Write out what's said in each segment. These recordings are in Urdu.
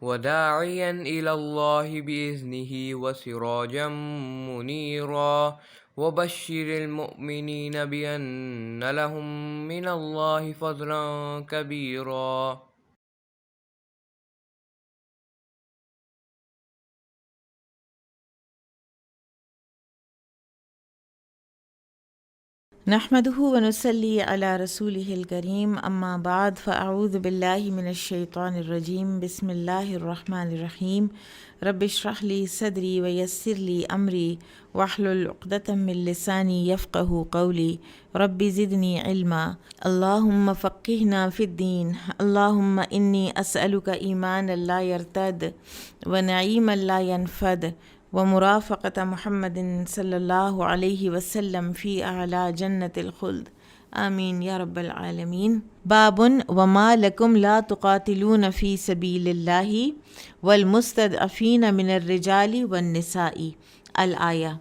وداعيا إلى الله بإذنه وسراجا منيرا وبشر المؤمنين بأن لهم من الله فضلا كبيرا. نحمده ونصلي على رسوله الكريم اما بعد فاعوذ بالله من الشیطان الرجیم بسم اللہ الرحمن الرحیم رب اشرح لي صدری ویسر لي امری واحلل عقدۃ من لسانی یفقهوا قولی رب زدنی علما اللہم فقہنا فی الدین اللہم انی اسألک ایمانا لا یرتد ونعیما لا ینفد ومرافقة محمد صلی اللہ علیہ وسلم فی اعلیٰ جنت الخلد آمین یا رب العالمین۔ باب وما لکم لا تقاتلون فی سبیل اللہ والمستضعفین من الرجال والنساء الآیہ۔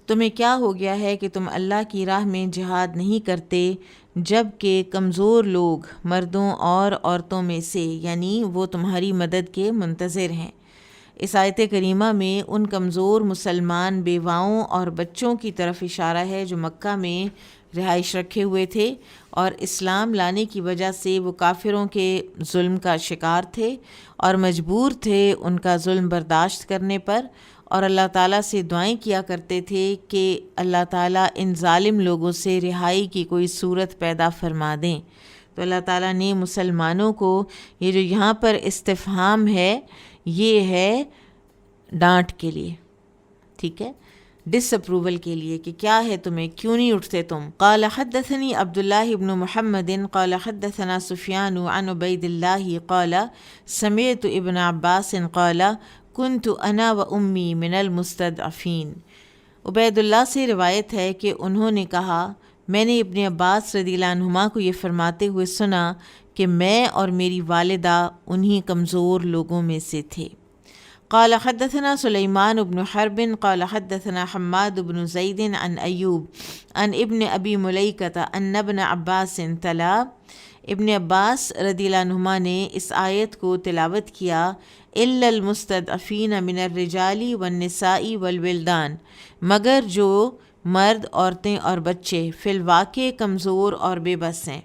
تمہیں کیا ہو گیا ہے کہ تم اللہ کی راہ میں جہاد نہیں کرتے جب کہ کمزور لوگ مردوں اور عورتوں میں سے، یعنی وہ تمہاری مدد کے منتظر ہیں۔ اس آیت کریمہ میں ان کمزور مسلمان بیواؤں اور بچوں کی طرف اشارہ ہے جو مکہ میں رہائش رکھے ہوئے تھے اور اسلام لانے کی وجہ سے وہ کافروں کے ظلم کا شکار تھے اور مجبور تھے ان کا ظلم برداشت کرنے پر، اور اللہ تعالیٰ سے دعائیں کیا کرتے تھے کہ اللہ تعالیٰ ان ظالم لوگوں سے رہائی کی کوئی صورت پیدا فرما دیں۔ تو اللہ تعالیٰ نے مسلمانوں کو، یہ جو یہاں پر استفہام ہے یہ ہے ڈانٹ کے لیے، ٹھیک ہے، ڈس اپروول کے لیے کہ کیا ہے تمہیں، کیوں نہیں اٹھتے تم۔ قال حدثنی عبداللہ بن محمد قال حدثنا سفیان عن عبید اللہ قال سمعت ابن عباس قال كنت انا و امی من المستضعفین۔ عبید اللہ سے روایت ہے کہ انہوں نے کہا میں نے ابن عباس رضی اللہ عنہما کو یہ فرماتے ہوئے سنا کہ میں اور میری والدہ انہی کمزور لوگوں میں سے تھے۔ قال حدثنا سلیمان بن حرب قال حدثنا حماد بن زید عن ایوب عن ابن ابی ملیکۃ ان ابن عباس تلا۔ ابن عباس رضی اللہ عنہما نے اس آیت کو تلاوت کیا، الا المستضعفین من الرجال والنساء والولدان، مگر جو مرد، عورتیں اور بچے فی الواقع کمزور اور بے بس ہیں۔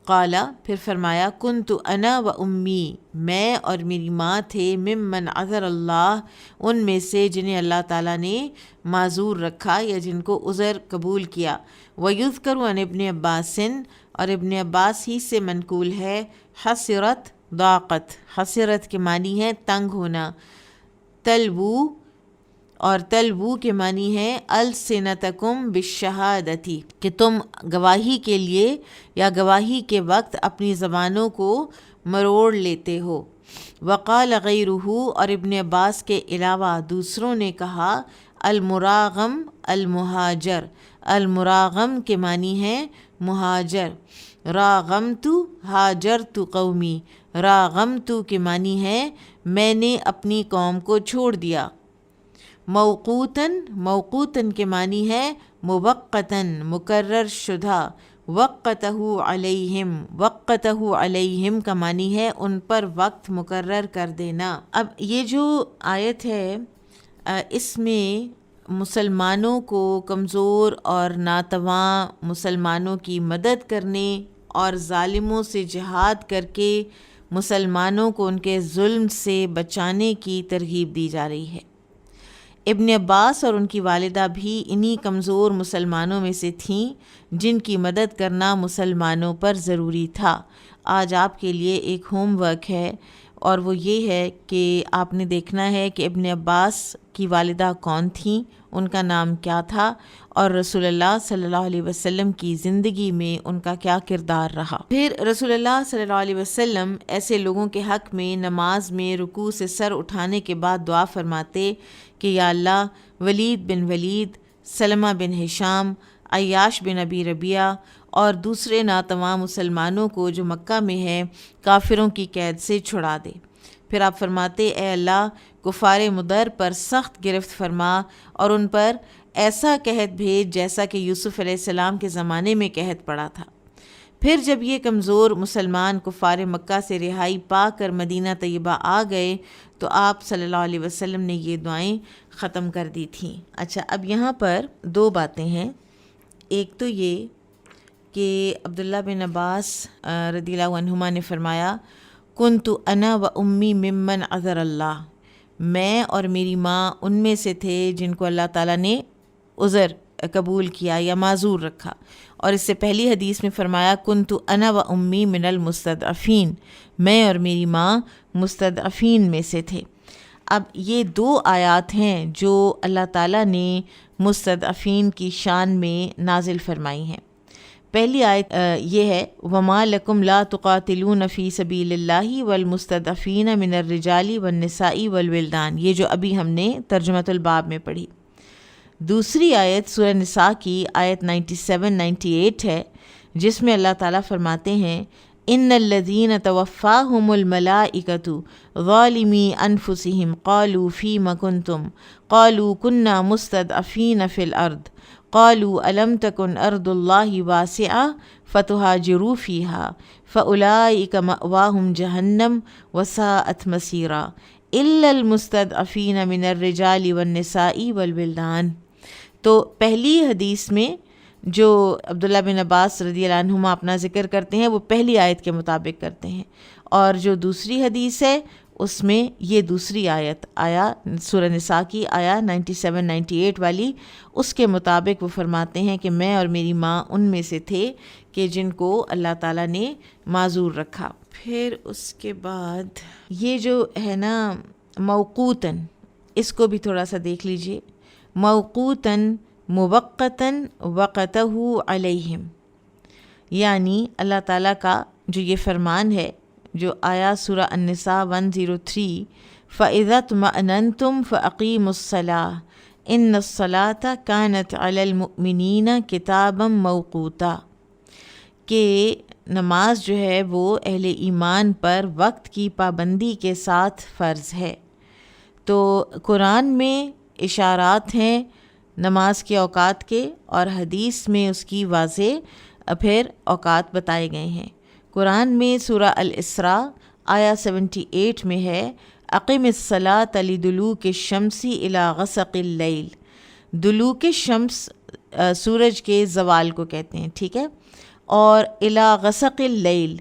قالا، پھر فرمایا، کنت انا و امی، میں اور میری ماں تھے، ممن عذر اللہ، ان میں سے جنہیں اللہ تعالیٰ نے معذور رکھا یا جن کو عذر قبول کیا۔ ویذکر عن ابن عباس، اور ابن عباس ہی سے منقول ہے، حسرت ضاقت، حسرت کے معنی ہے تنگ ہونا، تلوو، اور تلوو کے معنی ہے السنتکم بالشہادتی، کہ تم گواہی کے لیے یا گواہی کے وقت اپنی زبانوں کو مروڑ لیتے ہو۔ وقال غیرہ، اور ابن عباس کے علاوہ دوسروں نے کہا، المراغم المہاجر، المراغم کے معنی ہے مہاجر۔ راغمت ہاجرت قومی، راغمت کے معنی ہے میں نے اپنی قوم کو چھوڑ دیا۔ موقوتاً، موقوتاً کے معنی ہے موقتاً، مقرر شدہ۔ وقتہ علیہم، وقتہ علیہم کا معنی ہے ان پر وقت مقرر کر دینا۔ اب یہ جو آیت ہے اس میں مسلمانوں کو، کمزور اور ناتواں مسلمانوں کی مدد کرنے اور ظالموں سے جہاد کر کے مسلمانوں کو ان کے ظلم سے بچانے کی ترغیب دی جا رہی ہے۔ ابن عباس اور ان کی والدہ بھی انہی کمزور مسلمانوں میں سے تھیں جن کی مدد کرنا مسلمانوں پر ضروری تھا۔ آج آپ کے لیے ایک ہوم ورک ہے اور وہ یہ ہے کہ آپ نے دیکھنا ہے کہ ابن عباس کی والدہ کون تھیں، ان کا نام کیا تھا، اور رسول اللہ صلی اللہ علیہ وسلم کی زندگی میں ان کا کیا کردار رہا۔ پھر رسول اللہ صلی اللہ علیہ وسلم ایسے لوگوں کے حق میں نماز میں رکوع سے سر اٹھانے کے بعد دعا فرماتے کہ یا اللہ، ولید بن ولید، سلمہ بن ہشام، عیاش بن ابی ربیعہ اور دوسرے ناتواں مسلمانوں کو جو مکہ میں ہے کافروں کی قید سے چھڑا دے۔ پھر آپ فرماتے اے اللہ، کفار مضر پر سخت گرفت فرما اور ان پر ایسا قحط بھیج جیسا کہ یوسف علیہ السلام کے زمانے میں قحط پڑا تھا۔ پھر جب یہ کمزور مسلمان کفار مکہ سے رہائی پا کر مدینہ طیبہ آ گئے تو آپ صلی اللہ علیہ وسلم نے یہ دعائیں ختم کر دی تھیں۔ اچھا، اب یہاں پر دو باتیں ہیں۔ ایک تو یہ کہ عبداللہ بن عباس رضی اللہ عنہما نے فرمایا کنت انا و امی ممن عذر اللہ، میں اور میری ماں ان میں سے تھے جن کو اللہ تعالیٰ نے عذر قبول کیا یا معذور رکھا۔ اور اس سے پہلی حدیث میں فرمایا کنت انا و امی من المستضعفین، میں اور میری ماں مستضعفین میں سے تھے۔ اب یہ دو آیات ہیں جو اللہ تعالیٰ نے مستضعفین کی شان میں نازل فرمائی ہیں۔ پہلی آیت یہ ہے وَمَا لَكُمْ لَا تُقَاتِلُونَ فِي سَبِيلِ اللَّهِ وَالْمُسْتَضْعَفِينَ مِنَ الرِّجَالِ وَالنِّسَاءِ وَالْوِلْدَانِ، یہ جو ابھی ہم نے ترجمۃ الباب میں پڑھی۔ دوسری آیت سورہ نساء کی آیت 97-98 ہے، جس میں اللہ تعالیٰ فرماتے ہیں ان الذین توفاہم الملائکۃ ظالمی انفسہم قالوا فیم کنتم قالوا کنا مستضعفین فی الارض قالوا الم تکن ارض اللہ واسعہ فتہاجروا فیہا فاولئک مأواہم جہنم وساءت مصیرا الا المستضعفین من الرجال والنساء والولدان۔ تو پہلی حدیث میں جو عبداللہ بن عباس رضی اللہ عنہما اپنا ذکر کرتے ہیں وہ پہلی آیت کے مطابق کرتے ہیں، اور جو دوسری حدیث ہے اس میں یہ دوسری آیت آیا سورہ نساء کی آیا 97-98 والی، اس کے مطابق وہ فرماتے ہیں کہ میں اور میری ماں ان میں سے تھے کہ جن کو اللہ تعالیٰ نے معذور رکھا۔ پھر اس کے بعد یہ جو ہے نا موقوتاً، اس کو بھی تھوڑا سا دیکھ لیجئے۔ موقوتاً موقتاً وقتہ علیہم، یعنی اللہ تعالیٰ کا جو یہ فرمان ہے جو آیا سورہ النساء 103 فَإِذَا اطْمَأْنَنْتُمْ فَأَقِيمُوا الصَّلَاةَ إِنَّ الصَّلَاةَ كَانَتْ عَلَى الْمُؤْمِنِينَ كِتَابًا مَوْقُوتًا، کہ نماز جو ہے وہ اہل ایمان پر وقت کی پابندی کے ساتھ فرض ہے۔ تو قرآن میں اشارات ہیں نماز کے اوقات کے، اور حدیث میں اس کی واضح پھر اوقات بتائے گئے ہیں۔ قرآن میں سورہ الاسراء آیا 78 میں ہے اقم الصلاۃ لدلوک الشمس الی غسق اللیل، دلوک الشمس سورج کے زوال کو کہتے ہیں، ٹھیک ہے، اور الی غسق اللیل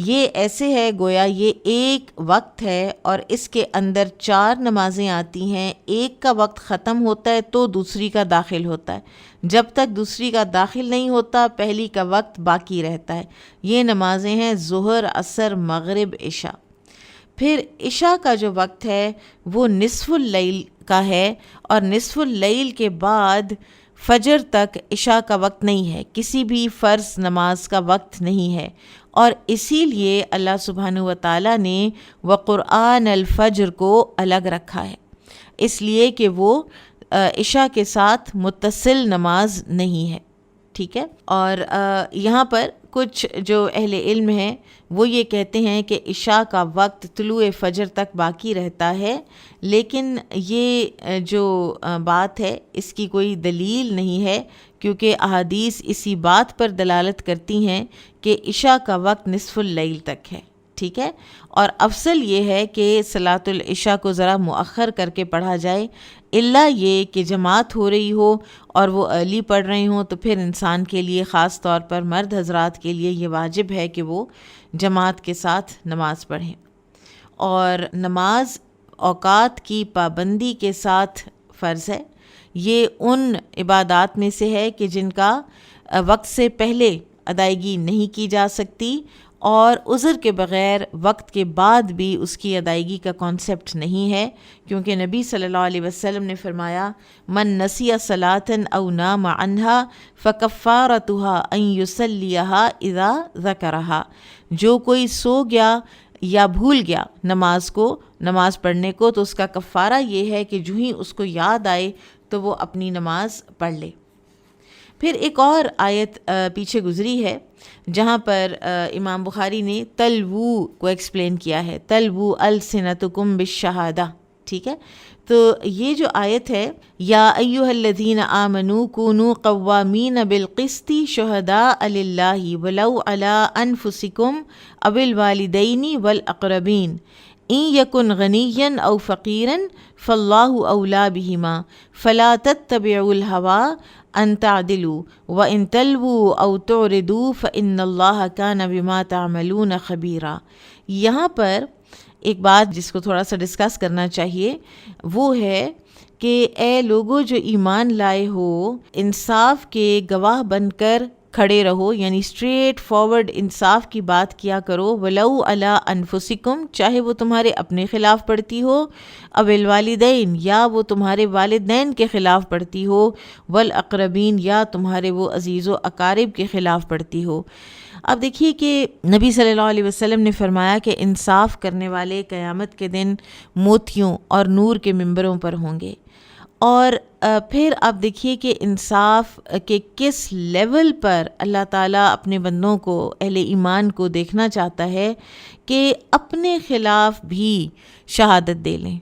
یہ ایسے ہے گویا یہ ایک وقت ہے اور اس کے اندر 4 نمازیں آتی ہیں، ایک کا وقت ختم ہوتا ہے تو دوسری کا داخل ہوتا ہے، جب تک دوسری کا داخل نہیں ہوتا پہلی کا وقت باقی رہتا ہے۔ یہ نمازیں ہیں ظہر، عصر، مغرب، عشاء۔ پھر عشاء کا جو وقت ہے وہ نصف اللیل کا ہے، اور نصف اللیل کے بعد فجر تک عشاء کا وقت نہیں ہے، کسی بھی فرض نماز کا وقت نہیں ہے، اور اسی لیے اللہ سبحانہ و تعالیٰ نے وقرآن الفجر کو الگ رکھا ہے، اس لیے کہ وہ عشاء کے ساتھ متصل نماز نہیں ہے، ٹھیک ہے۔ اور یہاں پر کچھ جو اہل علم ہیں وہ یہ کہتے ہیں کہ عشاء کا وقت طلوع فجر تک باقی رہتا ہے، لیکن یہ جو بات ہے اس کی کوئی دلیل نہیں ہے، کیونکہ احادیث اسی بات پر دلالت کرتی ہیں کہ عشاء کا وقت نصف اللیل تک ہے، ٹھیک ہے۔ اور افضل یہ ہے کہ صلاۃ العشاء کو ذرا مؤخر کر کے پڑھا جائے، الا یہ کہ جماعت ہو رہی ہو اور وہ ارلی پڑھ رہے ہوں تو پھر انسان کے لیے، خاص طور پر مرد حضرات کے لیے یہ واجب ہے کہ وہ جماعت کے ساتھ نماز پڑھیں۔ اور نماز اوقات کی پابندی کے ساتھ فرض ہے، یہ ان عبادات میں سے ہے کہ جن کا وقت سے پہلے ادائیگی نہیں کی جا سکتی، اور عذر کے بغیر وقت کے بعد بھی اس کی ادائیگی کا کانسیپٹ نہیں ہے، کیونکہ نبی صلی اللہ علیہ وسلم نے فرمایا من نسی صلاۃ او نام عنہا فکفارتھا ان یصلیھا اذا ذکرھا، جو کوئی سو گیا یا بھول گیا نماز پڑھنے کو تو اس کا کفارہ یہ ہے کہ جو ہی اس کو یاد آئے تو وہ اپنی نماز پڑھ لے۔ پھر ایک اور آیت پیچھے گزری ہے جہاں پر امام بخاری نے تلوو کو ایکسپلین کیا ہے، تلوو السنتکم بالشہادہ، ٹھیک ہے. تو یہ جو آیت ہے یا ایھا الذین آمنوا کونوا قوامین بالقسط شہداء للہ ولو علی انفسکم او الوالدین والاقربین ان یکن غنیا او فقیرا فاللہ اولی بہما فلا تتبعوا الہوی ان تعدلوا وان تلووا او تعرضوا فان اللہ کان بما تعملون خبیرا. یہاں پر ایک بات جس کو تھوڑا سا ڈسکس کرنا چاہیے وہ ہے کہ اے لوگوں جو ایمان لائے ہو، انصاف کے گواہ بن کر کھڑے رہو، یعنی اسٹریٹ فارورڈ انصاف کی بات کیا کرو. ولو علی انفسکم، چاہے وہ تمہارے اپنے خلاف پڑتی ہو، او الوالدین، یا وہ تمہارے والدین کے خلاف پڑتی ہو، والاقربین، یا تمہارے وہ عزیز و اقارب کے خلاف پڑتی ہو. اب دیکھیے کہ نبی صلی اللہ علیہ وسلم نے فرمایا کہ انصاف کرنے والے قیامت کے دن موتیوں اور نور کے ممبروں پر ہوں گے. اور پھر آپ دیکھیے کہ انصاف کے کس لیول پر اللہ تعالیٰ اپنے بندوں کو، اہل ایمان کو دیکھنا چاہتا ہے کہ اپنے خلاف بھی شہادت دے لیں،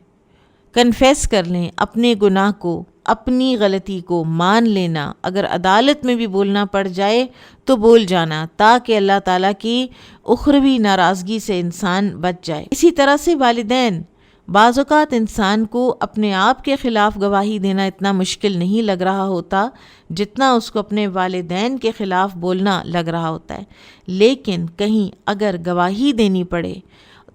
کنفیس کر لیں اپنے گناہ کو، اپنی غلطی کو مان لینا. اگر عدالت میں بھی بولنا پڑ جائے تو بول جانا، تاکہ اللہ تعالیٰ کی اخروی ناراضگی سے انسان بچ جائے. اسی طرح سے والدین، بعض اوقات انسان کو اپنے آپ کے خلاف گواہی دینا اتنا مشکل نہیں لگ رہا ہوتا جتنا اس کو اپنے والدین کے خلاف بولنا لگ رہا ہوتا ہے، لیکن کہیں اگر گواہی دینی پڑے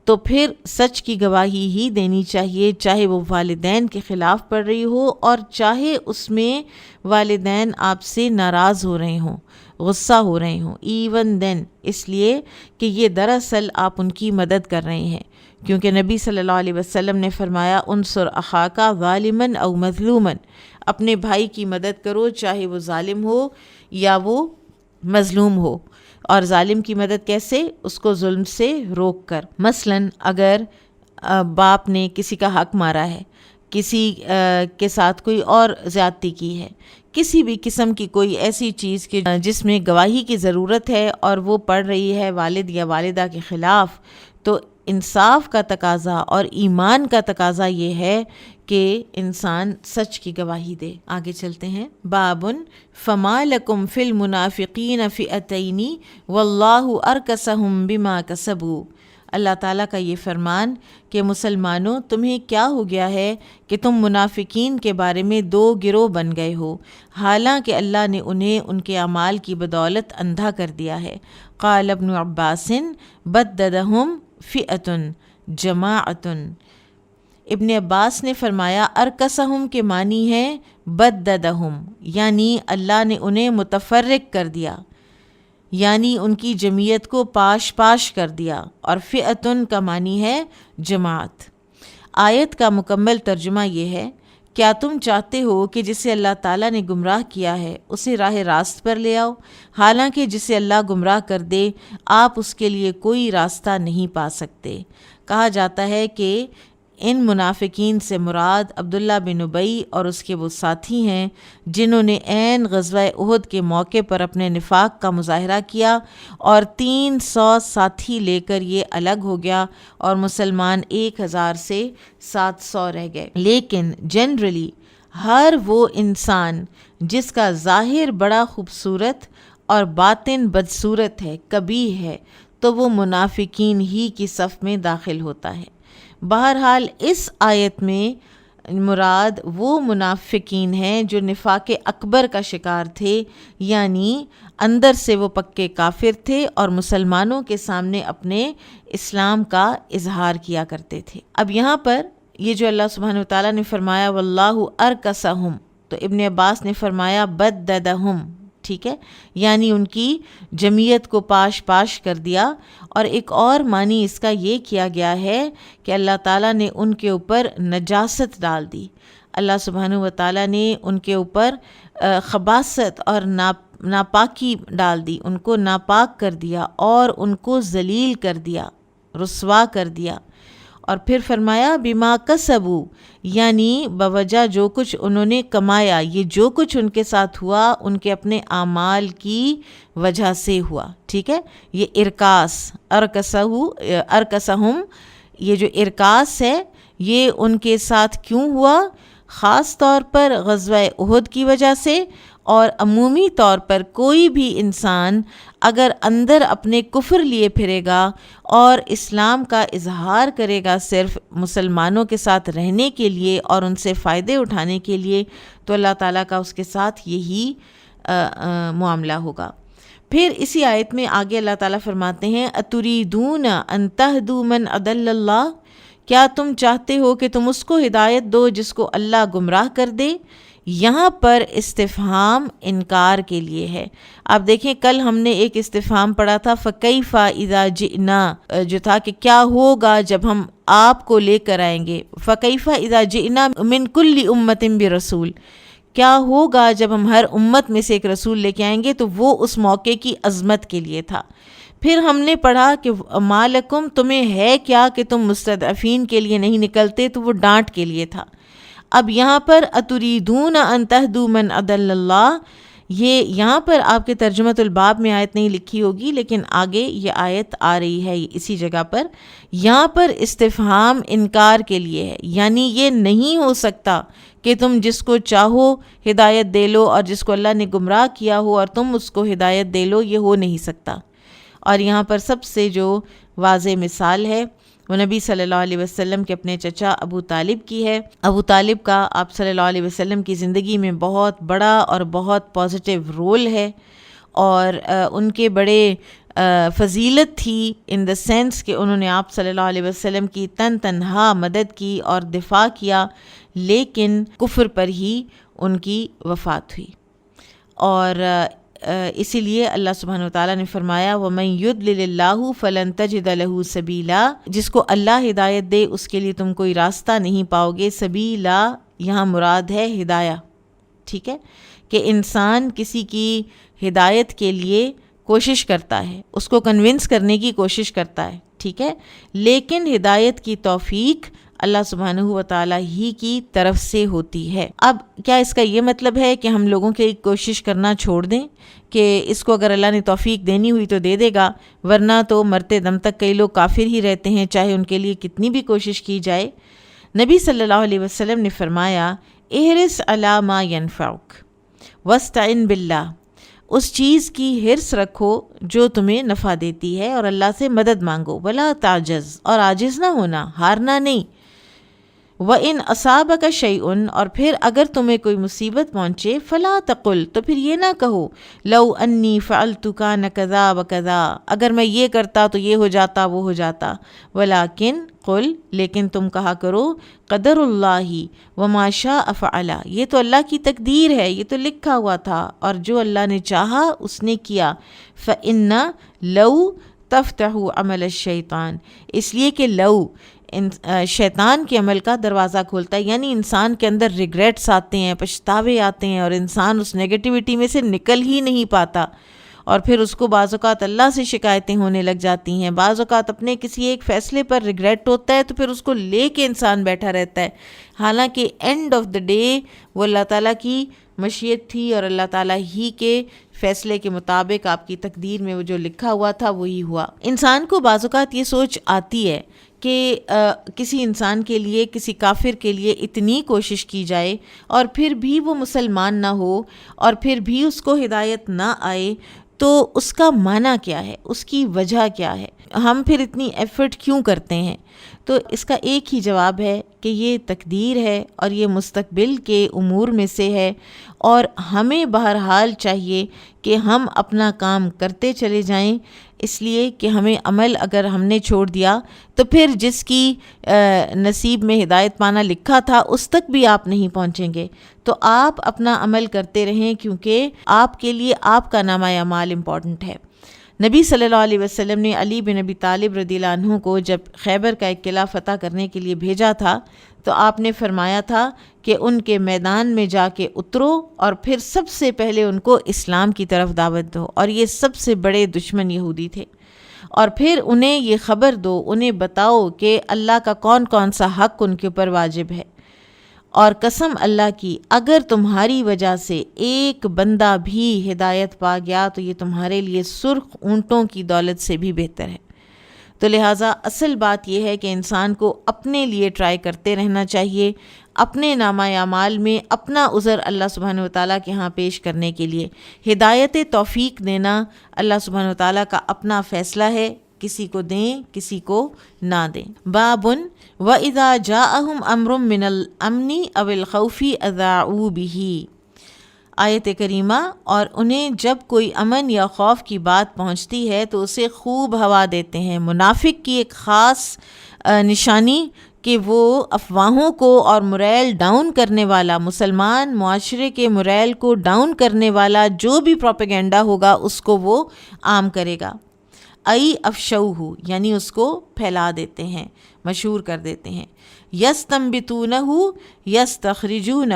تو پھر سچ کی گواہی ہی دینی چاہیے، چاہے وہ والدین کے خلاف پڑ رہی ہو اور چاہے اس میں والدین آپ سے ناراض ہو رہے ہوں، غصہ ہو رہے ہوں. ایون دین، اس لیے کہ یہ دراصل آپ ان کی مدد کر رہے ہیں، کیونکہ نبی صلی اللہ علیہ وسلم نے فرمایا انصر اخاک ظالما او مظلوما، اپنے بھائی کی مدد کرو چاہے وہ ظالم ہو یا وہ مظلوم ہو. اور ظالم کی مدد کیسے؟ اس کو ظلم سے روک کر. مثلا اگر باپ نے کسی کا حق مارا ہے، کسی کے ساتھ کوئی اور زیادتی کی ہے، کسی بھی قسم کی کوئی ایسی چیز کی جس میں گواہی کی ضرورت ہے اور وہ پڑ رہی ہے والد یا والدہ کے خلاف، تو انصاف کا تقاضا اور ایمان کا تقاضا یہ ہے کہ انسان سچ کی گواہی دے. آگے چلتے ہیں. بابن فما لکم فی المنافقین فئتین واللہ ارکسہم بما کسبوا. اللہ تعالیٰ کا یہ فرمان کہ مسلمانوں تمہیں کیا ہو گیا ہے کہ تم منافقین کے بارے میں دو گروہ بن گئے ہو، حالانکہ اللہ نے انہیں ان کے اعمال کی بدولت اندھا کر دیا ہے. قال ابن عباس بددہم فئتن جماعتن. ابن عباس نے فرمایا ارکسہم کے معنی ہے بددہم، یعنی اللہ نے انہیں متفرق کر دیا، یعنی ان کی جمعیت کو پاش پاش کر دیا. اور فئتن کا معنی ہے جماعت. آیت کا مکمل ترجمہ یہ ہے، کیا تم چاہتے ہو کہ جسے اللہ تعالیٰ نے گمراہ کیا ہے اسے راہ راست پر لے آؤ، حالانکہ جسے اللہ گمراہ کر دے آپ اس کے لیے کوئی راستہ نہیں پا سکتے. کہا جاتا ہے کہ ان منافقین سے مراد عبداللہ بن ابی اور اس کے وہ ساتھی ہیں جنہوں نے عین غزوہ احد کے موقع پر اپنے نفاق کا مظاہرہ کیا اور 300 ساتھی لے کر یہ الگ ہو گیا اور مسلمان 1000 سے 700 رہ گئے. لیکن جنرلی ہر وہ انسان جس کا ظاہر بڑا خوبصورت اور باطن بدصورت ہے، کبیح ہے، تو وہ منافقین ہی کی صف میں داخل ہوتا ہے. بہرحال اس آیت میں مراد وہ منافقین ہیں جو نفاق اکبر کا شکار تھے، یعنی اندر سے وہ پکے کافر تھے اور مسلمانوں کے سامنے اپنے اسلام کا اظہار کیا کرتے تھے. اب یہاں پر یہ جو اللہ سبحانہ وتعالیٰ نے فرمایا واللہ ارکسہم، تو ابن عباس نے فرمایا بددہم، ٹھیک ہے، یعنی ان کی جمعیت کو پاش پاش کر دیا. اور ایک اور معنی اس کا یہ کیا گیا ہے کہ اللہ تعالیٰ نے ان کے اوپر نجاست ڈال دی. اللہ سبحانہ وتعالیٰ نے ان کے اوپر خباثت اور ناپاکی ڈال دی، ان کو ناپاک کر دیا اور ان کو ذلیل کر دیا، رسوا کر دیا. اور پھر فرمایا بما کسبوا، یعنی بوجہ جو کچھ انہوں نے کمایا، یہ جو کچھ ان کے ساتھ ہوا ان کے اپنے اعمال کی وجہ سے ہوا. ٹھیک ہے، یہ ارکاس ارکسہم، یہ جو ارکاس ہے یہ ان کے ساتھ کیوں ہوا؟ خاص طور پر غزوہ احد کی وجہ سے، اور عمومی طور پر کوئی بھی انسان اگر اندر اپنے کفر لیے پھرے گا اور اسلام کا اظہار کرے گا صرف مسلمانوں کے ساتھ رہنے کے لیے اور ان سے فائدے اٹھانے کے لیے، تو اللہ تعالیٰ کا اس کے ساتھ یہی معاملہ ہوگا۔ پھر اسی آیت میں آگے اللہ تعالیٰ فرماتے ہیں اتریدون ان تہدوا من اضل اللہ، کیا تم چاہتے ہو کہ تم اس کو ہدایت دو جس کو اللہ گمراہ کر دے؟ یہاں پر استفہام انکار کے لیے ہے۔ آپ دیکھیں کل ہم نے ایک استفہام پڑھا تھا فَكَيْفَ إِذَا جِئْنَا، جو تھا کہ کیا ہوگا جب ہم آپ کو لے کر آئیں گے، فَكَيْفَ إِذَا جِئْنَا مِن كُلِّ أُمَّةٍ بِرَسُولٍ، کیا ہوگا جب ہم ہر امت میں سے ایک رسول لے کے آئیں گے، تو وہ اس موقع کی عظمت کے لیے تھا۔ پھر ہم نے پڑھا کہ مالکم، تمہیں ہے کیا کہ تم مستضعفین کے لیے نہیں نکلتے، تو وہ ڈانٹ کے لیے تھا۔ اب یہاں پر اتریدون ان تہدوا من اضل اللہ، یہ یہاں پر آپ کے ترجمۃ الباب میں آیت نہیں لکھی ہوگی، لیکن آگے یہ آیت آ رہی ہے اسی جگہ پر۔ یہاں پر استفہام انکار کے لیے ہے، یعنی یہ نہیں ہو سکتا کہ تم جس کو چاہو ہدایت دے لو، اور جس کو اللہ نے گمراہ کیا ہو اور تم اس کو ہدایت دے لو، یہ ہو نہیں سکتا۔ اور یہاں پر سب سے جو واضح مثال ہے وہ نبی صلی اللہ علیہ وسلم کے اپنے چچا ابو طالب کی ہے۔ ابو طالب کا آپ صلی اللہ علیہ وسلم کی زندگی میں بہت بڑا اور بہت پازیٹیو رول ہے، اور ان کے بڑے فضیلت تھی ان دا سینس کہ انہوں نے آپ صلی اللہ علیہ وسلم کی تنہا مدد کی اور دفاع کیا، لیکن کفر پر ہی ان کی وفات ہوئی۔ اور اسی لیے اللہ سبحانہ وتعالیٰ نے فرمایا وَمَن يُضْلِلِ اللَّهُ فَلَن تَجِدَ لَهُ سَبِيلًا، جس کو اللہ ہدایت دے اس کے لیے تم کوئی راستہ نہیں پاؤ گے۔ سبیلا یہاں مراد ہے ہدایہ، ٹھیک ہے، کہ انسان کسی کی ہدایت کے لیے کوشش کرتا ہے، اس کو کنونس کرنے کی کوشش کرتا ہے، ٹھیک ہے، لیکن ہدایت کی توفیق اللہ سبحانہ و تعالیٰ ہی کی طرف سے ہوتی ہے۔ اب کیا اس کا یہ مطلب ہے کہ ہم لوگوں کی کوشش کرنا چھوڑ دیں کہ اس کو اگر اللہ نے توفیق دینی ہوئی تو دے دے گا، ورنہ تو مرتے دم تک کئی لوگ کافر ہی رہتے ہیں چاہے ان کے لیے کتنی بھی کوشش کی جائے؟ نبی صلی اللہ علیہ وسلم نے فرمایا احرص علی ما ینفعک واستعن باللہ، اس چیز کی حرص رکھو جو تمہیں نفع دیتی ہے اور اللہ سے مدد مانگو، ولا تعجز، اور عاجز نہ ہونا، ہارنا نہیں، وَإِنْ أَصَابَكَ شَيْءٌ، اور پھر اگر تمہیں کوئی مصیبت پہنچے فَلَا تَقُلْ، تو پھر یہ نہ کہو لَوْ أَنِّي فَعَلْتُ كَانَ كَذَا وَكَذَا، اگر میں یہ کرتا تو یہ ہو جاتا وہ ہو جاتا، وَلَكِنْ قُلْ، لیکن تم کہا کرو قدر اللہ وما شاء فعل، یہ تو اللہ کی تقدیر ہے، یہ تو لکھا ہوا تھا، اور جو اللہ نے چاہا اس نے کیا۔ فَإِنَّ لَوْ تَفْتَحُ عَمَلَ الشَّيْطَانِ، اس لیے کہ لو شیطان کے عمل کا دروازہ کھولتا ہے، یعنی انسان کے اندر ریگریٹس آتے ہیں، پچھتاوے آتے ہیں، اور انسان اس نیگیٹیوٹی میں سے نکل ہی نہیں پاتا، اور پھر اس کو بعض اوقات اللہ سے شکایتیں ہونے لگ جاتی ہیں، بعض اوقات اپنے کسی ایک فیصلے پر ریگریٹ ہوتا ہے تو پھر اس کو لے کے انسان بیٹھا رہتا ہے، حالانکہ اینڈ آف دا ڈے وہ اللہ تعالیٰ کی مشیت تھی، اور اللہ تعالیٰ ہی کے فیصلے کے مطابق آپ کی تقدیر میں وہ جو لکھا ہوا تھا وہی ہوا۔ انسان کو بعض اوقات یہ سوچ آتی ہے کہ کسی انسان کے لیے، کسی کافر کے لیے اتنی کوشش کی جائے اور پھر بھی وہ مسلمان نہ ہو اور پھر بھی اس کو ہدایت نہ آئے، تو اس کا معنی کیا ہے، اس کی وجہ کیا ہے، ہم پھر اتنی ایفرٹ کیوں کرتے ہیں؟ تو اس کا ایک ہی جواب ہے کہ یہ تقدیر ہے اور یہ مستقبل کے امور میں سے ہے، اور ہمیں بہرحال چاہیے کہ ہم اپنا کام کرتے چلے جائیں، اس لیے کہ ہمیں عمل اگر ہم نے چھوڑ دیا تو پھر جس کی نصیب میں ہدایت پانا لکھا تھا اس تک بھی آپ نہیں پہنچیں گے۔ تو آپ اپنا عمل کرتے رہیں، کیونکہ آپ کے لیے آپ کا نامہ اعمال امپورٹنٹ ہے۔ نبی صلی اللہ علیہ وسلم نے علی بن ابی طالب رضی اللہ عنہ کو جب خیبر کا ایک قلعہ فتح کرنے کے لیے بھیجا تھا تو آپ نے فرمایا تھا کہ ان کے میدان میں جا کے اترو اور پھر سب سے پہلے ان کو اسلام کی طرف دعوت دو، اور یہ سب سے بڑے دشمن یہودی تھے، اور پھر انہیں یہ خبر دو، انہیں بتاؤ کہ اللہ کا کون کون سا حق ان کے اوپر واجب ہے، اور قسم اللہ کی اگر تمہاری وجہ سے ایک بندہ بھی ہدایت پا گیا تو یہ تمہارے لیے سرخ اونٹوں کی دولت سے بھی بہتر ہے۔ تو لہٰذا اصل بات یہ ہے کہ انسان کو اپنے لیے ٹرائی کرتے رہنا چاہیے، اپنے نامہ اعمال میں اپنا عذر اللہ سبحانہ وتعالیٰ کے ہاں پیش کرنے کے لیے۔ ہدایت توفیق دینا اللہ سبحانہ وتعالیٰ کا اپنا فیصلہ ہے، کسی کو دیں کسی کو نہ دیں۔ بابن وَإِذَا جَاءَهُمْ أَمْرٌ مِّنَ الْأَمْنِ أَوِ الْخَوْفِ أَذَاعُوا بِهِ۔ آیت کریمہ، اور انہیں جب کوئی امن یا خوف کی بات پہنچتی ہے تو اسے خوب ہوا دیتے ہیں۔ منافق کی ایک خاص نشانی کہ وہ افواہوں کو اور موریل ڈاؤن کرنے والا، مسلمان معاشرے کے موریل کو ڈاؤن کرنے والا جو بھی پروپیگنڈا ہوگا اس کو وہ عام کرے گا۔ ای افشوہ، یعنی اس کو پھیلا دیتے ہیں، مشہور کر دیتے ہیں۔ یستنبتونہ یستخرجونہ،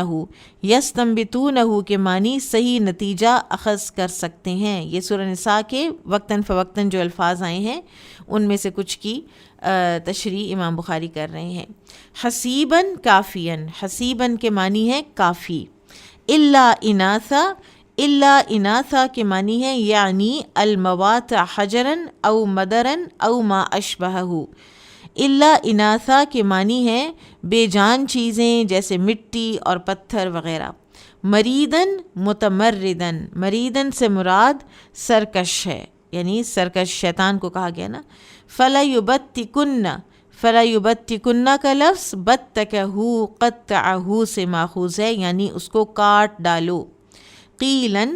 یستنبتونہ کے معنی صحیح نتیجہ اخذ کر سکتے ہیں۔ یہ سورہ نساء کے وقتاً فوقتاً جو الفاظ آئے ہیں ان میں سے کچھ کی تشریح امام بخاری کر رہے ہیں۔ حسیباً کافیاً، حسیباً کے معنی ہے کافی۔ الا اناثا، الا اناثا کے معنی ہے یعنی الموات حجراً او مدراً او ما اشبہہ۔ الا اناثا کے معنی ہے بے جان چیزیں جیسے مٹی اور پتھر وغیرہ۔ مریداً متمرداً، مریداً سے مراد سرکش ہے، یعنی سرکش شیطان کو کہا گیا نا۔ فَلَيُبَتِّكُنَّ، فَلَيُبَتِّكُنَّ کا لفظ بَتَّكَهُ قَطَّعَهُ سے ماخوذ ہے، یعنی اس کو کاٹ ڈالو۔ قیلاً،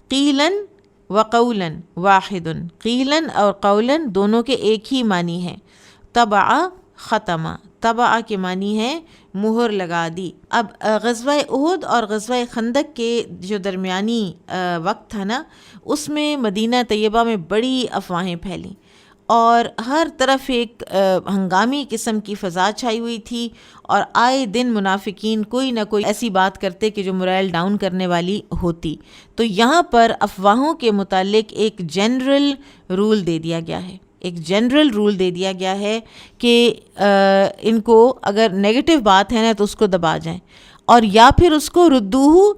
قیلاً وقولاً واحد، قیلاً اور قولاً دونوں کے ایک ہی معنی ہیں۔ طبع ختم، طبع کے معنی ہے مہر لگا دی۔ اب غزوہ احد اور غزوہ خندق کے جو درمیانی وقت تھا نا، اس میں مدینہ طیبہ میں بڑی افواہیں پھیلیں اور ہر طرف ایک ہنگامی قسم کی فضا چھائی ہوئی تھی، اور آئے دن منافقین کوئی نہ کوئی ایسی بات کرتے کہ جو موریل ڈاؤن کرنے والی ہوتی۔ تو یہاں پر افواہوں کے متعلق ایک جنرل رول دے دیا گیا ہے، ایک جنرل رول دے دیا گیا ہے کہ ان کو اگر نیگیٹو بات ہے نا تو اس کو دبا جائیں، اور یا پھر اس کو ردوہ،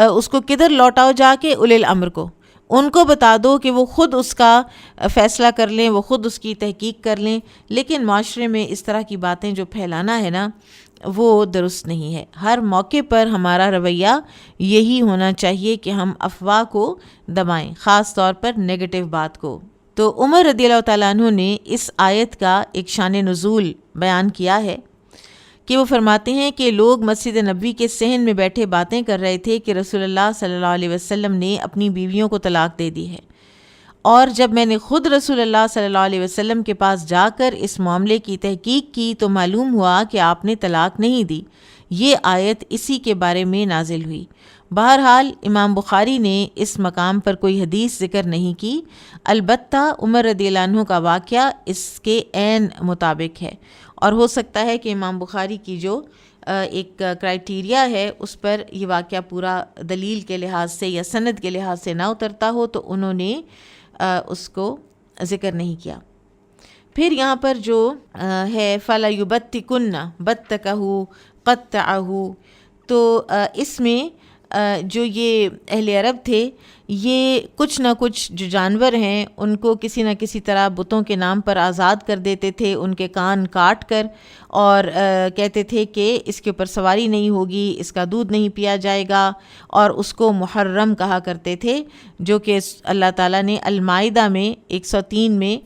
اس کو کدھر لوٹاؤ جا کے اولی الامر کو، ان کو بتا دو کہ وہ خود اس کا فیصلہ کر لیں، وہ خود اس کی تحقیق کر لیں۔ لیکن معاشرے میں اس طرح کی باتیں جو پھیلانا ہے نا وہ درست نہیں ہے۔ ہر موقع پر ہمارا رویہ یہی ہونا چاہیے کہ ہم افواہ کو دبائیں، خاص طور پر نیگیٹو بات کو۔ تو عمر رضی اللہ تعالیٰ عنہ نے اس آیت کا ایک شان نزول بیان کیا ہے کہ وہ فرماتے ہیں کہ لوگ مسجد نبوی کے صحن میں بیٹھے باتیں کر رہے تھے کہ رسول اللہ صلی اللہ علیہ وسلم نے اپنی بیویوں کو طلاق دے دی ہے، اور جب میں نے خود رسول اللہ صلی اللہ علیہ وسلم کے پاس جا کر اس معاملے کی تحقیق کی تو معلوم ہوا کہ آپ نے طلاق نہیں دی۔ یہ آیت اسی کے بارے میں نازل ہوئی۔ بہرحال امام بخاری نے اس مقام پر کوئی حدیث ذکر نہیں کی، البتہ عمر رضی اللہ عنہ کا واقعہ اس کے عین مطابق ہے، اور ہو سکتا ہے کہ امام بخاری کی جو ایک کرائیٹیریا ہے اس پر یہ واقعہ پورا دلیل کے لحاظ سے یا سند کے لحاظ سے نہ اترتا ہو، تو انہوں نے اس کو ذکر نہیں کیا۔ پھر یہاں پر جو ہے فَلَيُبَتِّكُنَّ بَتَّكَهُ قَطَّعَهُ، تو اس میں جو یہ اہل عرب تھے یہ کچھ نہ کچھ جو جانور ہیں ان کو کسی نہ کسی طرح بتوں کے نام پر آزاد کر دیتے تھے، ان کے کان کاٹ کر، اور کہتے تھے کہ اس کے اوپر سواری نہیں ہوگی، اس کا دودھ نہیں پیا جائے گا، اور اس کو محرم کہا کرتے تھے، جو کہ اللہ تعالیٰ نے المائدہ میں 103 میں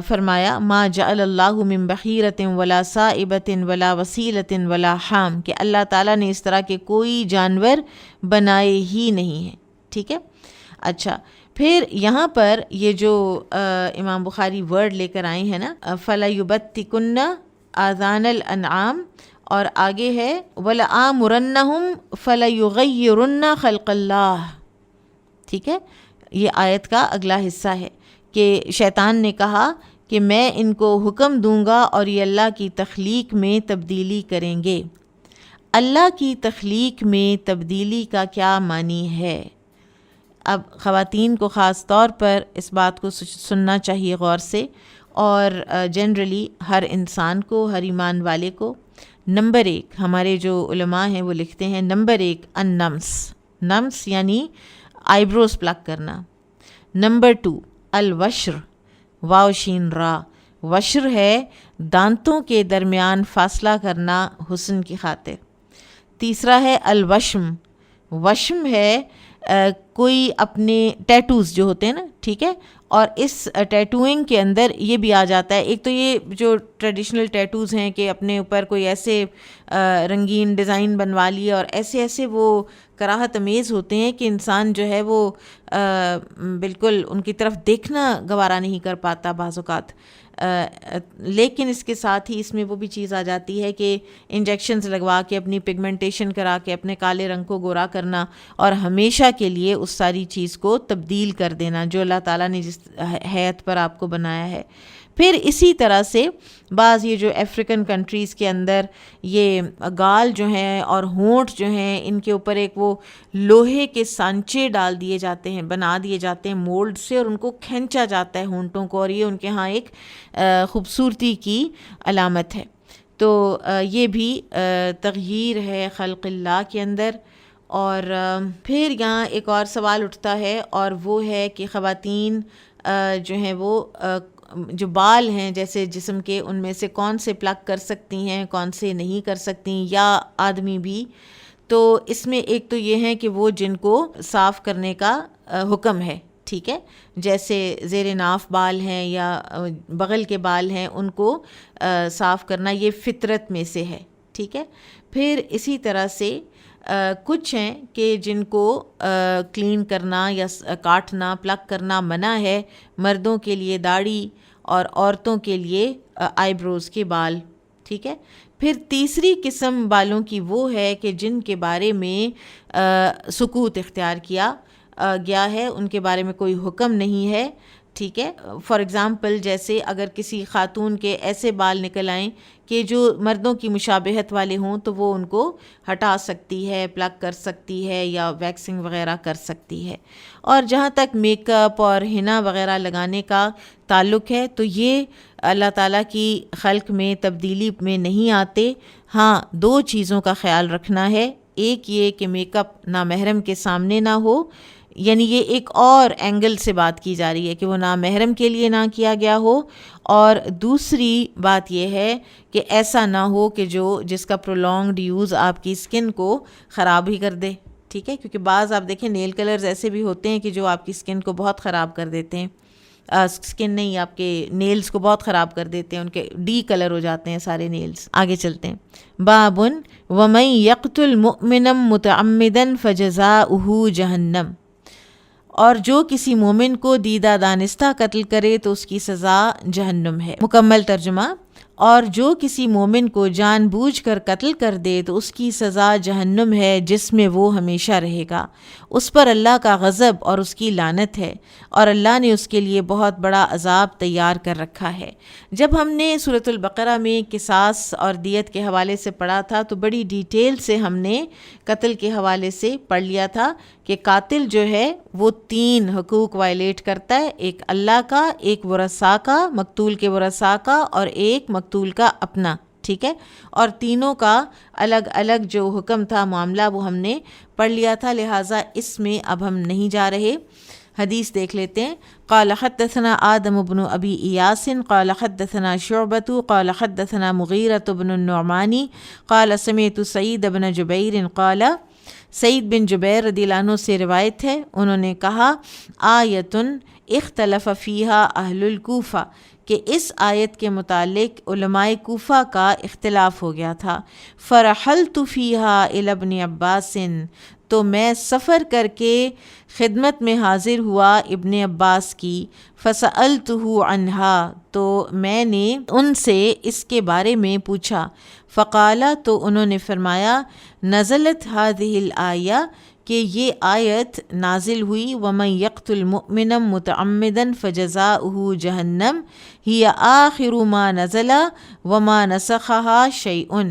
فرمایا ما جعل اللہ من بحیرۃ ولا سائبۃ ولا وسیلۃ ولا حام، کہ اللہ تعالیٰ نے اس طرح کے کوئی جانور بنائے ہی نہیں ہیں۔ ٹھیک ہے، اچھا پھر یہاں پر یہ جو امام بخاری ورڈ لے کر آئے ہیں نا، فَلَيُبَتِّكُنَّ آذان الانعام، اور آگے ہے وَلَآمُرَنَّهُمْ فَلَيُغَيِّرُنَّ خَلْقَ اللَّهِ۔ ٹھیک ہے، یہ آیت کا اگلا حصہ ہے کہ شیطان نے کہا کہ میں ان کو حکم دوں گا اور یہ اللہ کی تخلیق میں تبدیلی کریں گے۔ اللہ کی تخلیق میں تبدیلی کا کیا معنی ہے؟ اب خواتین کو خاص طور پر اس بات کو سننا چاہیے غور سے، اور جنرلی ہر انسان کو، ہر ایمان والے کو۔ نمبر 1 ہمارے جو علماء ہیں وہ لکھتے ہیں، نمبر 1 النمس، نمس یعنی آئی بروز پلک کرنا۔ نمبر 2 الوشر، واو شین را، وشر ہے دانتوں کے درمیان فاصلہ کرنا حسن کی خاطر. تیسرا ہے الوشم. وشم ہے کوئی اپنے ٹیٹوز جو ہوتے ہیں نا, ٹھیک ہے, اور اس ٹیٹوئنگ کے اندر یہ بھی آ جاتا ہے. ایک تو یہ جو ٹریڈیشنل ٹیٹوز ہیں کہ اپنے اوپر کوئی ایسے رنگین ڈیزائن بنوا لیے اور ایسے ایسے وہ کراہت امیز ہوتے ہیں کہ انسان جو ہے وہ بالکل ان کی طرف دیکھنا گوارا نہیں کر پاتا بعض اوقات. لیکن اس کے ساتھ ہی اس میں وہ بھی چیز آ جاتی ہے کہ انجیکشنز لگوا کے اپنی پگمنٹیشن کرا کے اپنے کالے رنگ کو گورا کرنا اور ہمیشہ کے لیے اس ساری چیز کو تبدیل کر دینا جو اللہ تعالیٰ نے جس حیت پر آپ کو بنایا ہے. پھر اسی طرح سے بعض یہ جو افریقن کنٹریز کے اندر یہ گال جو ہیں اور ہونٹ جو ہیں ان کے اوپر ایک وہ لوہے کے سانچے ڈال دیے جاتے ہیں, بنا دیے جاتے ہیں مولڈ سے, اور ان کو کھینچا جاتا ہے ہونٹوں کو, اور یہ ان کے ہاں ایک خوبصورتی کی علامت ہے. تو یہ بھی تغییر ہے خلق اللہ کے اندر. اور پھر یہاں ایک اور سوال اٹھتا ہے, اور وہ ہے کہ خواتین جو ہیں وہ جو بال ہیں جیسے جسم کے, ان میں سے کون سے پلک کر سکتی ہیں, کون سے نہیں کر سکتی, یا آدمی بھی. تو اس میں ایک تو یہ ہے کہ وہ جن کو صاف کرنے کا حکم ہے, ٹھیک ہے, جیسے زیر ناف بال ہیں یا بغل کے بال ہیں, ان کو صاف کرنا یہ فطرت میں سے ہے, ٹھیک ہے. پھر اسی طرح سے کچھ ہیں کہ جن کو کلین کرنا یا کاٹنا پلک کرنا منع ہے, مردوں کے لیے داڑھی اور عورتوں کے لیے آئی بروز کے بال, ٹھیک ہے. پھر تیسری قسم بالوں کی وہ ہے کہ جن کے بارے میں سکوت اختیار کیا گیا ہے, ان کے بارے میں کوئی حکم نہیں ہے, ٹھیک ہے. فار ایگزامپل جیسے اگر کسی خاتون کے ایسے بال نکل آئیں کہ جو مردوں کی مشابہت والے ہوں تو وہ ان کو ہٹا سکتی ہے, پلک کر سکتی ہے یا ویکسنگ وغیرہ کر سکتی ہے. اور جہاں تک میک اپ اور ہنا وغیرہ لگانے کا تعلق ہے تو یہ اللہ تعالیٰ کی خلق میں تبدیلی میں نہیں آتے. ہاں, دو چیزوں کا خیال رکھنا ہے. ایک یہ کہ میک اپ نامحرم کے سامنے نہ ہو, یعنی یہ ایک اور اینگل سے بات کی جا رہی ہے کہ وہ نامحرم کے لیے نہ کیا گیا ہو. اور دوسری بات یہ ہے کہ ایسا نہ ہو کہ جس کا پرولونگڈ یوز آپ کی اسکن کو خراب ہی کر دے, ٹھیک ہے. کیونکہ بعض آپ دیکھیں نیل کلرز ایسے بھی ہوتے ہیں کہ جو آپ کی اسکن کو بہت خراب کر دیتے ہیں, اسکن نہیں, آپ کے نیلز کو بہت خراب کر دیتے ہیں, ان کے ڈی کلر ہو جاتے ہیں سارے نیلز. آگے چلتے ہیں. بابن ومن یقتل مؤمنا متعمدا فجزاؤہ جہنم. اور جو کسی مومن کو دیدہ دانستہ قتل کرے تو اس کی سزا جہنم ہے. مکمل ترجمہ. اور جو کسی مومن کو جان بوجھ کر قتل کر دے تو اس کی سزا جہنم ہے جس میں وہ ہمیشہ رہے گا. اس پر اللہ کا غضب اور اس کی لعنت ہے, اور اللہ نے اس کے لیے بہت بڑا عذاب تیار کر رکھا ہے. جب ہم نے سورۃ البقرہ میں قصاص اور دیت کے حوالے سے پڑھا تھا تو بڑی ڈیٹیل سے ہم نے قتل کے حوالے سے پڑھ لیا تھا کہ قاتل جو ہے وہ 3 حقوق وائلیٹ کرتا ہے, ایک اللہ کا, ایک ورثاء کا, مقتول کے ورثاء کا, اور ایک مقتول کا اپنا, ٹھیک ہے. اور تینوں کا الگ الگ جو حکم تھا, معاملہ, وہ ہم نے پڑھ لیا تھا, لہٰذا اس میں اب ہم نہیں جا رہے. حدیث دیکھ لیتے ہیں. قال حدثنا آدم بن ابی ایاس قال حدثنا شعبۃ قال حدثنا مغیرۃ بن النعمان قال سمعت سعید بن جبیر قال, سعید بن جبیر رضی اللہ عنہ سے روایت ہے, انہوں نے کہا آیتن اختلف فیہا اہل الکوفہ, کہ اس آیت کے متعلق علماء کوفہ کا اختلاف ہو گیا تھا. فرحلت فیہا الی ابن عباس, تو میں سفر کر کے خدمت میں حاضر ہوا ابن عباس کی. فسألتہ عنہا, تو میں نے ان سے اس کے بارے میں پوچھا. فقالا, تو انہوں نے فرمایا نزلت هذه الآیہ, کہ یہ آیت نازل ہوئی. ومن یقتل مؤمنا متعمدا فجزاؤہ جہنم ہی آخر ما نزل وما نسخها شیء.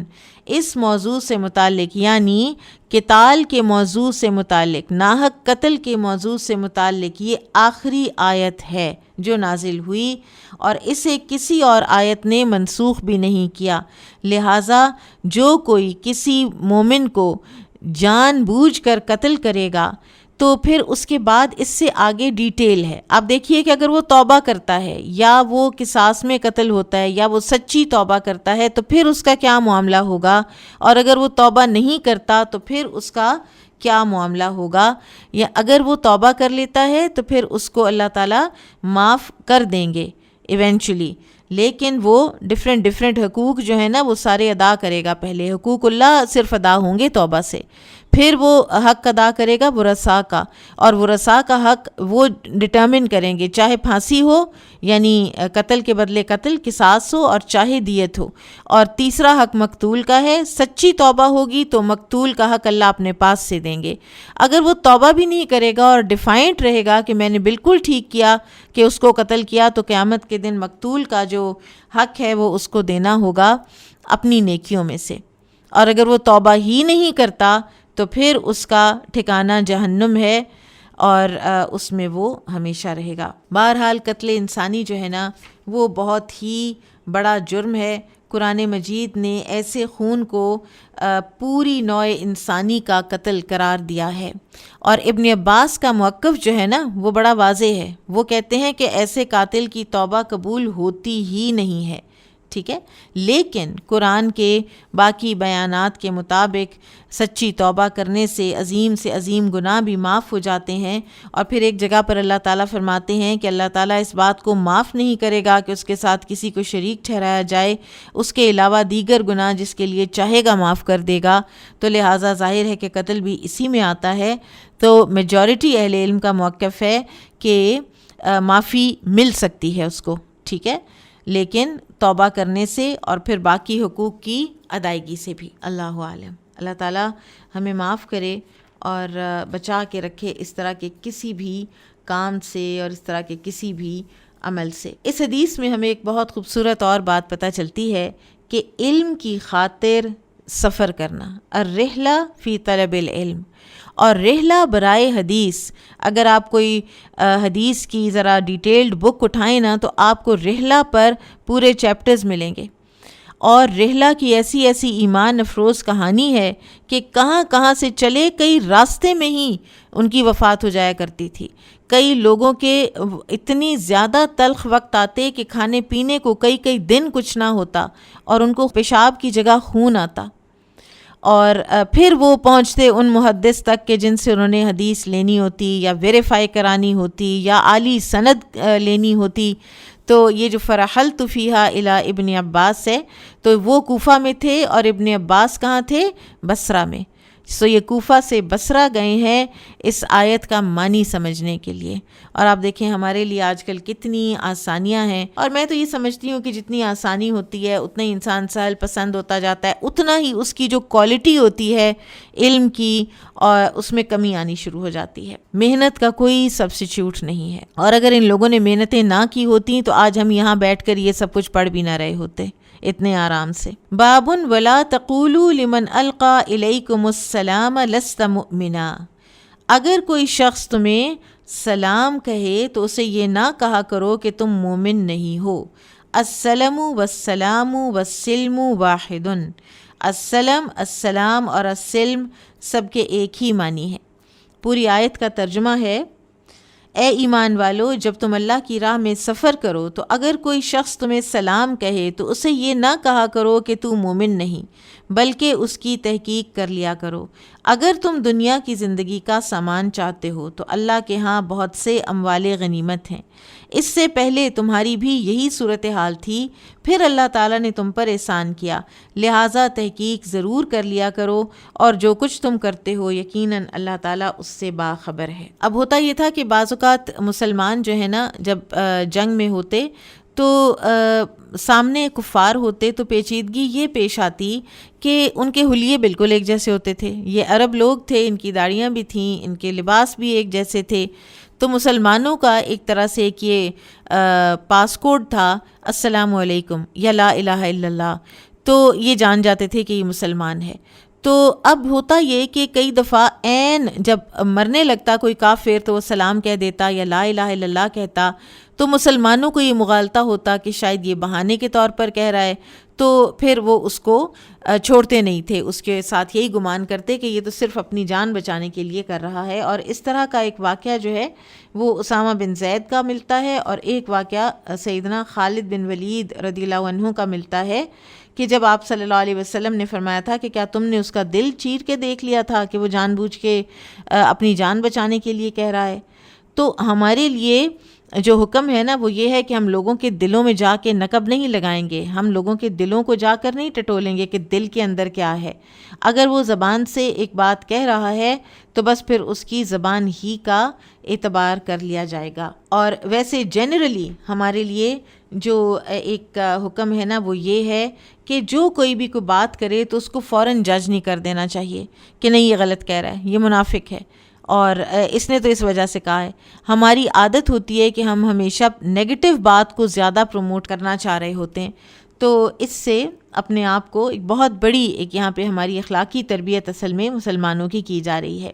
اس موضوع سے متعلق, یعنی قتال کے موضوع سے متعلق, ناحق قتل کے موضوع سے متعلق یہ آخری آیت ہے جو نازل ہوئی, اور اسے کسی اور آیت نے منسوخ بھی نہیں کیا. لہٰذا جو کوئی کسی مومن کو جان بوجھ کر قتل کرے گا تو پھر اس کے بعد اس سے آگے ڈیٹیل ہے. آپ دیکھیے کہ اگر وہ توبہ کرتا ہے یا وہ قصاص میں قتل ہوتا ہے یا وہ سچی توبہ کرتا ہے تو پھر اس کا کیا معاملہ ہوگا, اور اگر وہ توبہ نہیں کرتا تو پھر اس کا کیا معاملہ ہوگا. یا اگر وہ توبہ کر لیتا ہے تو پھر اس کو اللہ تعالیٰ معاف کر دیں گے ایونچولی, لیکن وہ ڈفرینٹ حقوق جو ہیں نا وہ سارے ادا کرے گا. پہلے حقوق اللہ صرف ادا ہوں گے توبہ سے, پھر وہ حق ادا کرے گا ورثاء کا, اور ورثاء کا حق وہ ڈٹرمن کریں گے, چاہے پھانسی ہو یعنی قتل کے بدلے قتل قصاص ہو, اور چاہے دیت ہو. اور تیسرا حق مقتول کا ہے, سچی توبہ ہوگی تو مقتول کا حق اللہ اپنے پاس سے دیں گے. اگر وہ توبہ بھی نہیں کرے گا اور ڈیفائنٹ رہے گا کہ میں نے بالکل ٹھیک کیا کہ اس کو قتل کیا, تو قیامت کے دن مقتول کا جو حق ہے وہ اس کو دینا ہوگا اپنی نیکیوں میں سے. اور اگر وہ توبہ ہی نہیں کرتا تو پھر اس کا ٹھکانہ جہنم ہے, اور اس میں وہ ہمیشہ رہے گا. بہرحال قتل انسانی جو ہے نا وہ بہت ہی بڑا جرم ہے. قرآن مجید نے ایسے خون کو پوری نوع انسانی کا قتل قرار دیا ہے. اور ابن عباس کا موقف جو ہے نا وہ بڑا واضح ہے. وہ کہتے ہیں کہ ایسے قاتل کی توبہ قبول ہوتی ہی نہیں ہے, ٹھیک ہے. لیکن قرآن کے باقی بیانات کے مطابق سچی توبہ کرنے سے عظیم گناہ بھی معاف ہو جاتے ہیں. اور پھر ایک جگہ پر اللہ تعالیٰ فرماتے ہیں کہ اللہ تعالیٰ اس بات کو معاف نہیں کرے گا کہ اس کے ساتھ کسی کو شریک ٹھہرایا جائے, اس کے علاوہ دیگر گناہ جس کے لیے چاہے گا معاف کر دے گا. تو لہٰذا ظاہر ہے کہ قتل بھی اسی میں آتا ہے. تو میجورٹی اہل علم کا موقف ہے کہ معافی مل سکتی ہے اس کو, ٹھیک ہے, لیکن توبہ کرنے سے اور پھر باقی حقوق کی ادائیگی سے بھی. اللہ عالم. اللہ تعالیٰ ہمیں معاف کرے اور بچا کے رکھے اس طرح کے کسی بھی کام سے اور اس طرح کے کسی بھی عمل سے. اس حدیث میں ہمیں ایک بہت خوبصورت اور بات پتہ چلتی ہے کہ علم کی خاطر سفر کرنا, الرحلہ فی طلب العلم, اور رحلہ برائے حدیث. اگر آپ کوئی حدیث کی ذرا ڈیٹیلڈ بک اٹھائیں نا تو آپ کو رحلہ پر پورے چیپٹرز ملیں گے, اور رحلہ کی ایسی ایمان افروز کہانی ہے کہ کہاں کہاں سے چلے, کئی راستے میں ہی ان کی وفات ہو جایا کرتی تھی. کئی لوگوں کے اتنی زیادہ تلخ وقت آتے کہ کھانے پینے کو کئی دن کچھ نہ ہوتا, اور ان کو پیشاب کی جگہ خون آتا, اور پھر وہ پہنچتے ان محدث تک کہ جن سے انہوں نے حدیث لینی ہوتی یا ویریفائی کرانی ہوتی یا عالی سند لینی ہوتی. تو یہ جو فرحلت فیہا الی ابن عباس ہے تو وہ کوفہ میں تھے, اور ابن عباس کہاں تھے؟ بصرہ میں. سو یہ کوفہ سے بصرہ گئے ہیں اس آیت کا معنی سمجھنے کے لیے. اور آپ دیکھیں ہمارے لیے آج کل کتنی آسانیاں ہیں, اور میں تو یہ سمجھتی ہوں کہ جتنی آسانی ہوتی ہے اتنا ہی انسان سہل پسند ہوتا جاتا ہے, اتنا ہی اس کی جو کوالٹی ہوتی ہے علم کی اور اس میں کمی آنی شروع ہو جاتی ہے. محنت کا کوئی سبسٹیچیوٹ نہیں ہے, اور اگر ان لوگوں نے محنتیں نہ کی ہوتی تو آج ہم یہاں بیٹھ کر یہ سب کچھ پڑھ بھی نہ رہے ہوتے اتنے آرام سے. بابن ولا تقولوا لمن القى الیکم السلام لست مؤمنا. اگر کوئی شخص تمہیں سلام کہے تو اسے یہ نہ کہا کرو کہ تم مومن نہیں ہو. السلام والسلام والسلم واحد. السلام اور السلم سب کے ایک ہی معنی ہے. پوری آیت کا ترجمہ ہے, اے ایمان والو جب تم اللہ کی راہ میں سفر کرو تو اگر کوئی شخص تمہیں سلام کہے تو اسے یہ نہ کہا کرو کہ تو مومن نہیں, بلکہ اس کی تحقیق کر لیا کرو. اگر تم دنیا کی زندگی کا سامان چاہتے ہو تو اللہ کے ہاں بہت سے اموال غنیمت ہیں. اس سے پہلے تمہاری بھی یہی صورتحال تھی, پھر اللہ تعالیٰ نے تم پر احسان کیا, لہٰذا تحقیق ضرور کر لیا کرو, اور جو کچھ تم کرتے ہو یقیناً اللہ تعالیٰ اس سے باخبر ہے. اب ہوتا یہ تھا کہ بعض اوقات مسلمان جو ہے نا جب جنگ میں ہوتے تو سامنے کفار ہوتے تو پیچیدگی یہ پیش آتی کہ ان کے حلیے بالکل ایک جیسے ہوتے تھے. یہ عرب لوگ تھے, ان کی داڑیاں بھی تھیں, ان کے لباس بھی ایک جیسے تھے. تو مسلمانوں کا ایک طرح سے ایک یہ پاس کوڈ تھا السلام علیکم یا لا الہ الا اللہ, تو یہ جان جاتے تھے کہ یہ مسلمان ہے. تو اب ہوتا یہ کہ کئی دفعہ عین جب مرنے لگتا کوئی کافر تو وہ سلام کہہ دیتا یا لا الہ الا اللہ کہتا، تو مسلمانوں کو یہ مغالطہ ہوتا کہ شاید یہ بہانے کے طور پر کہہ رہا ہے، تو پھر وہ اس کو چھوڑتے نہیں تھے، اس کے ساتھ یہی گمان کرتے کہ یہ تو صرف اپنی جان بچانے کے لیے کر رہا ہے۔ اور اس طرح کا ایک واقعہ جو ہے وہ اسامہ بن زید کا ملتا ہے، اور ایک واقعہ سیدنا خالد بن ولید رضی اللہ عنہ کا ملتا ہے کہ جب آپ صلی اللہ علیہ وسلم نے فرمایا تھا کہ کیا تم نے اس کا دل چیر کے دیکھ لیا تھا کہ وہ جان بوجھ کے اپنی جان بچانے کے لیے کہہ رہا ہے؟ تو ہمارے لیے جو حکم ہے نا وہ یہ ہے کہ ہم لوگوں کے دلوں میں جا کے نقب نہیں لگائیں گے، ہم لوگوں کے دلوں کو جا کر نہیں ٹٹولیں گے کہ دل کے اندر کیا ہے۔ اگر وہ زبان سے ایک بات کہہ رہا ہے تو بس پھر اس کی زبان ہی کا اعتبار کر لیا جائے گا۔ اور ویسے جنرلی ہمارے لیے جو ایک حکم ہے نا وہ یہ ہے کہ جو کوئی بھی کوئی بات کرے تو اس کو فوراً جج نہیں کر دینا چاہیے کہ نہیں یہ غلط کہہ رہا ہے، یہ منافق ہے، اور اس نے تو اس وجہ سے کہا ہے۔ ہماری عادت ہوتی ہے کہ ہم ہمیشہ نیگیٹو بات کو زیادہ پروموٹ کرنا چاہ رہے ہوتے ہیں، تو اس سے اپنے آپ کو ایک بہت بڑی ایک یہاں پہ ہماری اخلاقی تربیت اصل میں مسلمانوں کی جا رہی ہے۔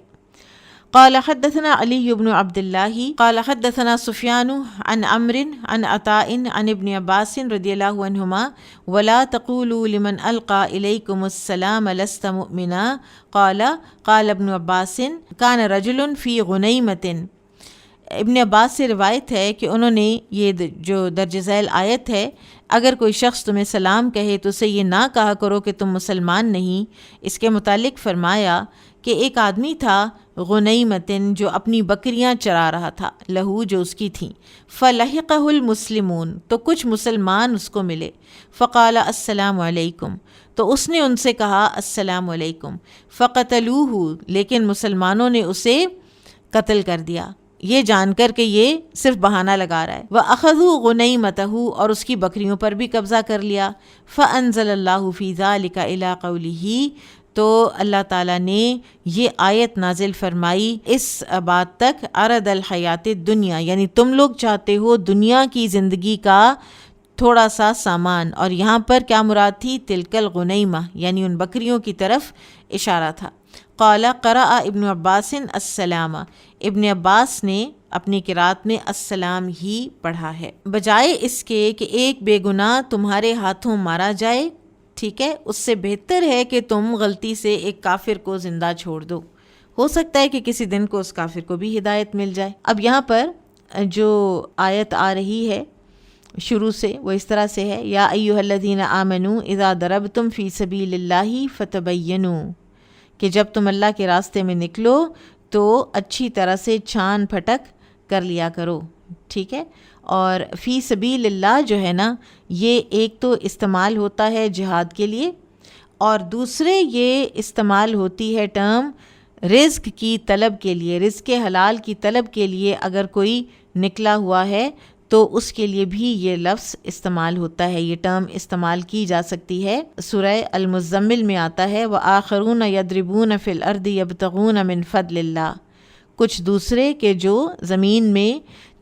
قال حدثنا علی بن عبد اللہ قال حدثنا سفیان عن عمرو عن عطاء عن ابن عباس رضی اللہ عنہما ولا تقولوا لمن القى الیکم السلام لست مؤمنا قال قال ابن عباس كان رجل فی غنیمۃ۔ ابن عباس سے روایت ہے کہ انہوں نے یہ جو درج ذیل آیت ہے، اگر کوئی شخص تمہیں سلام کہے تو اسے یہ نہ کہا کرو کہ تم مسلمان نہیں، اس کے متعلق فرمایا کہ ایک آدمی تھا غنیمتن جو اپنی بکریاں چرا رہا تھا، لہو جو اس کی تھیں، فلحقہ المسلمون تو کچھ مسلمان اس کو ملے، فقال السلام علیکم تو اس نے ان سے کہا السلام علیکم، فقتلوہ لیکن مسلمانوں نے اسے قتل کر دیا، یہ جان کر کہ یہ صرف بہانہ لگا رہا ہے، وَأَخَذُوا غُنَیمَتَهُ اور اس کی بکریوں پر بھی قبضہ کر لیا، فَأَنزَلَ اللَّهُ فِي ذَلِكَ إِلَىٰ قَوْلِهِ تو اللہ تعالیٰ نے یہ آیت نازل فرمائی اس بات تک، عرض الحیات الدنیا یعنی تم لوگ چاہتے ہو دنیا کی زندگی کا تھوڑا سا سامان، اور یہاں پر کیا مراد تھی؟ تلک الغنیمہ یعنی ان بکریوں کی طرف اشارہ تھا۔ قال قرأ ابن عباس السلام، ابن عباس نے اپنی قرات میں السلام ہی پڑھا ہے، بجائے اس کے کہ ایک بے گناہ تمہارے ہاتھوں مارا جائے، ٹھیک ہے، اس سے بہتر ہے کہ تم غلطی سے ایک کافر کو زندہ چھوڑ دو، ہو سکتا ہے کہ کسی دن کو اس کافر کو بھی ہدایت مل جائے۔ اب یہاں پر جو آیت آ رہی ہے شروع سے وہ اس طرح سے ہے، یا ایھا الذین آمنوا اذا ضربتم فی سبیل اللہ فتبینوا، کہ جب تم اللہ کے راستے میں نکلو تو اچھی طرح سے چھان پھٹک کر لیا کرو، ٹھیک ہے۔ اور فی سبیل اللہ جو ہے نا یہ ایک تو استعمال ہوتا ہے جہاد کے لیے، اور دوسرے یہ استعمال ہوتی ہے ٹرم رزق کی طلب کے لیے، رزق حلال کی طلب کے لیے اگر کوئی نکلا ہوا ہے تو اس کے لیے بھی یہ لفظ استعمال ہوتا ہے، یہ ٹرم استعمال کی جا سکتی ہے۔ سورہ المزمل میں آتا ہے وَآخَرُونَ يَضْرِبُونَ فِي الْأَرْضِ يَبْتَغُونَ مِنْ فَضْلِ اللَّهِ، کچھ دوسرے کہ جو زمین میں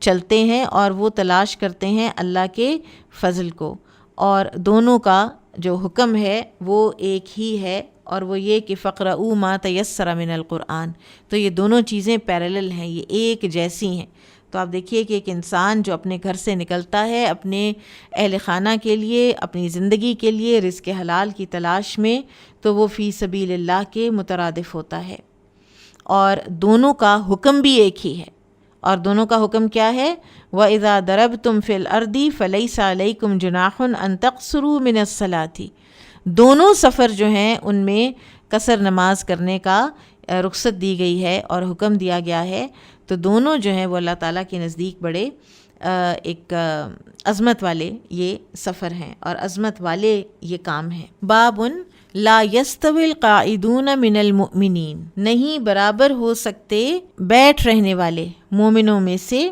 چلتے ہیں اور وہ تلاش کرتے ہیں اللہ کے فضل کو، اور دونوں کا جو حکم ہے وہ ایک ہی ہے، اور وہ یہ کہ فَقْرَؤُوا مَا تَيَسَّرَ مِنَ الْقُرْآنِ، تو یہ دونوں چیزیں پیرالل ہیں، یہ ایک جیسی ہیں۔ تو آپ دیکھیے کہ ایک انسان جو اپنے گھر سے نکلتا ہے اپنے اہل خانہ کے لیے، اپنی زندگی کے لیے، رزق حلال کی تلاش میں، تو وہ فی سبیل اللہ کے مترادف ہوتا ہے، اور دونوں کا حکم بھی ایک ہی ہے۔ اور دونوں کا حکم کیا ہے؟ وَإِذَا ضَرَبْتُمْ فِي الْأَرْضِ فَلَيْسَ عَلَيْكُمْ جُنَاحٌ أَن تَقْصُرُوا مِنَ الصَّلَاةِ، دونوں سفر جو ہیں ان میں قصر نماز کرنے کا رخصت دی گئی ہے اور حکم دیا گیا ہے، تو دونوں جو ہیں وہ اللہ تعالیٰ کے نزدیک بڑے ایک عظمت والے یہ سفر ہیں اور عظمت والے یہ کام ہیں۔ بابن لا یستوی القاعدون من المؤمنین، نہیں برابر ہو سکتے بیٹھ رہنے والے مومنوں میں سے،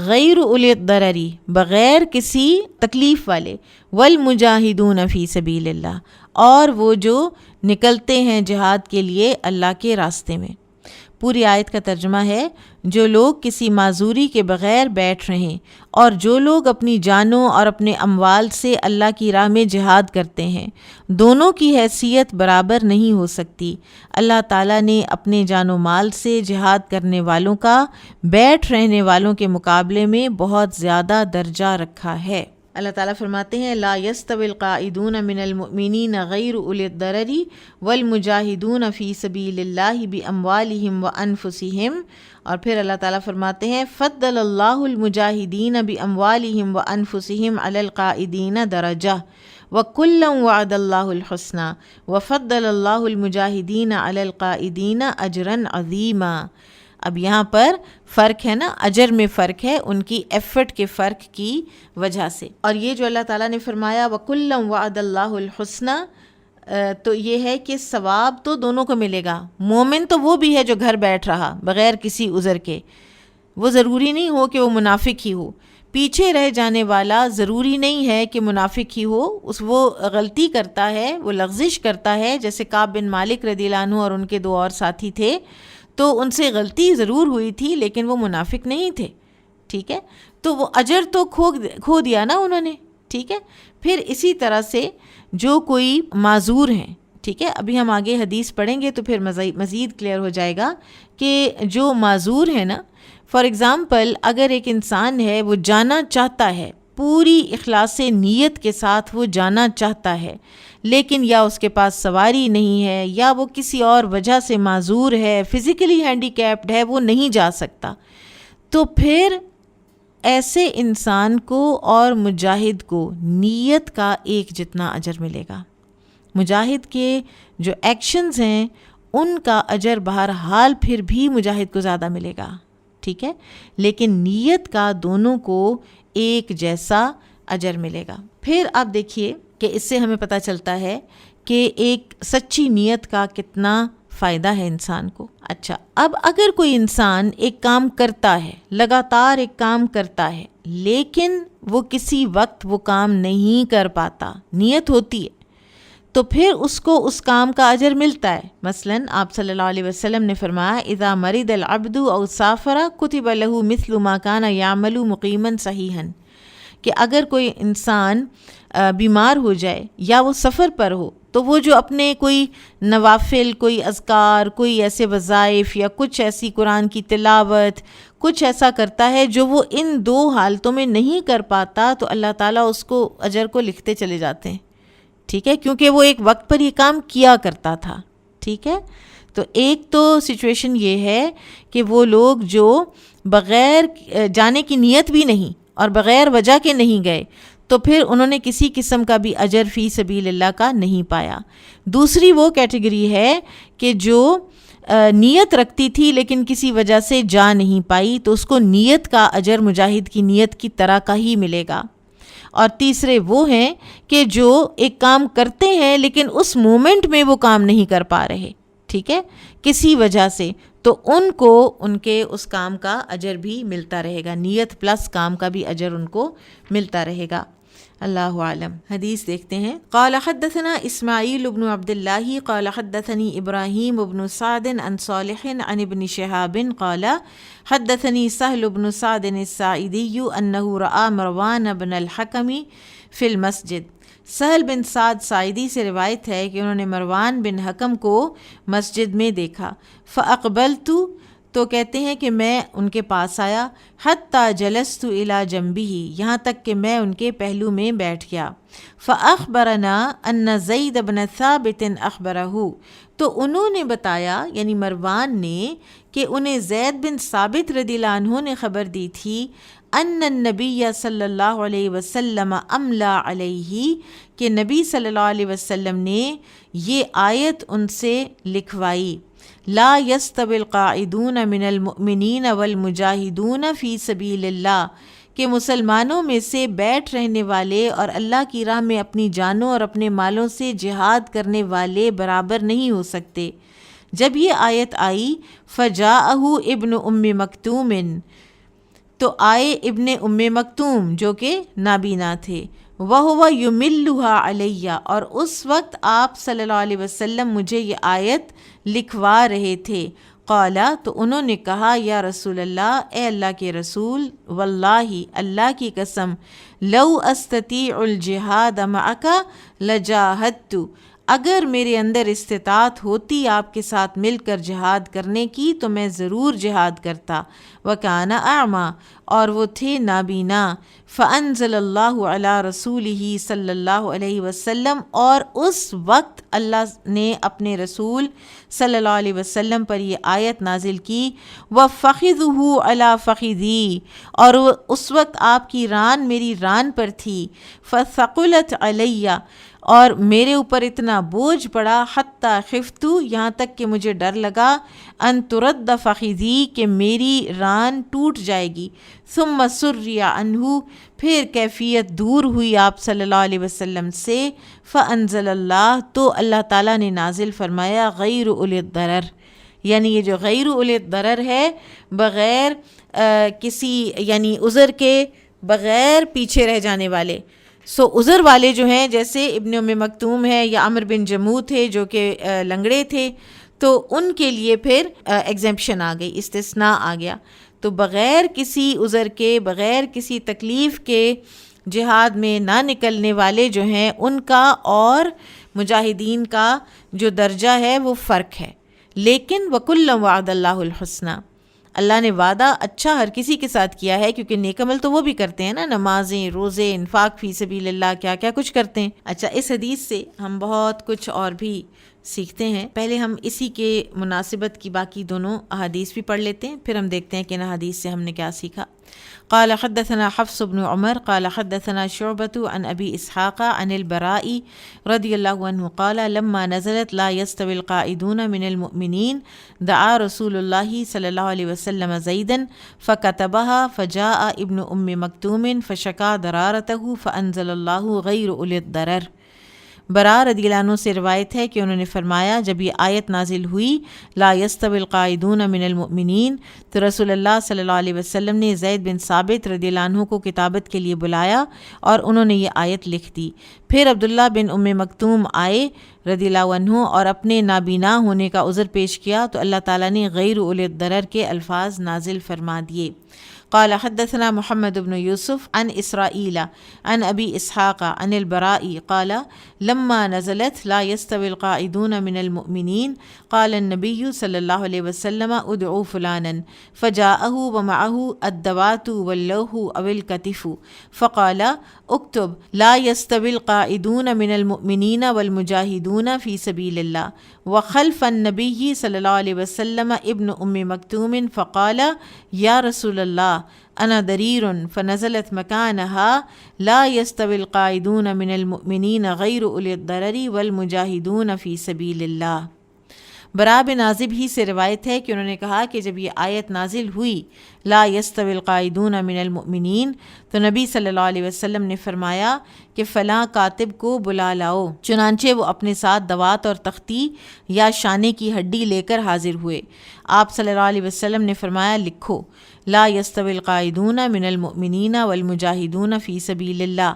غیر اولی الضرری بغیر کسی تکلیف والے، والمجاہدون فی سبیل اللہ اور وہ جو نکلتے ہیں جہاد کے لیے اللہ کے راستے میں۔ پوری آیت کا ترجمہ ہے جو لوگ کسی معذوری کے بغیر بیٹھ رہیں اور جو لوگ اپنی جانوں اور اپنے اموال سے اللہ کی راہ میں جہاد کرتے ہیں، دونوں کی حیثیت برابر نہیں ہو سکتی۔ اللہ تعالیٰ نے اپنے جان و مال سے جہاد کرنے والوں کا بیٹھ رہنے والوں کے مقابلے میں بہت زیادہ درجہ رکھا ہے۔ اللہ تعالیٰ فرماتے ہیں لا يستوي القاعدون من المؤمنین غیر اولی الضرر والمجاہدون فی سبیل اللہ باموالہم وانفسہم، اور پھر اللہ تعالیٰ فرماتے ہیں فضل اللہ المجاہدین باموالہم وانفسہم علی القاعدین درجہ وکلا وعد اللہ الحسنى وفضل اللہ المجاہدین علی القاعدین اجرا عظیما۔ اب یہاں پر فرق ہے نا، اجر میں فرق ہے، ان کی ایفرٹ کے فرق کی وجہ سے۔ اور یہ جو اللہ تعالیٰ نے فرمایا وَكُلًّا وَعَدَ اللَّهُ الْحُسْنَى، تو یہ ہے کہ ثواب تو دونوں کو ملے گا۔ مومن تو وہ بھی ہے جو گھر بیٹھ رہا بغیر کسی عذر کے، وہ ضروری نہیں ہو کہ وہ منافق ہی ہو۔ پیچھے رہ جانے والا ضروری نہیں ہے کہ منافق ہی ہو، وہ غلطی کرتا ہے، وہ لغزش کرتا ہے، جیسے کعب بن مالک رضی اللہ عنہ اور ان کے 2 اور ساتھی تھے، تو ان سے غلطی ضرور ہوئی تھی لیکن وہ منافق نہیں تھے، ٹھیک ہے، تو وہ اجر تو کھو دیا نا انہوں نے، ٹھیک ہے۔ پھر اسی طرح سے جو کوئی معذور ہیں، ٹھیک ہے، ابھی ہم آگے حدیث پڑھیں گے تو پھر مزید کلیئر ہو جائے گا کہ جو معذور ہے نا، فار ایگزامپل اگر ایک انسان ہے وہ جانا چاہتا ہے، پوری اخلاص نیت کے ساتھ وہ جانا چاہتا ہے، لیکن یا اس کے پاس سواری نہیں ہے یا وہ کسی اور وجہ سے معذور ہے، فزیکلی ہینڈی کیپڈ ہے، وہ نہیں جا سکتا، تو پھر ایسے انسان کو اور مجاہد کو نیت کا ایک جتنا اجر ملے گا۔ مجاہد کے جو ایکشنز ہیں ان کا اجر بہرحال پھر بھی مجاہد کو زیادہ ملے گا، ٹھیک ہے، لیکن نیت کا دونوں کو ایک جیسا اجر ملے گا۔ پھر آپ دیکھیے کہ اس سے ہمیں پتہ چلتا ہے کہ ایک سچی نیت کا کتنا فائدہ ہے انسان کو۔ اچھا، اب اگر کوئی انسان ایک کام کرتا ہے، لگاتار ایک کام کرتا ہے، لیکن وہ کسی وقت وہ کام نہیں کر پاتا، نیت ہوتی ہے، تو پھر اس کو اس کام کا اجر ملتا ہے۔ مثلا آپ صلی اللہ علیہ وسلم نے فرمایا اذا مرض العبد او سافر کتب له مثل ما كان يعمل مقیما صحیحا، کہ اگر کوئی انسان بیمار ہو جائے یا وہ سفر پر ہو تو وہ جو اپنے کوئی نوافل، کوئی اذکار، کوئی ایسے وظائف یا کچھ ایسی قرآن کی تلاوت، کچھ ایسا کرتا ہے جو وہ ان 2 حالتوں میں نہیں کر پاتا، تو اللہ تعالیٰ اس کو اجر کو لکھتے چلے جاتے ہیں، ٹھیک ہے، کیونکہ وہ ایک وقت پر یہ کام کیا کرتا تھا، ٹھیک ہے۔ تو ایک تو سچویشن یہ ہے کہ وہ لوگ جو بغیر جانے کی نیت بھی نہیں اور بغیر وجہ کے نہیں گئے، تو پھر انہوں نے کسی قسم کا بھی اجر فی سبیل اللہ کا نہیں پایا۔ دوسری وہ کیٹیگری ہے کہ جو نیت رکھتی تھی لیکن کسی وجہ سے جا نہیں پائی، تو اس کو نیت کا اجر مجاہد کی نیت کی طرح کا ہی ملے گا۔ اور تیسرے وہ ہیں کہ جو ایک کام کرتے ہیں لیکن اس مومنٹ میں وہ کام نہیں کر پا رہے، ٹھیک ہے، کسی وجہ سے، تو ان کو ان کے اس کام کا اجر بھی ملتا رہے گا، نیت پلس کام کا بھی اجر ان کو ملتا رہے گا۔ اللہ عالم۔ حدیث دیکھتے ہیں۔ قال حدثنا اسماعیل بن عبد اللہ قال حدثنی ابراہیم بن سعد عن صالح عن ابن شہاب قال حدثنی سہل بن سعد الساعدی انہ رأى مروان بن الحکم فی المسجد۔ سہل بن سعد ساعدی سے روایت ہے کہ انہوں نے مروان بن حکم کو مسجد میں دیکھا۔ فاقبلت، تو کہتے ہیں کہ میں ان کے پاس آیا، حتی جلست الی جنبہ، یہاں تک کہ میں ان کے پہلو میں بیٹھ گیا۔ فاخبرنا ان زید بن ثابت اخبرہ، تو انہوں نے بتایا، یعنی مروان نے، کہ انہیں زید بن ثابت رضی اللہ عنہ نے خبر دی تھی ان النبی صلی اللہ علیہ وسلم املا علیہ، کہ نبی صلی اللہ علیہ وسلم نے یہ آیت ان سے لکھوائی، لا یستوی القاعدون من المؤمنین والمجاہدون فی سبیل اللہ، کہ مسلمانوں میں سے بیٹھ رہنے والے اور اللہ کی راہ میں اپنی جانوں اور اپنے مالوں سے جہاد کرنے والے برابر نہیں ہو سکتے۔ جب یہ آیت آئی فجاءہ ابن ام مکتوم، تو آئے ابن ام مکتوم جو کہ نابینا تھے، وَهُوَ يُمِلُّهَا عَلَيَّ، اور اس وقت آپ صلی اللہ علیہ وسلم مجھے یہ آیت لکھوا رہے تھے، قالا تو انہوں نے کہا یا رسول اللہ، اے اللہ کے رسول، واللہ اللہ کی قسم، لو استطیع الجہاد معک لجاہدت، اگر میرے اندر استطاعت ہوتی آپ کے ساتھ مل کر جہاد کرنے کی تو میں ضرور جہاد کرتا۔ وکان اعمیٰ، اور وہ تھے نابینا۔ فانزل اللہ علی رسولہ صلی اللہ علیہ وسلم، اور اس وقت اللہ نے اپنے رسول صلی اللہ علیہ وسلم پر یہ آیت نازل کی، وَفَخِذُهُ عَلَى فَخِذِي، اور اس وقت آپ کی ران میری ران پر تھی، فَثَقُلَتْ عَلَيَّ، اور میرے اوپر اتنا بوجھ پڑا، حتیٰ خفتُ، یہاں تک کہ مجھے ڈر لگا، ان ترد فخذی، کہ میری ران ٹوٹ جائے گی، ثم سری عنہ، پھر کیفیت دور ہوئی آپ صلی اللہ علیہ وسلم سے، فانزل اللہ، تو اللہ تعالیٰ نے نازل فرمایا، غیر اولی الضرر، یعنی یہ جو غیر اولی الضرر ہے، بغیر کسی یعنی عذر کے، بغیر پیچھے رہ جانے والے۔ عذر والے جو ہیں، جیسے ابن ام مکتوم ہے یا عمرو بن جموح تھے جو کہ لنگڑے تھے، تو ان کے لیے پھر ایگزمپشن آ گئی، استثناء آ گیا۔ تو بغیر کسی عذر کے، بغیر کسی تکلیف کے جہاد میں نہ نکلنے والے جو ہیں، ان کا اور مجاہدین کا جو درجہ ہے وہ فرق ہے۔ لیکن وَكُلًّا وَعَدَ اللَّهُ الْحُسْنَى، اللہ نے وعدہ اچھا ہر کسی کے ساتھ کیا ہے، کیونکہ نیک عمل تو وہ بھی کرتے ہیں نا، نمازیں، روزے، انفاق فی سبیل اللہ، کیا کیا کچھ کرتے ہیں۔ اچھا، اس حدیث سے ہم بہت کچھ اور بھی سیکھتے ہیں۔ پہلے ہم اسی کے مناسبت کی باقی دونوں احادیث بھی پڑھ لیتے ہیں، پھر ہم دیکھتے ہیں کہ ان حدیث سے ہم نے کیا سیکھا۔ قال حدثنا حفص بن عمر قال حدثنا شعبة عن ابی اسحاق عن البراء رضی اللہ عنہ قال لما نزلت لا يستوي القاعدون من المؤمنین دعا رسول اللہ صلی اللہ علیہ وسلم زیدا فكتبها فجاء ابن ام مکتوم فشکا ضرارته فانزل اللہ غیر اولی الضرر۔ براء رضی اللہ عنہ سے روایت ہے کہ انہوں نے فرمایا، جب یہ آیت نازل ہوئی لا یستوی القاعدون من المؤمنین، تو رسول اللہ صلی اللہ علیہ وسلم نے زید بن ثابت رضی اللہ عنہ کو کتابت کے لیے بلایا اور انہوں نے یہ آیت لکھ دی۔ پھر عبداللہ بن ام مکتوم آئے رضی اللہ عنہ اور اپنے نابینا ہونے کا عذر پیش کیا، تو اللہ تعالیٰ نے غیر اولی الضرر کے الفاظ نازل فرما دیے۔ قال حدثنا محمد بن يوسف عن إسرائيل عن أبي إسحاق عن البراء قال لما نزلت لا يستوي القاعدون من المؤمنين قال النبي صلى الله عليه وسلم ادعوا فلانا فجاءه ومعه الدوات واللوح أو الكتف فقال اكتب لا يستوي القاعدون من المؤمنين والمجاهدون في سبيل الله، وخلف النبي صلى الله عليه وسلم ابن ام مكتوم فقال يا رسول الله انا ضریر فنزلت مکانها لا يستوي القاعدون من المؤمنین غیر اولی الضرر والمجاہدون فی سبیل اللہ۔ براء بن عازب ہی سے روایت ہے کہ انہوں نے کہا کہ جب یہ آیت نازل ہوئی لا يستوي القاعدون من المؤمنین، تو نبی صلی اللہ علیہ وسلم نے فرمایا کہ فلاں کاتب کو بلا لاؤ، چنانچہ وہ اپنے ساتھ دوات اور تختی یا شانے کی ہڈی لے کر حاضر ہوئے۔ آپ صلی اللہ علیہ وسلم نے فرمایا لکھو لا يستوي القاعدون من المؤمنین والمجاہدون فی سبیل اللہ۔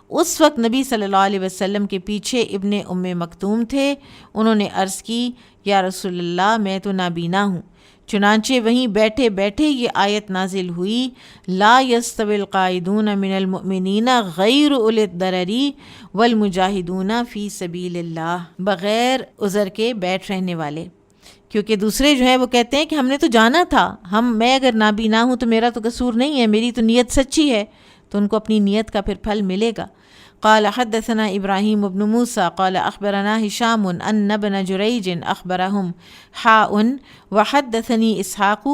اس وقت نبی صلی اللہ علیہ وسلم کے پیچھے ابن ام مکتوم تھے۔ انہوں نے عرض کی یا رسول اللہ میں تو نابینا ہوں۔ چنانچہ وہیں بیٹھے بیٹھے یہ آیت نازل ہوئی لا يستوي القاعدون من المؤمنین غیر اولی الضرر والمجاہدون فی سبیل اللہ، بغیر عذر کے بیٹھ رہنے والے۔ کیونکہ دوسرے جو ہیں وہ کہتے ہیں کہ ہم نے تو جانا تھا، میں اگر نابینا ہوں تو میرا تو قصور نہیں ہے، میری تو نیت سچی ہے، تو ان کو اپنی نیت کا پھر پھل ملے گا۔ قال حدثنا ابراہیم بن موسیٰ قال اخبرنا ہشام ان ابن جریج اخبرهم حاء وحدثنی اسحاق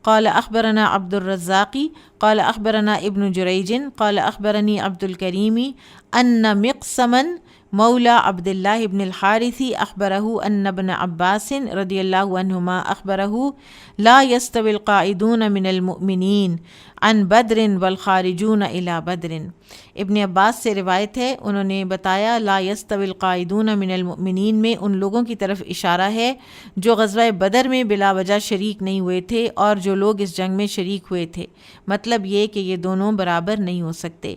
قال اخبرنا عبد الرزاق قال اخبرنا ابن جریج قال اخبرنی عبد الکریم ان مقسما مولا عبد اللہ بن الحارث اخبرہ ان ابن عباس رضی اللہ عنہما اخبرہ لا يستوي القاعدون من المؤمنین عن بدر والخارجون الى بدر۔ ابن عباس سے روایت ہے، انہوں نے بتایا لا يستوي القاعدون من المؤمنین میں ان لوگوں کی طرف اشارہ ہے جو غزوہ بدر میں بلا وجہ شریک نہیں ہوئے تھے اور جو لوگ اس جنگ میں شریک ہوئے تھے، مطلب یہ کہ یہ دونوں برابر نہیں ہو سکتے۔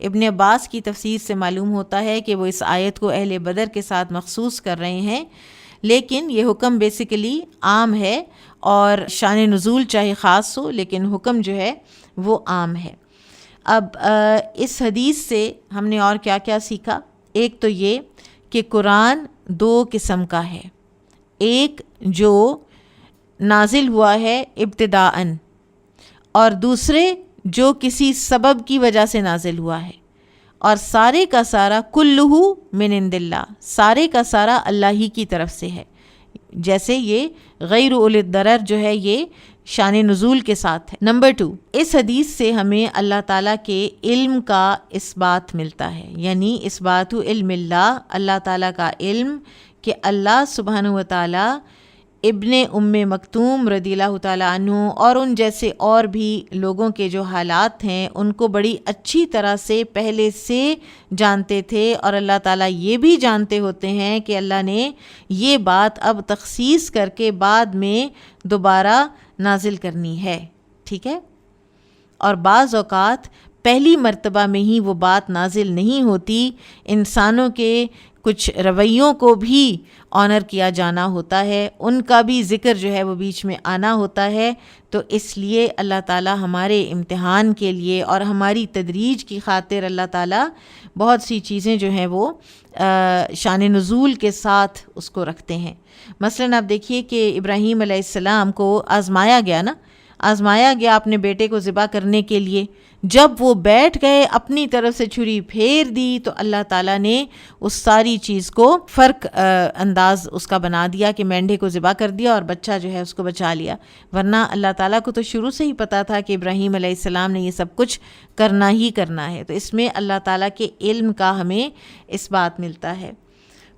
ابن عباس کی تفسیر سے معلوم ہوتا ہے کہ وہ اس آیت کو اہل بدر کے ساتھ مخصوص کر رہے ہیں، لیکن یہ حکم بیسیکلی عام ہے اور شان نزول چاہے خاص ہو لیکن حکم جو ہے وہ عام ہے۔ اب اس حدیث سے ہم نے اور کیا کیا سیکھا؟ ایک تو یہ کہ قرآن دو قسم کا ہے، ایک جو نازل ہوا ہے ابتداءً، اور دوسرے جو کسی سبب کی وجہ سے نازل ہوا ہے، اور سارے کا سارا کلہ من عند اللہ، سارے کا سارا اللہ ہی کی طرف سے ہے۔ جیسے یہ غیر اولی الضرر جو ہے یہ شان نزول کے ساتھ ہے۔ نمبر 2، اس حدیث سے ہمیں اللہ تعالیٰ کے علم کا اس بات ملتا ہے، یعنی اس بات علم اللہ، اللہ تعالیٰ کا علم کہ اللہ سبحانہ و تعالیٰ ابن ام مکتوم رضی اللہ تعالیٰ عنہ اور ان جیسے اور بھی لوگوں کے جو حالات ہیں ان کو بڑی اچھی طرح سے پہلے سے جانتے تھے، اور اللہ تعالیٰ یہ بھی جانتے ہوتے ہیں کہ اللہ نے یہ بات اب تخصیص کر کے بعد میں دوبارہ نازل کرنی ہے، ٹھیک ہے؟ اور بعض اوقات پہلی مرتبہ میں ہی وہ بات نازل نہیں ہوتی، انسانوں کے کچھ رویوں کو بھی آنر کیا جانا ہوتا ہے، ان کا بھی ذکر جو ہے وہ بیچ میں آنا ہوتا ہے۔ تو اس لیے اللہ تعالیٰ ہمارے امتحان کے لیے اور ہماری تدریج کی خاطر اللہ تعالیٰ بہت سی چیزیں جو ہیں وہ شان نزول کے ساتھ اس کو رکھتے ہیں۔ مثلاً آپ دیکھیے کہ ابراہیم علیہ السلام کو آزمایا گیا نا، آزمایا گیا اپنے بیٹے کو ذبح کرنے کے لیے۔ جب وہ بیٹھ گئے اپنی طرف سے چھری پھیر دی تو اللہ تعالیٰ نے اس ساری چیز کو فرق انداز اس کا بنا دیا کہ مینڈھے کو ذبح کر دیا اور بچہ جو ہے اس کو بچا لیا، ورنہ اللہ تعالیٰ کو تو شروع سے ہی پتہ تھا کہ ابراہیم علیہ السلام نے یہ سب کچھ کرنا ہی کرنا ہے۔ تو اس میں اللہ تعالیٰ کے علم کا ہمیں اس بات ملتا ہے۔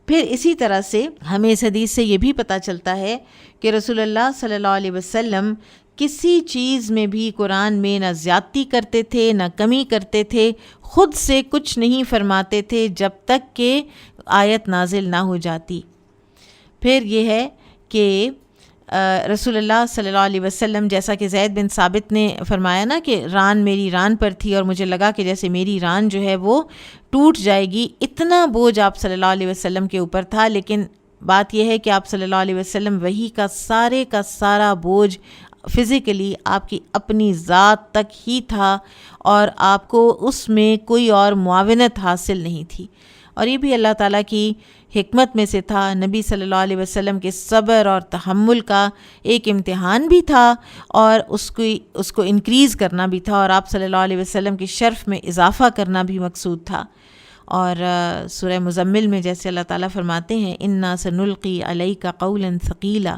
پھر اسی طرح سے ہمیں اس حدیث سے یہ بھی پتہ چلتا ہے کہ رسول اللہ صلی اللہ علیہ وسلم کسی چیز میں بھی قرآن میں نہ زیادتی کرتے تھے نہ کمی کرتے تھے، خود سے کچھ نہیں فرماتے تھے جب تک کہ آیت نازل نہ ہو جاتی۔ پھر یہ ہے کہ رسول اللہ صلی اللہ علیہ وسلم، جیسا کہ زید بن ثابت نے فرمایا نا کہ ران میری ران پر تھی اور مجھے لگا کہ جیسے میری ران جو ہے وہ ٹوٹ جائے گی، اتنا بوجھ آپ صلی اللہ علیہ وسلم کے اوپر تھا، لیکن بات یہ ہے کہ آپ صلی اللہ علیہ وسلم وحی کا سارا بوجھ فزیکلی آپ کی اپنی ذات تک ہی تھا، اور آپ کو اس میں کوئی اور معاونت حاصل نہیں تھی۔ اور یہ بھی اللہ تعالیٰ کی حکمت میں سے تھا، نبی صلی اللہ علیہ وسلم کے صبر اور تحمل کا ایک امتحان بھی تھا، اور اس کو انکریز کرنا بھی تھا، اور آپ صلی اللہ علیہ وسلم کے شرف میں اضافہ کرنا بھی مقصود تھا۔ اور سورہ مزمل میں جیسے اللہ تعالیٰ فرماتے ہیں اِنَّا سَنُلْقِي عَلَيْكَ قَوْلًا ثَقِيلًا،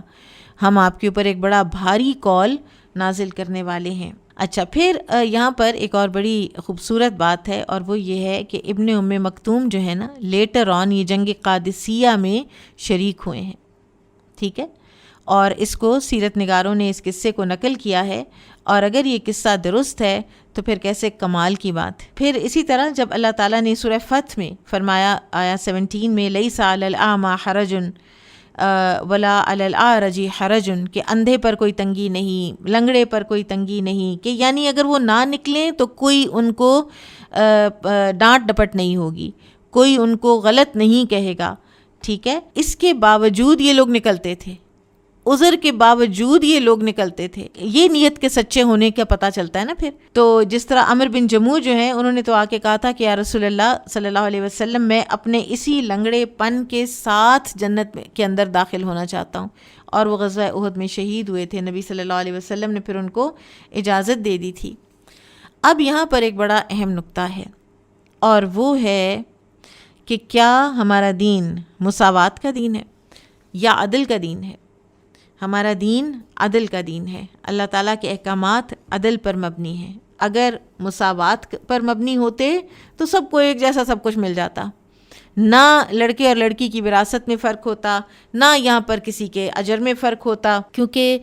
ہم آپ کے اوپر ایک بڑا بھاری قول نازل کرنے والے ہیں۔ اچھا، پھر یہاں پر ایک اور بڑی خوبصورت بات ہے، اور وہ یہ ہے کہ ابن ام مکتوم جو ہے نا لیٹر آن یہ جنگ قادسیہ میں شریک ہوئے ہیں، ٹھیک ہے؟ اور اس کو سیرت نگاروں نے اس قصے کو نقل کیا ہے، اور اگر یہ قصہ درست ہے تو پھر کیسے کمال کی بات ہے۔ پھر اسی طرح جب اللہ تعالیٰ نے سورہ فتح میں فرمایا آیا 17 میں لیس علی الاعمی حرج ولا علی الاعرج حرج، کہ اندھے پر کوئی تنگی نہیں، لنگڑے پر کوئی تنگی نہیں، کہ یعنی اگر وہ نہ نکلیں تو کوئی ان کو ڈانٹ ڈپٹ نہیں ہوگی، کوئی ان کو غلط نہیں کہے گا، ٹھیک ہے؟ اس کے باوجود یہ لوگ نکلتے تھے، عذر کے باوجود یہ لوگ نکلتے تھے۔ یہ نیت کے سچے ہونے کا پتہ چلتا ہے نا۔ پھر تو جس طرح عمر بن جموح جو ہیں انہوں نے تو آ کے کہا تھا کہ یا رسول اللہ صلی اللہ علیہ وسلم، میں اپنے اسی لنگڑے پن کے ساتھ جنت کے اندر داخل ہونا چاہتا ہوں، اور وہ غزوہ احد میں شہید ہوئے تھے۔ نبی صلی اللہ علیہ وسلم نے پھر ان کو اجازت دے دی تھی۔ اب یہاں پر ایک بڑا اہم نقطہ ہے، اور وہ ہے کہ کیا ہمارا دین مساوات کا دین ہے یا عدل کا دین ہے؟ ہمارا دین عدل کا دین ہے، اللہ تعالیٰ کے احکامات عدل پر مبنی ہیں۔ اگر مساوات پر مبنی ہوتے تو سب کو ایک جیسا سب کچھ مل جاتا، نہ لڑکے اور لڑکی کی وراثت میں فرق ہوتا، نہ یہاں پر کسی کے اجر میں فرق ہوتا، کیونکہ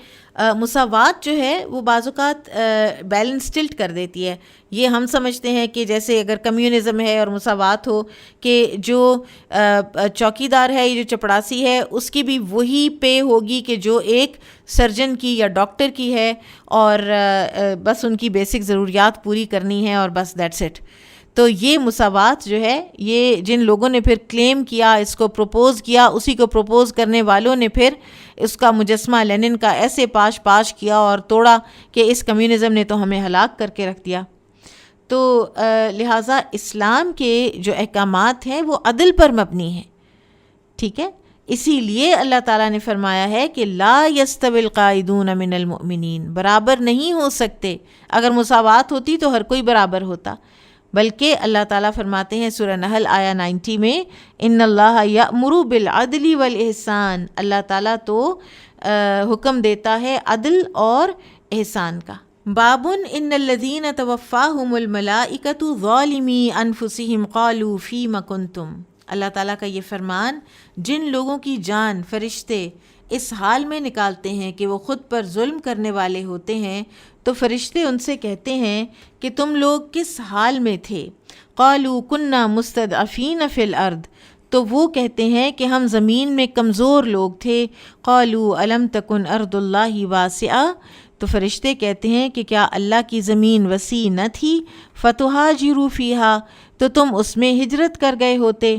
مساوات جو ہے وہ بعض اوقات بیلنس ٹلٹ کر دیتی ہے۔ یہ ہم سمجھتے ہیں کہ جیسے اگر کمیونزم ہے اور مساوات ہو کہ جو چوکیدار ہے، یہ جو چپڑاسی ہے، اس کی بھی وہی پے ہوگی کہ جو ایک سرجن کی یا ڈاکٹر کی ہے، اور بس ان کی بیسک ضروریات پوری کرنی ہے اور بس دیٹس اٹ۔ تو یہ مساوات جو ہے، یہ جن لوگوں نے پھر کلیم کیا، اس کو پروپوز کیا، اسی کو پروپوز کرنے والوں نے پھر اس کا مجسمہ لینن کا ایسے پاش کیا اور توڑا کہ اس کمیونزم نے تو ہمیں ہلاک کر کے رکھ دیا۔ تو لہٰذا اسلام کے جو احکامات ہیں وہ عدل پر مبنی ہیں، ٹھیک ہے؟ اسی لیے اللہ تعالیٰ نے فرمایا ہے کہ لا یستوی القاعدون من المؤمنین، برابر نہیں ہو سکتے۔ اگر مساوات ہوتی تو ہر کوئی برابر ہوتا، بلکہ اللہ تعالیٰ فرماتے ہیں سورہ نحل آیا 90 میں، ان اللہ یأمر بالعدل والاحسان، اللہ تعالیٰ تو حکم دیتا ہے عدل اور احسان کا۔ باب ان الذین توفاہم الملائکۃ ظالمی انفسہم قالوا فیم کنتم، اللہ تعالیٰ کا یہ فرمان، جن لوگوں کی جان فرشتے اس حال میں نکالتے ہیں کہ وہ خود پر ظلم کرنے والے ہوتے ہیں، تو فرشتے ان سے کہتے ہیں کہ تم لوگ کس حال میں تھے؟ قالوا کنا مستضعفین فی الارض، تو وہ کہتے ہیں کہ ہم زمین میں کمزور لوگ تھے۔ قالوا الم تکن ارض اللہ واسعہ، تو فرشتے کہتے ہیں کہ کیا اللہ کی زمین وسیع نہ تھی؟ فتہاجروا فیہا، تو تم اس میں ہجرت کر گئے ہوتے۔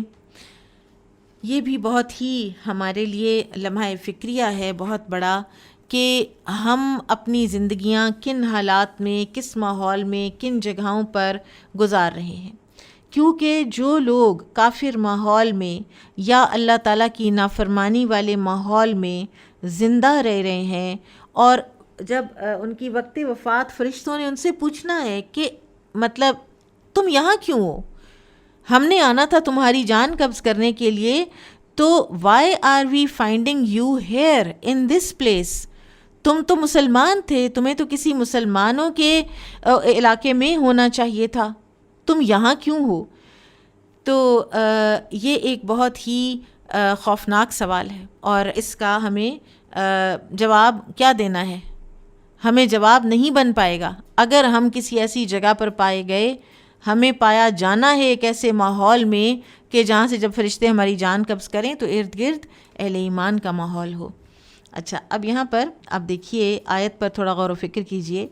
یہ بھی بہت ہی ہمارے لیے لمحہ فکریہ ہے بہت بڑا، کہ ہم اپنی زندگیاں کن حالات میں، کس ماحول میں، کن جگہوں پر گزار رہے ہیں، کیونکہ جو لوگ کافر ماحول میں یا اللہ تعالیٰ کی نافرمانی والے ماحول میں زندہ رہ رہے ہیں، اور جب ان کی وقت وفات فرشتوں نے ان سے پوچھنا ہے کہ مطلب تم یہاں کیوں ہو؟ ہم نے آنا تھا تمہاری جان قبض کرنے کے لیے، تو why are we finding you here in this place? تم تو مسلمان تھے، تمہیں تو کسی مسلمانوں کے علاقے میں ہونا چاہیے تھا، تم یہاں کیوں ہو؟ تو یہ ایک بہت ہی خوفناک سوال ہے، اور اس کا ہمیں جواب کیا دینا ہے؟ ہمیں جواب نہیں بن پائے گا۔ اگر ہم کسی ایسی جگہ پر پائے گئے، ہمیں پایا جانا ہے ایک ایسے ماحول میں کہ جہاں سے جب فرشتے ہماری جان قبض کریں تو ارد گرد اہل ایمان کا ماحول ہو۔ اچھا، اب یہاں پر آپ دیکھیے آیت پر تھوڑا غور و فکر کیجئے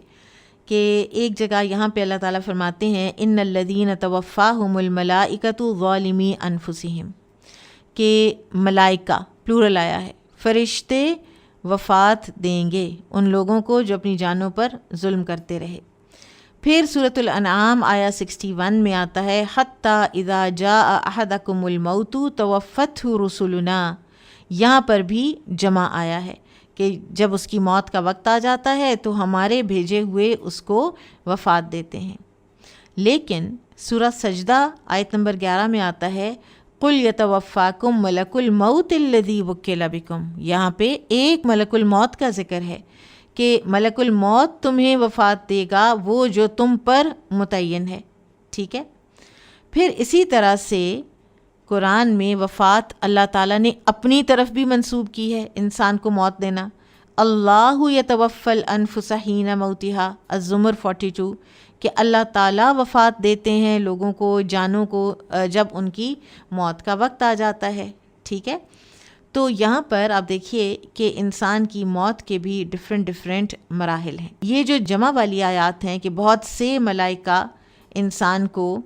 کہ ایک جگہ یہاں پہ اللہ تعالیٰ فرماتے ہیں ان الذین توفاہم الملائکۃ ظالمی انفسہم، کہ ملائکہ پلورل آیا ہے، فرشتے وفات دیں گے ان لوگوں کو جو اپنی جانوں پر ظلم کرتے رہے۔ پھر سورۃ الانعام آیا 61 میں آتا ہے حتیٰ اذا جاء احدکم الموت توفتہ رسلنا، یہاں پر بھی جمع آیا ہے کہ جب اس کی موت کا وقت آ جاتا ہے تو ہمارے بھیجے ہوئے اس کو وفات دیتے ہیں۔ لیکن سورہ سجدہ آیت نمبر 11 میں آتا ہے قُلْ يَتَوَفَّاكُمْ مَلَكُ الْمَوْتِ الَّذِي وُكِّلَ بِكُمْ، یہاں پہ ایک ملک الموت کا ذکر ہے کہ ملک الموت تمہیں وفات دے گا، وہ جو تم پر متعین ہے، ٹھیک ہے؟ پھر اسی طرح سے قرآن میں وفات اللہ تعالیٰ نے اپنی طرف بھی منسوب کی ہے، انسان کو موت دینا۔ اللہ یتوفی الانفس حین موتہا، الزمر 42، کہ اللہ تعالیٰ وفات دیتے ہیں لوگوں کو، جانوں کو، جب ان کی موت کا وقت آ جاتا ہے، ٹھیک ہے؟ تو یہاں پر آپ دیکھیے کہ انسان کی موت کے بھی ڈفرینٹ مراحل ہیں۔ یہ جو جمع والی آیات ہیں کہ بہت سے ملائکہ انسان کو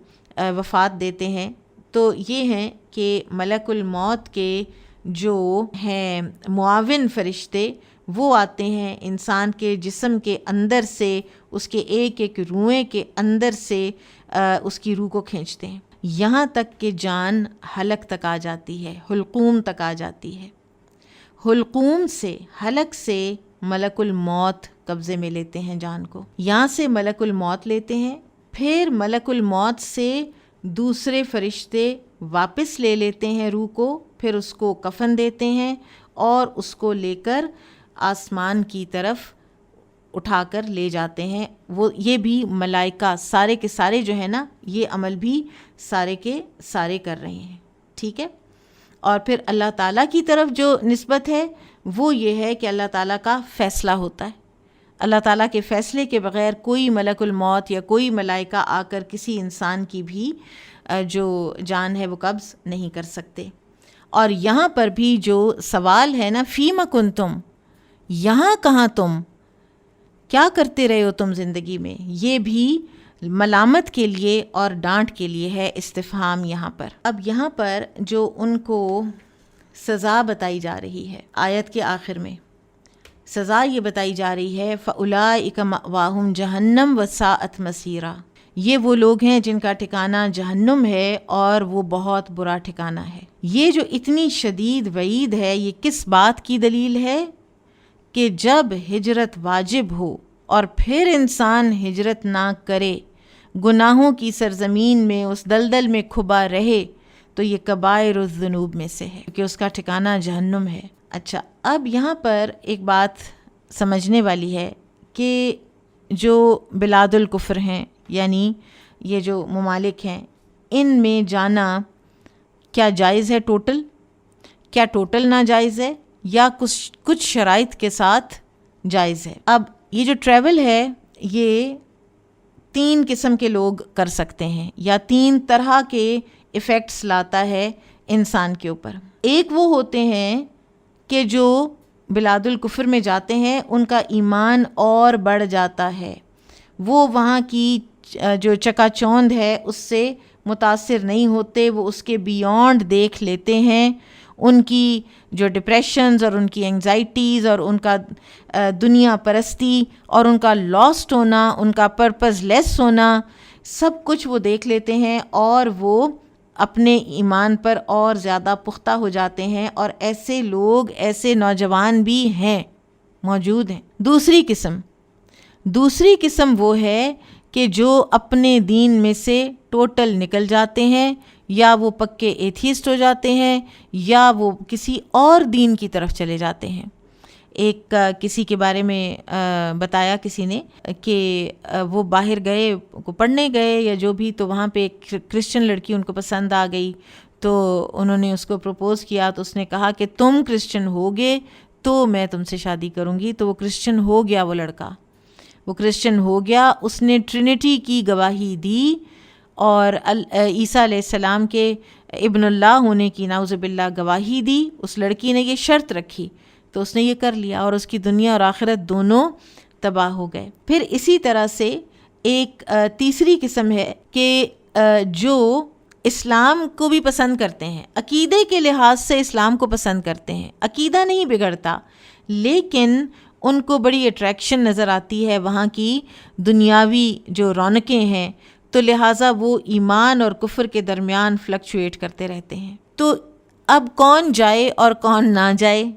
وفات دیتے ہیں، تو یہ ہیں کہ ملک الموت کے جو ہیں معاون فرشتے، وہ آتے ہیں انسان کے جسم کے اندر سے، اس کے ایک ایک روئیں کے اندر سے اس کی روح کو کھینچتے ہیں، یہاں تک کہ جان حلق تک آ جاتی ہے، حلقوم تک آ جاتی ہے۔ حلقوم سے، حلق سے ملک الموت قبضے میں لیتے ہیں جان کو، یہاں سے ملک الموت لیتے ہیں، پھر ملک الموت سے دوسرے فرشتے واپس لے لیتے ہیں روح کو، پھر اس کو کفن دیتے ہیں اور اس کو لے کر آسمان کی طرف اٹھا کر لے جاتے ہیں۔ وہ یہ بھی ملائکہ سارے کے سارے جو ہے نا، یہ عمل بھی سارے کے سارے کر رہے ہیں، ٹھیک ہے؟ اور پھر اللہ تعالیٰ کی طرف جو نسبت ہے وہ یہ ہے کہ اللہ تعالیٰ کا فیصلہ ہوتا ہے، اللہ تعالیٰ کے فیصلے کے بغیر کوئی ملک الموت یا کوئی ملائکہ آ کر کسی انسان کی بھی جو جان ہے وہ قبض نہیں کر سکتے۔ اور یہاں پر بھی جو سوال ہے نا، فیم کنتم، یہاں کہاں تم، کیا کرتے رہے ہو تم زندگی میں، یہ بھی ملامت کے لیے اور ڈانٹ کے لیے ہے استفہام یہاں پر. اب یہاں پر جو ان کو سزا بتائی جا رہی ہے آیت کے آخر میں، سزا یہ بتائی جا رہی ہے فَأُولَٰئِکَ مَأْوَاهُمْ جَهَنَّمُ وَسَاءَتْ مَصِیرًا، یہ وہ لوگ ہیں جن کا ٹھکانہ جہنم ہے اور وہ بہت برا ٹھکانہ ہے. یہ جو اتنی شدید وعید ہے یہ کس بات کی دلیل ہے؟ کہ جب ہجرت واجب ہو اور پھر انسان ہجرت نہ کرے، گناہوں کی سرزمین میں اس دلدل میں کھبا رہے، تو یہ کبائر الذنوب میں سے ہے کہ اس کا ٹھکانہ جہنم ہے. اچھا، اب یہاں پر ایک بات سمجھنے والی ہے کہ جو بلاد الکفر ہیں، یعنی یہ جو ممالک ہیں، ان میں جانا کیا جائز ہے ٹوٹل؟ کیا ٹوٹل ناجائز ہے یا کچھ شرائط کے ساتھ جائز ہے؟ اب یہ جو ٹریول ہے یہ 3 قسم کے لوگ کر سکتے ہیں یا 3 طرح کے ایفیکٹس لاتا ہے انسان کے اوپر. ایک وہ ہوتے ہیں کہ جو بلاد الکفر میں جاتے ہیں ان کا ایمان اور بڑھ جاتا ہے، وہ وہاں کی جو چکا چوند ہے اس سے متاثر نہیں ہوتے، وہ اس کے بیونڈ دیکھ لیتے ہیں. ان کی جو ڈپریشنز اور ان کی انگزائٹیز اور ان کا دنیا پرستی اور ان کا لاسٹ ہونا، ان کا پرپز لیس ہونا، سب کچھ وہ دیکھ لیتے ہیں اور وہ اپنے ایمان پر اور زیادہ پختہ ہو جاتے ہیں. اور ایسے لوگ، ایسے نوجوان بھی ہیں، موجود ہیں. دوسری قسم وہ ہے کہ جو اپنے دین میں سے ٹوٹل نکل جاتے ہیں، یا وہ پکے ایتھیسٹ ہو جاتے ہیں یا وہ کسی اور دین کی طرف چلے جاتے ہیں. ایک کسی کے بارے میں بتایا کسی نے کہ وہ باہر گئے، پڑھنے گئے یا جو بھی، تو وہاں پہ ایک کرسچن لڑکی ان کو پسند آ گئی، تو انہوں نے اس کو پروپوز کیا. تو اس نے کہا کہ تم کرسچن ہوگے تو میں تم سے شادی کروں گی. تو وہ کرسچن ہو گیا، وہ لڑکا وہ کرسچن ہو گیا. اس نے ٹرینٹی کی گواہی دی اور عیسیٰ علیہ السلام کے ابن اللہ ہونے کی نعوذ باللہ گواہی دی. اس لڑکی نے یہ شرط رکھی تو اس نے یہ کر لیا اور اس کی دنیا اور آخرت دونوں تباہ ہو گئے. پھر اسی طرح سے ایک تیسری قسم ہے کہ جو اسلام کو بھی پسند کرتے ہیں، عقیدے کے لحاظ سے اسلام کو پسند کرتے ہیں، عقیدہ نہیں بگڑتا، لیکن ان کو بڑی اٹریکشن نظر آتی ہے وہاں کی دنیاوی جو رونقیں ہیں، تو لہٰذا وہ ایمان اور کفر کے درمیان فلکچویٹ کرتے رہتے ہیں. تو اب کون جائے اور کون نہ جائے؟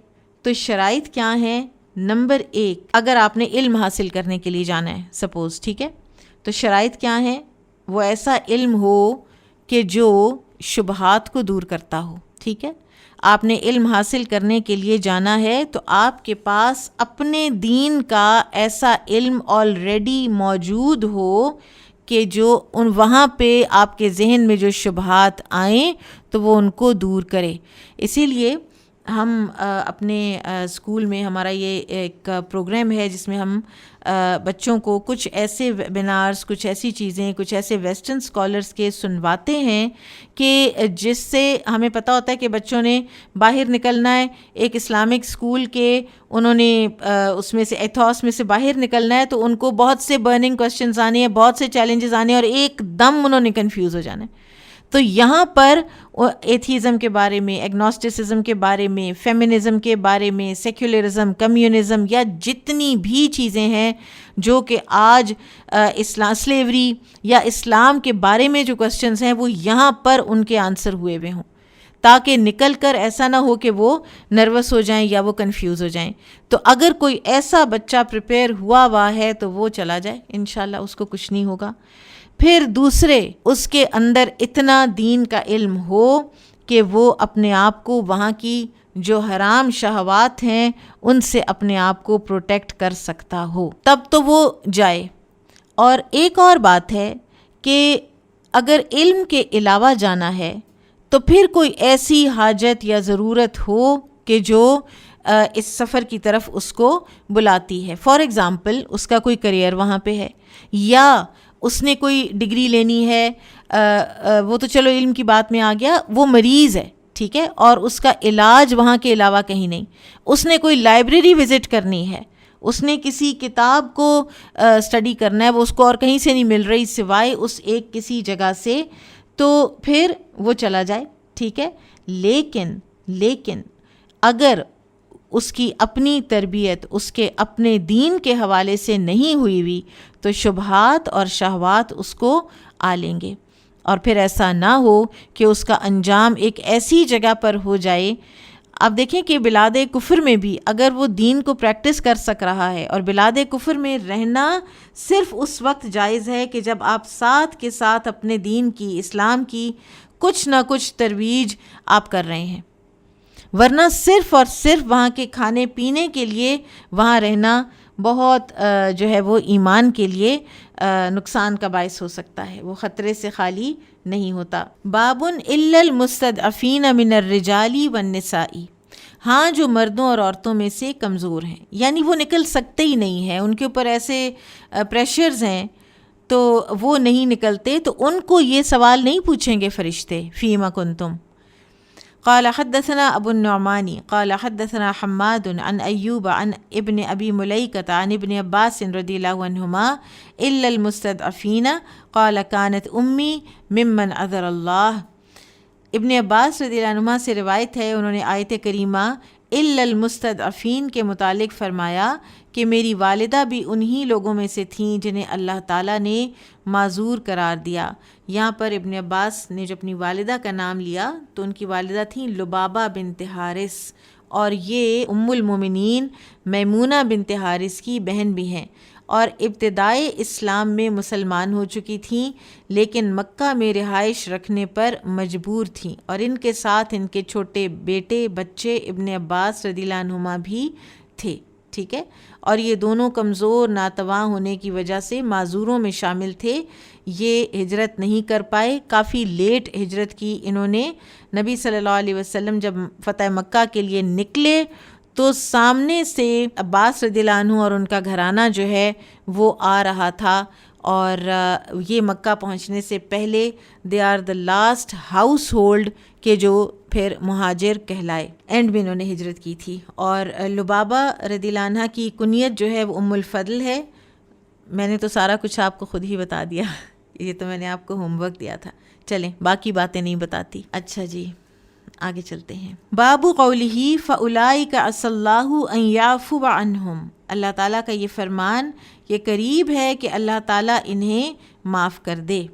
تو شرائط کیا ہیں؟ نمبر 1، اگر آپ نے علم حاصل کرنے کے لیے جانا ہے سپوز، ٹھیک ہے، تو شرائط کیا ہیں؟ وہ ایسا علم ہو کہ جو شبہات کو دور کرتا ہو. ٹھیک ہے، آپ نے علم حاصل کرنے کے لیے جانا ہے تو آپ کے پاس اپنے دین کا ایسا علم آلریڈی موجود ہو کہ جو وہاں پہ آپ کے ذہن میں جو شبہات آئیں تو وہ ان کو دور کرے. اسی لیے ہم اپنے اسکول میں ہمارا یہ ایک پروگرام ہے جس میں ہم بچوں کو کچھ ایسے ویبینارز، کچھ ایسی چیزیں، کچھ ایسے ویسٹرن اسکالرس کے سنواتے ہیں کہ جس سے ہمیں پتہ ہوتا ہے کہ بچوں نے باہر نکلنا ہے. ایک اسلامک اسکول کے انہوں نے اس میں سے ایتھوس میں سے باہر نکلنا ہے تو ان کو بہت سے برننگ کوشچنز آنے ہیں، بہت سے چیلنجز آنے ہیں اور ایک دم انہوں نے کنفیوز ہو جانا ہے. تو یہاں پر ایتھیزم کے بارے میں، ایگنوسٹسزم کے بارے میں، فیمنزم کے بارے میں، سیکولرزم، کمیونزم یا جتنی بھی چیزیں ہیں جو کہ آج سلیوری یا اسلام کے بارے میں جو کوسچنز ہیں وہ یہاں پر ان کے آنسر ہوئے ہوئے ہوں، تاکہ نکل کر ایسا نہ ہو کہ وہ نروس ہو جائیں یا وہ کنفیوز ہو جائیں. تو اگر کوئی ایسا بچہ پریپیئر ہوا ہے تو وہ چلا جائے، انشاءاللہ اس کو کچھ نہیں ہوگا. پھر دوسرے، اس کے اندر اتنا دین کا علم ہو کہ وہ اپنے آپ کو وہاں کی جو حرام شہوات ہیں ان سے اپنے آپ کو پروٹیکٹ کر سکتا ہو، تب تو وہ جائے. اور ایک اور بات ہے کہ اگر علم کے علاوہ جانا ہے تو پھر کوئی ایسی حاجت یا ضرورت ہو کہ جو اس سفر کی طرف اس کو بلاتی ہے. فار ایگزامپل اس کا کوئی کریئر وہاں پہ ہے، یا اس نے کوئی ڈگری لینی ہے، وہ تو چلو علم کی بات میں آ گیا، وہ مریض ہے، ٹھیک ہے، اور اس کا علاج وہاں کے علاوہ کہیں نہیں. اس نے کوئی لائبریری وزٹ کرنی ہے، اس نے کسی کتاب کو اسٹڈی کرنا ہے، وہ اس کو اور کہیں سے نہیں مل رہی سوائے اس ایک کسی جگہ سے، تو پھر وہ چلا جائے، ٹھیک ہے. لیکن اگر اس کی اپنی تربیت اس کے اپنے دین کے حوالے سے نہیں ہوئی تو شبہات اور شہوات اس کو آ لیں گے، اور پھر ایسا نہ ہو کہ اس کا انجام ایک ایسی جگہ پر ہو جائے. اب دیکھیں کہ بلاد کفر میں بھی اگر وہ دین کو پریکٹس کر سک رہا ہے، اور بلاد کفر میں رہنا صرف اس وقت جائز ہے کہ جب آپ ساتھ کے ساتھ اپنے دین کی، اسلام کی کچھ نہ کچھ ترویج آپ کر رہے ہیں، ورنہ صرف اور صرف وہاں کے کھانے پینے کے لیے وہاں رہنا بہت جو ہے وہ ایمان کے لیے نقصان کا باعث ہو سکتا ہے، وہ خطرے سے خالی نہیں ہوتا. بابن الا المستضعفین من الرجال والنساء، ہاں جو مردوں اور عورتوں میں سے کمزور ہیں، یعنی وہ نکل سکتے ہی نہیں ہیں، ان کے اوپر ایسے پریشرز ہیں تو وہ نہیں نکلتے، تو ان کو یہ سوال نہیں پوچھیں گے فرشتے فیما کنتم. قال حدثنا ابو النعمان قال حدثنا حماد عن ایوب عن ابن ابی ملیکۃ عن ابن عباس رضی اللہ عنہما الا المستضعفین قال كانت امی ممن عذر اللہ. ابن عباس رضی اللہ عنہما سے روایت ہے، انہوں نے آیت کریمہ الا المستضعفین کے متعلق فرمایا کہ میری والدہ بھی انہی لوگوں میں سے تھیں جنہیں اللہ تعالیٰ نے معذور قرار دیا. یہاں پر ابن عباس نے جو اپنی والدہ کا نام لیا تو ان کی والدہ تھیں لبابہ بنت حارث، اور یہ ام المومنین میمونہ بنت حارث کی بہن بھی ہیں، اور ابتدائے اسلام میں مسلمان ہو چکی تھیں لیکن مکہ میں رہائش رکھنے پر مجبور تھیں، اور ان کے ساتھ ان کے چھوٹے بیٹے بچے ابن عباس رضی اللہ عنہما بھی تھے، ٹھیک ہے. اور یہ دونوں کمزور ناتواں ہونے کی وجہ سے معذوروں میں شامل تھے، یہ ہجرت نہیں کر پائے، کافی لیٹ ہجرت کی انہوں نے. نبی صلی اللہ علیہ وسلم جب فتح مکہ کے لیے نکلے تو سامنے سے عباس رضی اللہ عنہ اور ان کا گھرانہ جو ہے وہ آ رہا تھا، اور یہ مکہ پہنچنے سے پہلے they are the last household کہ جو پھر مہاجر کہلائے. اینڈ میں انہوں نے ہجرت کی تھی. اور لبابہ رضی اللہ عنہ کی کنیت جو ہے وہ ام الفضل ہے. میں نے تو سارا کچھ آپ کو خود ہی بتا دیا، یہ تو میں نے آپ کو ہوم ورک دیا تھا. چلیں باقی باتیں نہیں بتاتی. اچھا جی آگے چلتے ہیں. باب قولہ فاولئک عسى اللہ ان یعفو عنہم، اللہ تعالیٰ کا یہ فرمان یہ قریب ہے کہ اللہ تعالیٰ انہیں معاف کر دے،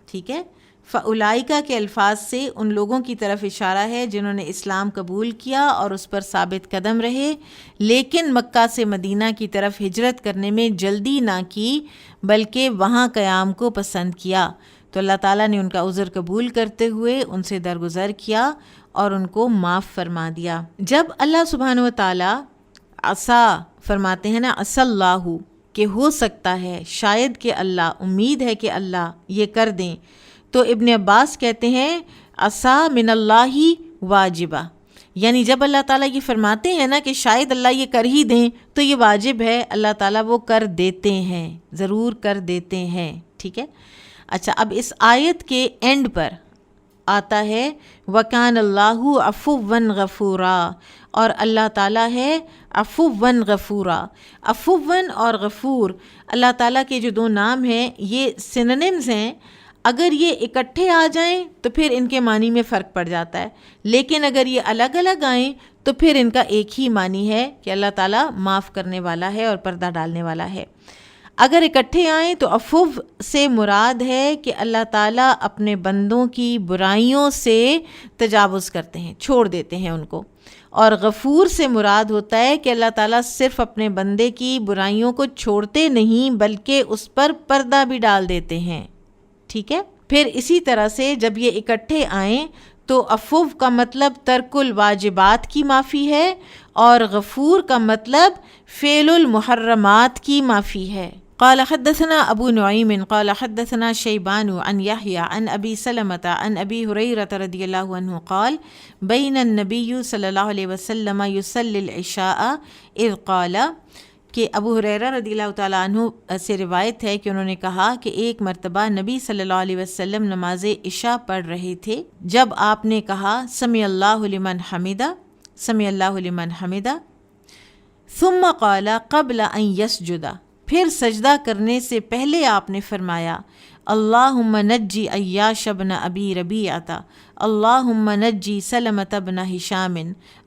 ٹھیک ہے. فاولئک کے الفاظ سے ان لوگوں کی طرف اشارہ ہے جنہوں نے اسلام قبول کیا اور اس پر ثابت قدم رہے، لیکن مکہ سے مدینہ کی طرف ہجرت کرنے میں جلدی نہ کی بلکہ وہاں قیام کو پسند کیا. تو اللہ تعالیٰ نے ان کا عذر قبول کرتے ہوئے ان سے درگزر کیا اور ان کو معاف فرما دیا. جب اللہ سبحانہ و تعالیٰ عسا فرماتے ہیں نا، عسى اللہ، کہ ہو سکتا ہے، شاید کہ اللہ، امید ہے کہ اللہ یہ کر دیں، تو ابن عباس کہتے ہیں عسا من اللہ واجبہ، یعنی جب اللہ تعالیٰ یہ فرماتے ہیں نا کہ شاید اللہ یہ کر ہی دیں تو یہ واجب ہے، اللہ تعالیٰ وہ کر دیتے ہیں، ضرور کر دیتے ہیں، ٹھیک ہے. اچھا اب اس آیت کے اینڈ پر آتا ہے وَكَانَ اللَّهُ عَفُوًّا غَفُورًا، اور اللہ تعالیٰ ہے عفوًا غفورا. عفوًا اور غفور اللہ تعالیٰ کے جو دو نام ہیں یہ سینونیمز ہیں. اگر یہ اکٹھے آ جائیں تو پھر ان کے معنی میں فرق پڑ جاتا ہے، لیکن اگر یہ الگ الگ آئیں تو پھر ان کا ایک ہی معنی ہے کہ اللہ تعالیٰ معاف کرنے والا ہے اور پردہ ڈالنے والا ہے. اگر اکٹھے آئیں تو عفو سے مراد ہے کہ اللہ تعالیٰ اپنے بندوں کی برائیوں سے تجاوز کرتے ہیں، چھوڑ دیتے ہیں ان کو، اور غفور سے مراد ہوتا ہے کہ اللہ تعالیٰ صرف اپنے بندے کی برائیوں کو چھوڑتے نہیں بلکہ اس پر پردہ بھی ڈال دیتے ہیں، ٹھیک ہے. پھر اسی طرح سے جب یہ اکٹھے آئیں تو عفو کا مطلب ترک الواجبات کی معافی ہے اور غفور کا مطلب فعل المحرمات کی معافی ہے. قال حدثنا ابو نعیم قال حدثنا شیبان عن یحییٰ عن ابی سلمۃ عن ابی ہریرہ رضی اللہ عنہ قال بین النبی صلی اللہ علیہ وسلم یصلی العشاء اذ قال، کہ ابو ہریرہ رضی اللہ تعالیٰ عنہ سے روایت ہے کہ انہوں نے کہا کہ ایک مرتبہ نبی صلی اللہ علیہ وسلم نماز عشاء پڑھ رہے تھے جب آپ نے کہا سمع اللہ لمن حمدہ، سمع اللہ لمن حمدہ. ثم قال قبل ان یسجد، پھر سجدہ کرنے سے پہلے آپ نے فرمایا اللہم نجی عیاش بن ابی ربیعۃ، اللہم نجی سلمۃ بن ہشام،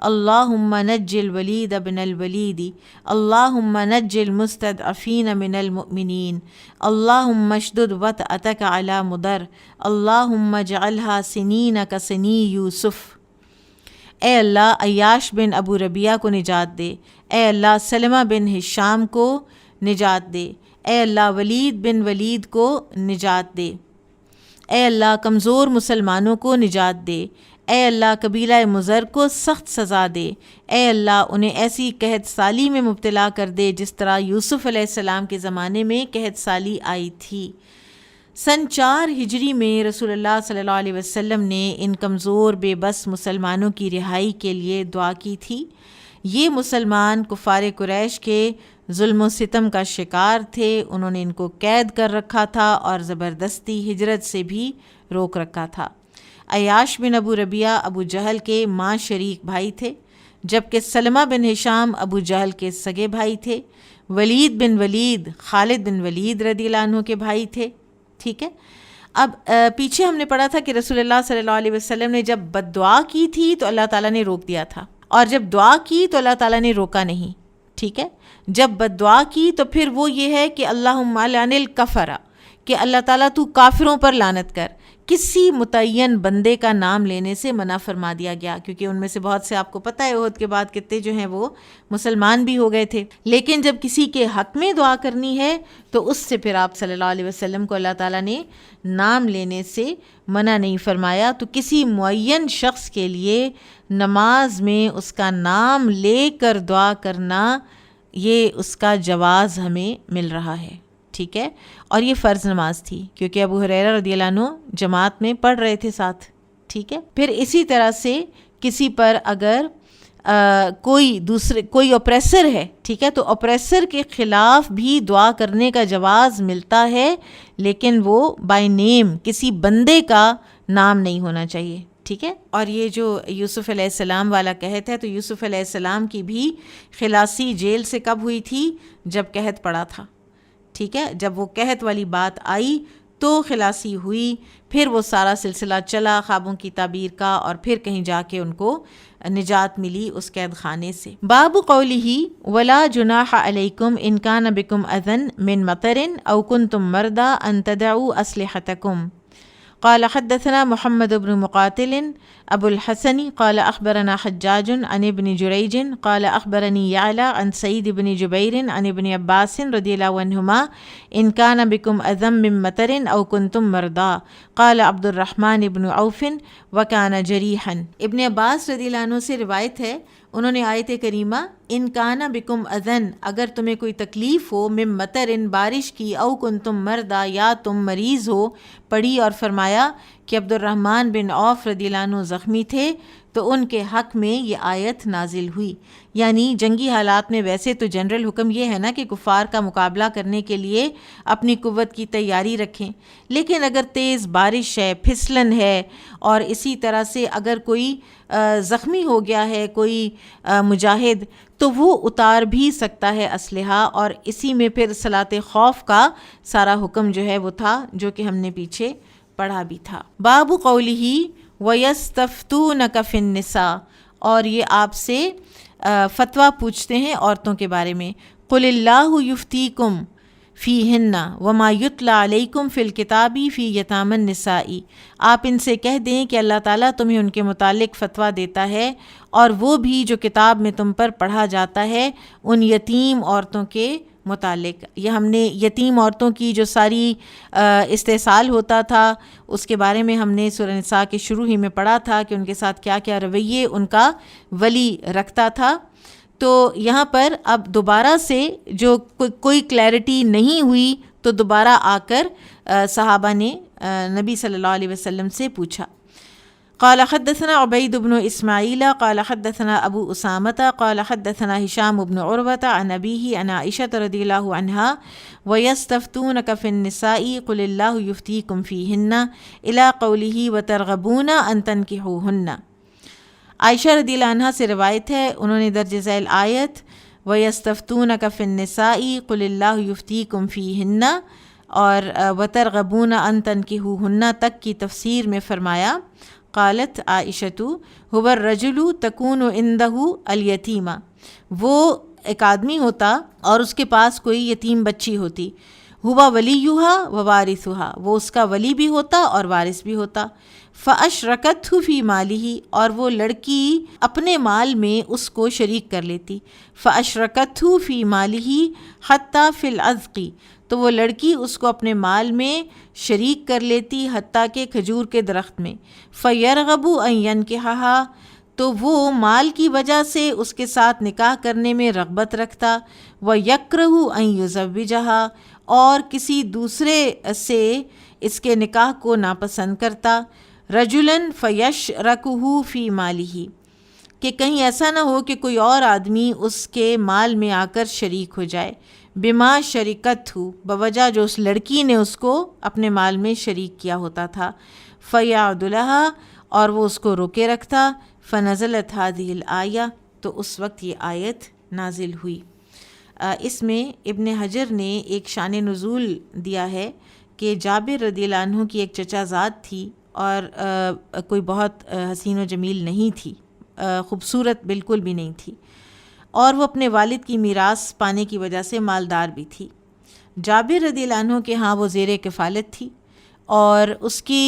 اللہم نجی الولید بن الولید، اللہم نجی المستضعفین من المؤمنین، اللہم اشدد وطأتک علی مضر، اللہم اجعلها سنین کسنی یوسف۔ اے اللہ عیاش بن ابو ربیعہ کو نجات دے، اے اللہ سلمہ بن ہشام کو نجات دے، اے اللہ ولید بن ولید کو نجات دے، اے اللہ کمزور مسلمانوں کو نجات دے، اے اللہ قبیلہ مضر کو سخت سزا دے، اے اللہ انہیں ایسی قحط سالی میں مبتلا کر دے جس طرح یوسف علیہ السلام کے زمانے میں قحط سالی آئی تھی۔ سن 4 ہجری میں رسول اللہ صلی اللہ علیہ وسلم نے ان کمزور بے بس مسلمانوں کی رہائی کے لیے دعا کی تھی۔ یہ مسلمان کفار قریش کے ظلم و ستم کا شکار تھے، انہوں نے ان کو قید کر رکھا تھا اور زبردستی ہجرت سے بھی روک رکھا تھا۔ عیاش بن ابو ربیعہ ابو جہل کے ماں شریک بھائی تھے، جبکہ سلمہ بن ہشام ابو جہل کے سگے بھائی تھے۔ ولید بن ولید خالد بن ولید رضی اللہ عنہ کے بھائی تھے۔ ٹھیک ہے، اب پیچھے ہم نے پڑھا تھا کہ رسول اللہ صلی اللہ علیہ وسلم نے جب بد دعا کی تھی تو اللہ تعالیٰ نے روک دیا تھا، اور جب دعا کی تو اللہ تعالیٰ نے روکا نہیں۔ ٹھیک ہے، جب بد دعا کی تو پھر وہ یہ ہے کہ اللہم لعن الکفرہ، کہ اللہ تعالیٰ تو کافروں پر لعنت کر۔ کسی متعین بندے کا نام لینے سے منع فرما دیا گیا، کیونکہ ان میں سے بہت سے آپ کو پتہ ہے احد کے بعد کتنے جو ہیں وہ مسلمان بھی ہو گئے تھے۔ لیکن جب کسی کے حق میں دعا کرنی ہے تو اس سے پھر آپ صلی اللہ علیہ وسلم کو اللہ تعالیٰ نے نام لینے سے منع نہیں فرمایا۔ تو کسی معین شخص کے لیے نماز میں اس کا نام لے کر دعا کرنا، یہ اس کا جواز ہمیں مل رہا ہے۔ ٹھیک ہے، اور یہ فرض نماز تھی کیونکہ ابو ہریرہ رضی اللہ عنہ جماعت میں پڑھ رہے تھے ساتھ۔ ٹھیک ہے، پھر اسی طرح سے کسی پر اگر کوئی اپریسر ہے، ٹھیک ہے، تو اپریسر کے خلاف بھی دعا کرنے کا جواز ملتا ہے، لیکن وہ بائی نیم، کسی بندے کا نام نہیں ہونا چاہیے۔ ٹھیک ہے، اور یہ جو یوسف علیہ السلام والا قحط ہے، تو یوسف علیہ السلام کی بھی خلاصی جیل سے کب ہوئی تھی؟ جب قحط پڑا تھا۔ ٹھیک ہے، جب وہ قحط والی بات آئی تو خلاصی ہوئی، پھر وہ سارا سلسلہ چلا خوابوں کی تعبیر کا، اور پھر کہیں جا کے ان کو نجات ملی اس قید خانے سے۔ باب قولہ ولا جناح علیکم ان کان بکم اذن من مطر او کنتم مرضی ان تدعوا اسلحتکم۔ قال حدثنا محمد بن مقاتل ابو الحسن قال اخبرنا حجاج عن ابن جریج قال اخبرني يعلى عن سعید بن جبیر عن ابن عباس رضی اللہ عنہما ان کان بکم اذن من مطر او کنتم مرضی قال عبد الرحمن بن عوف وکان جریحا۔ ابن عباس رضی اللہ عنہ سے روایت ہے، انہوں نے آیت کریمہ ان کانا بکم اذن، اگر تمہیں کوئی تکلیف ہو، من مطرن بارش کی، او کنتم مرضی یا تم مریض ہو، پڑھی اور فرمایا کہ عبد الرحمن بن عوف رضی اللہ عنہ زخمی تھے تو ان کے حق میں یہ آیت نازل ہوئی۔ یعنی جنگی حالات میں ویسے تو جنرل حکم یہ ہے نا کہ کفار کا مقابلہ کرنے کے لیے اپنی قوت کی تیاری رکھیں، لیکن اگر تیز بارش ہے، پھسلن ہے، اور اسی طرح سے اگر کوئی زخمی ہو گیا ہے کوئی مجاہد، تو وہ اتار بھی سکتا ہے اسلحہ، اور اسی میں پھر صلاۃ خوف کا سارا حکم جو ہے وہ تھا، جو کہ ہم نے پیچھے پڑھا بھی تھا۔ باب قولہ وَيَسْتَفْتُونَكَ فِي النِّسَاءِ، اور یہ آپ سے فتویٰ پوچھتے ہیں عورتوں کے بارے میں۔ قُلِ اللَّهُ يُفْتِيكُمْ فِيهِنَّ وَمَا يُتْلَى عَلَيْكُمْ فِي الْكِتَابِ فِي يَتَامَى النِّسَاءِ، آپ ان سے کہہ دیں کہ اللہ تعالیٰ تمہیں ان کے متعلق فتویٰ دیتا ہے، اور وہ بھی جو کتاب میں تم پر پڑھا جاتا ہے ان یتیم عورتوں کے متعلق۔ یہ ہم نے یتیم عورتوں کی جو ساری استحصال ہوتا تھا اس کے بارے میں ہم نے سورہ نساء کے شروع ہی میں پڑھا تھا کہ ان کے ساتھ کیا کیا رویے ان کا ولی رکھتا تھا۔ تو یہاں پر اب دوبارہ سے جو کوئی کلیئرٹی نہیں ہوئی تو دوبارہ آ کر صحابہ نے نبی صلی اللہ علیہ وسلم سے پوچھا۔ قال حدثنا عبید بن اسماعیل قال حدثنا ابو اسامۃ قال حدثنا ہشام بن عروۃ عن ابیہ عن عائشہ رضی اللہ عنہا وَيَسْتَفْتُونَكَ فِي النِّسَاءِ قُلِ اللَّهُ يُفْتِيكُمْ فِيهِنَّ إِلَىٰ قَوْلِهِ وَتَرْغَبُونَ أَن تَنكِحُوهُنَّ۔ عائشہ رضی اللہ عنہا سے روایت ہے، انہوں نے درج ذیل آیت وَيَسْتَفْتُونَكَ فِي النِّسَاءِ قُلِ اللَّهُ يُفْتِيكُمْ فِيهِنَّ اور وَتَرْغَبُونَ أَن تَنكِحُوهُنَّ تک کی تفسیر میں فرمایا قالت عائشۃ هو الرجل تکون عنده الیتیمہ، وہ ایک آدمی ہوتا اور اس کے پاس کوئی یتیم بچی ہوتی، ہوا ولیھا و وارثھا، وہ اس کا ولی بھی ہوتا اور وارث بھی ہوتا، فاشرکتہ فی مالہ، اور وہ لڑکی اپنے مال میں اس کو شریک کر لیتی، فاشرکتہ فی مالہ حتی فی العذق، تو وہ لڑکی اس کو اپنے مال میں شریک کر لیتی حتیٰ کہ کھجور کے درخت میں، فیرغب ان ینکحھا، تو وہ مال کی وجہ سے اس کے ساتھ نکاح کرنے میں رغبت رکھتا، وَيَكْرَهُ أَن يُزَوِّجَهَا، اور کسی دوسرے سے اس کے نکاح کو ناپسند کرتا، رَجُلًا فَيَشْرَكُهُ فِي مَالِهِ، کہ کہیں ایسا نہ ہو کہ کوئی اور آدمی اس کے مال میں آ کر شریک ہو جائے، بِمَا شَرِكَتْهُ، بوجہ جو اس لڑکی نے اس کو اپنے مال میں شریک کیا ہوتا تھا، فَيَعْدُ لَهَا، اور وہ اس کو روکے رکھتا، فَنَزَلَتْ هَذِهِ الْآيَةُ، تو اس وقت یہ آیت نازل ہوئی۔ اس میں ابن حجر نے ایک شان نزول دیا ہے کہ جابر رضی اللہ عنہ کی ایک چچا زاد تھی اور کوئی بہت حسین و جمیل نہیں تھی، خوبصورت بالکل بھی نہیں تھی، اور وہ اپنے والد کی میراث پانے کی وجہ سے مالدار بھی تھی۔ جابر رضی اللہ عنہ کے ہاں وہ زیر کفالت تھی، اور اس کی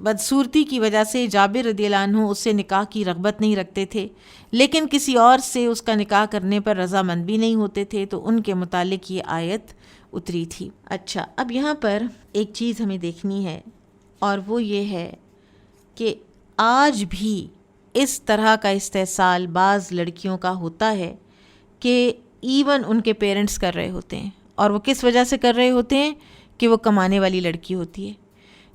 بدصورتی کی وجہ سے جابر رضی اللہ عنہ اس سے نکاح کی رغبت نہیں رکھتے تھے، لیکن کسی اور سے اس کا نکاح کرنے پر رضامند بھی نہیں ہوتے تھے، تو ان کے متعلق یہ آیت اتری تھی۔ اچھا، اب یہاں پر ایک چیز ہمیں دیکھنی ہے، اور وہ یہ ہے کہ آج بھی اس طرح کا استحصال بعض لڑکیوں کا ہوتا ہے کہ ایون ان کے پیرنٹس کر رہے ہوتے ہیں، اور وہ کس وجہ سے کر رہے ہوتے ہیں کہ وہ کمانے والی لڑکی ہوتی ہے،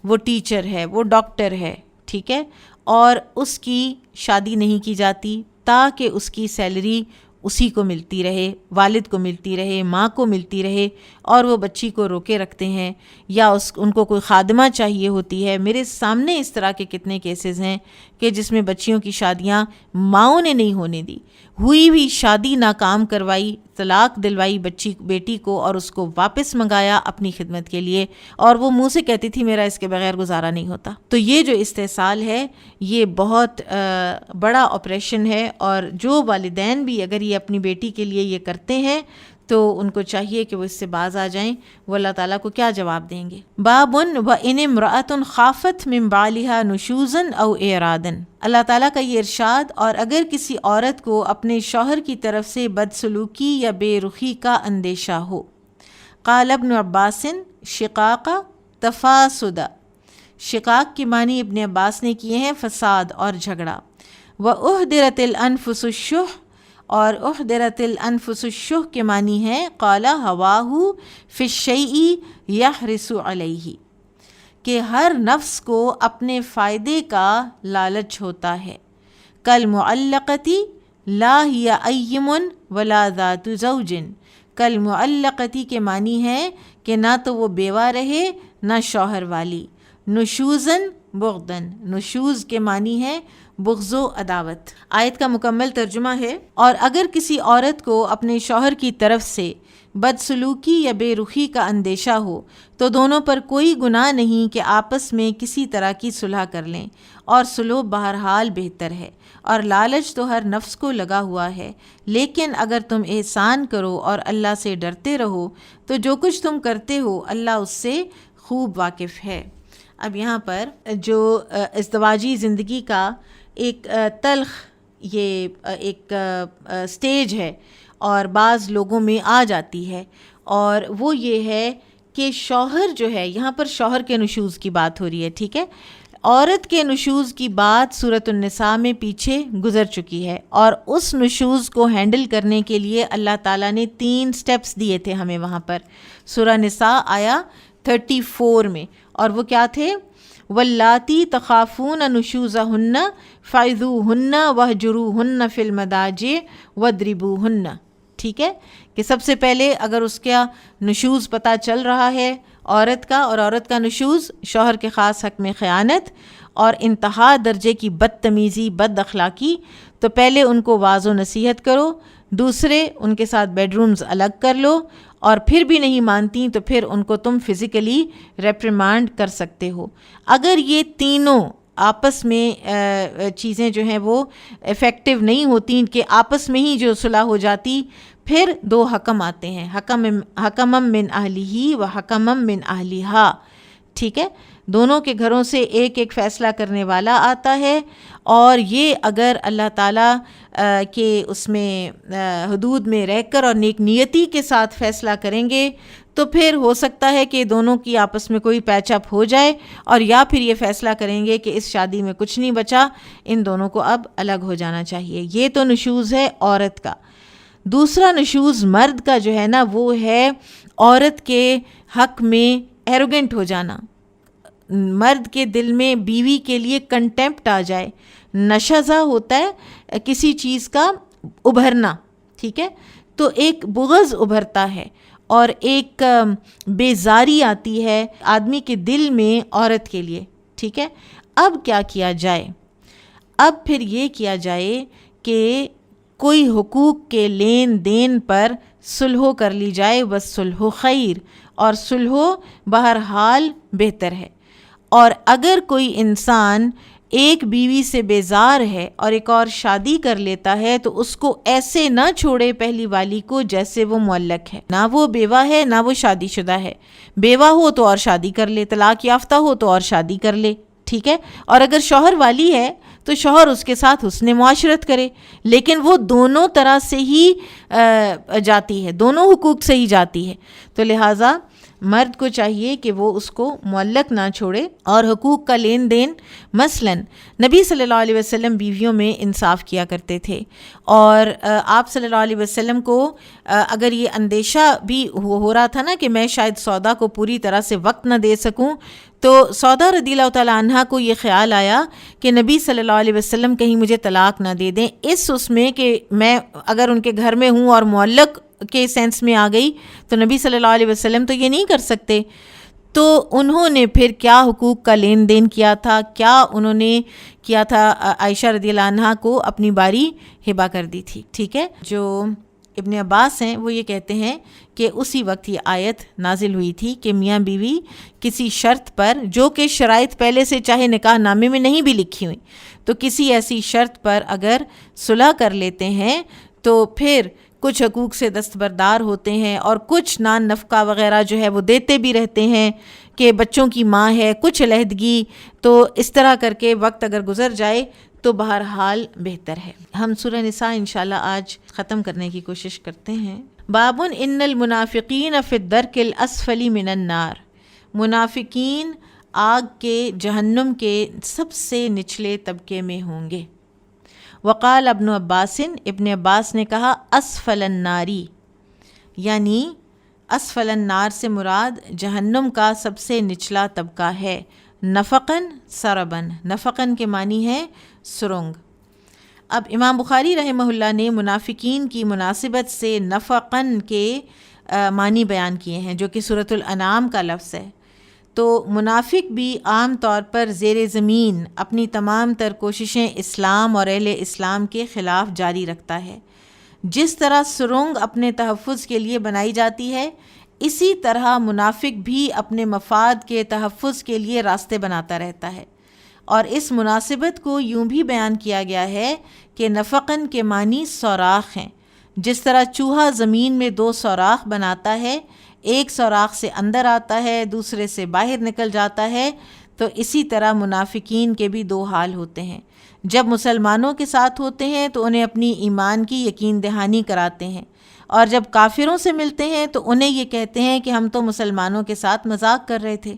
وہ ٹیچر ہے، وہ ڈاکٹر ہے، ٹھیک ہے، اور اس کی شادی نہیں کی جاتی تاکہ اس کی سیلری اسی کو ملتی رہے، والد کو ملتی رہے، ماں کو ملتی رہے، اور وہ بچی کو روکے رکھتے ہیں، یا ان کو کوئی خادمہ چاہیے ہوتی ہے۔ میرے سامنے اس طرح کے کتنے کیسز ہیں کہ جس میں بچیوں کی شادیاں ماؤں نے نہیں ہونے دی، ہوئی بھی شادی ناکام کروائی، طلاق دلوائی بیٹی کو، اور اس کو واپس منگایا اپنی خدمت کے لیے، اور وہ منہ سے کہتی تھی میرا اس کے بغیر گزارا نہیں ہوتا۔ تو یہ جو استحصال ہے یہ بہت بڑا آپریشن ہے، اور جو والدین بھی اگر یہ اپنی بیٹی کے لیے یہ کرتے ہیں تو ان کو چاہیے کہ وہ اس سے باز آ جائیں۔ وہ اللہ تعالیٰ کو کیا جواب دیں گے؟ بابٌ وَإِنِ امْرَأَةٌ خَافَتْ مِنْ بَعْلِهَا نُشُوزًا أَوْ إِعْرَاضًا، اللہ تعالیٰ کا یہ ارشاد، اور اگر کسی عورت کو اپنے شوہر کی طرف سے بدسلوکی یا بے رخی کا اندیشہ ہو۔ قال ابن عباس شقاق تفاسد، شقاق کی معنی ابن عباس نے کیے ہیں فساد اور جھگڑا۔ وَأُحْضِرَتِ الْأَنفُسُ الشُّحَّ، اور احضرت الانفس الشح کے معنی ہے قال ہواہ فی الشیء یحرص علیہ، کہ ہر نفس کو اپنے فائدے کا لالچ ہوتا ہے۔ کالمعلقتی لا ہی ایم ولا ذات زوج، کالمعلقتی کے معنی ہے کہ نہ تو وہ بیوہ رہے نہ شوہر والی۔ نشوزن بغدن، نشوز کے معنی ہے بغض و عداوت۔ آیت کا مکمل ترجمہ ہے، اور اگر کسی عورت کو اپنے شوہر کی طرف سے بدسلوکی یا بے رخی کا اندیشہ ہو تو دونوں پر کوئی گناہ نہیں کہ آپس میں کسی طرح کی صلح کر لیں، اور صلح بہرحال بہتر ہے، اور لالچ تو ہر نفس کو لگا ہوا ہے، لیکن اگر تم احسان کرو اور اللہ سے ڈرتے رہو تو جو کچھ تم کرتے ہو اللہ اس سے خوب واقف ہے۔ اب یہاں پر جو ازدواجی زندگی کا ایک تلخ یہ ایک سٹیج ہے اور بعض لوگوں میں آ جاتی ہے، اور وہ یہ ہے کہ شوہر جو ہے، یہاں پر شوہر کے نشوز کی بات ہو رہی ہے، ٹھیک ہے، عورت کے نشوز کی بات سورۃ النساء میں پیچھے گزر چکی ہے، اور اس نشوز کو ہینڈل کرنے کے لیے اللہ تعالیٰ نے 3 سٹیپس دیے تھے ہمیں وہاں پر، سورہ نساء آیا 34 میں، اور وہ کیا تھے؟ واللاتی تخافون نشوزہن فعظوہن واہجروہن فی المضاجع واضربوہن، ٹھیک ہے، کہ سب سے پہلے اگر اس کا نشوز پتہ چل رہا ہے عورت کا، اور عورت کا نشوز شوہر کے خاص حق میں خیانت اور انتہا درجے کی بدتمیزی، بد اخلاقی، تو پہلے ان کو واعظ و نصیحت کرو، دوسرے ان کے ساتھ بیڈ رومز الگ کر لو، اور پھر بھی نہیں مانتی تو پھر ان کو تم فزیکلی ریپریمانڈ کر سکتے ہو۔ اگر یہ تینوں آپس میں چیزیں جو ہیں وہ افیکٹو نہیں ہوتی کہ آپس میں ہی جو صلح ہو جاتی، پھر دو حکم آتے ہیں، حکمم من اہلہ و حکمم من اہلہا، ٹھیک ہے، دونوں کے گھروں سے ایک ایک فیصلہ کرنے والا آتا ہے، اور یہ اگر اللہ تعالیٰ کے اس میں حدود میں رہ کر اور نیک نیتی کے ساتھ فیصلہ کریں گے تو پھر ہو سکتا ہے کہ دونوں کی آپس میں کوئی پیچ اپ ہو جائے، اور یا پھر یہ فیصلہ کریں گے کہ اس شادی میں کچھ نہیں بچا، ان دونوں کو اب الگ ہو جانا چاہیے۔ یہ تو نشوز ہے عورت کا۔ دوسرا نشوز مرد کا جو ہے نا، وہ ہے عورت کے حق میں ایروگنٹ ہو جانا، مرد کے دل میں بیوی کے لیے کنٹیمپٹ آ جائے، نشزہ ہوتا ہے کسی چیز کا ابھرنا، ٹھیک ہے، تو ایک بغض ابھرتا ہے اور ایک بیزاری آتی ہے آدمی کے دل میں عورت کے لیے، ٹھیک ہے۔ اب کیا کیا جائے؟ اب پھر یہ کیا جائے کہ کوئی حقوق کے لین دین پر صلح کر لی جائے، بس صلح خیر، اور صلح بہرحال بہتر ہے۔ اور اگر کوئی انسان ایک بیوی سے بیزار ہے اور ایک اور شادی کر لیتا ہے تو اس کو ایسے نہ چھوڑے پہلی والی کو جیسے وہ معلق ہے، نہ وہ بیوہ ہے نہ وہ شادی شدہ ہے۔ بیوہ ہو تو اور شادی کر لے، طلاق یافتہ ہو تو اور شادی کر لے، ٹھیک ہے۔ اور اگر شوہر والی ہے تو شوہر اس کے ساتھ حسن معاشرت کرے، لیکن وہ دونوں طرح سے ہی جاتی ہے، دونوں حقوق سے ہی جاتی ہے، تو لہٰذا مرد کو چاہیے کہ وہ اس کو معلق نہ چھوڑے اور حقوق کا لین دین، مثلاً نبی صلی اللہ علیہ وسلم بیویوں میں انصاف کیا کرتے تھے، اور آپ صلی اللہ علیہ وسلم کو اگر یہ اندیشہ بھی ہو رہا تھا نا کہ میں شاید سودا کو پوری طرح سے وقت نہ دے سکوں، تو سودا رضی اللہ تعالیٰ عنہ کو یہ خیال آیا کہ نبی صلی اللہ علیہ وسلم کہیں مجھے طلاق نہ دے دیں، اس میں کہ میں اگر ان کے گھر میں ہوں اور معلق کے سینس میں آ گئی تو نبی صلی اللہ علیہ وسلم تو یہ نہیں کر سکتے۔ تو انہوں نے پھر کیا حقوق کا لین دین کیا تھا، کیا انہوں نے کیا تھا، عائشہ رضی اللہ عنہا کو اپنی باری ہبہ کر دی تھی، ٹھیک ہے۔ جو ابن عباس ہیں وہ یہ کہتے ہیں کہ اسی وقت یہ آیت نازل ہوئی تھی کہ میاں بیوی کسی شرط پر، جو کہ شرائط پہلے سے چاہے نکاح نامے میں نہیں بھی لکھی ہوئی، تو کسی ایسی شرط پر اگر صلح کر لیتے ہیں تو پھر کچھ حقوق سے دستبردار ہوتے ہیں، اور کچھ نان نفقہ وغیرہ جو ہے وہ دیتے بھی رہتے ہیں کہ بچوں کی ماں ہے، کچھ علیحدگی، تو اس طرح کر کے وقت اگر گزر جائے تو بہرحال بہتر ہے۔ ہم سورہ نساء انشاءاللہ آج ختم کرنے کی کوشش کرتے ہیں۔ باب ان المنافقین فی الدرک الاسفل من النار، منافقین آگ کے، جہنم کے سب سے نچلے طبقے میں ہوں گے۔ وقال ابن عباس، ابن عباس نے کہا اسفل الناری، یعنی اسفل النار سے مراد جہنم کا سب سے نچلا طبقہ ہے۔ نفقن سربن، نفقن کے معنی ہے سرنگ۔ اب امام بخاری رحمہ اللہ نے منافقین کی مناسبت سے نفقن کے معنی بیان کیے ہیں، جو کہ سورۃ الانعام کا لفظ ہے۔ تو منافق بھی عام طور پر زیر زمین اپنی تمام تر کوششیں اسلام اور اہل اسلام کے خلاف جاری رکھتا ہے۔ جس طرح سرنگ اپنے تحفظ کے لیے بنائی جاتی ہے، اسی طرح منافق بھی اپنے مفاد کے تحفظ کے لیے راستے بناتا رہتا ہے۔ اور اس مناسبت کو یوں بھی بیان کیا گیا ہے کہ نفقن کے معنی سوراخ ہیں۔ جس طرح چوہا زمین میں دو سوراخ بناتا ہے، ایک سوراخ سے اندر آتا ہے، دوسرے سے باہر نکل جاتا ہے، تو اسی طرح منافقین کے بھی دو حال ہوتے ہیں۔ جب مسلمانوں کے ساتھ ہوتے ہیں تو انہیں اپنی ایمان کی یقین دہانی کراتے ہیں، اور جب کافروں سے ملتے ہیں تو انہیں یہ کہتے ہیں کہ ہم تو مسلمانوں کے ساتھ مذاق کر رہے تھے۔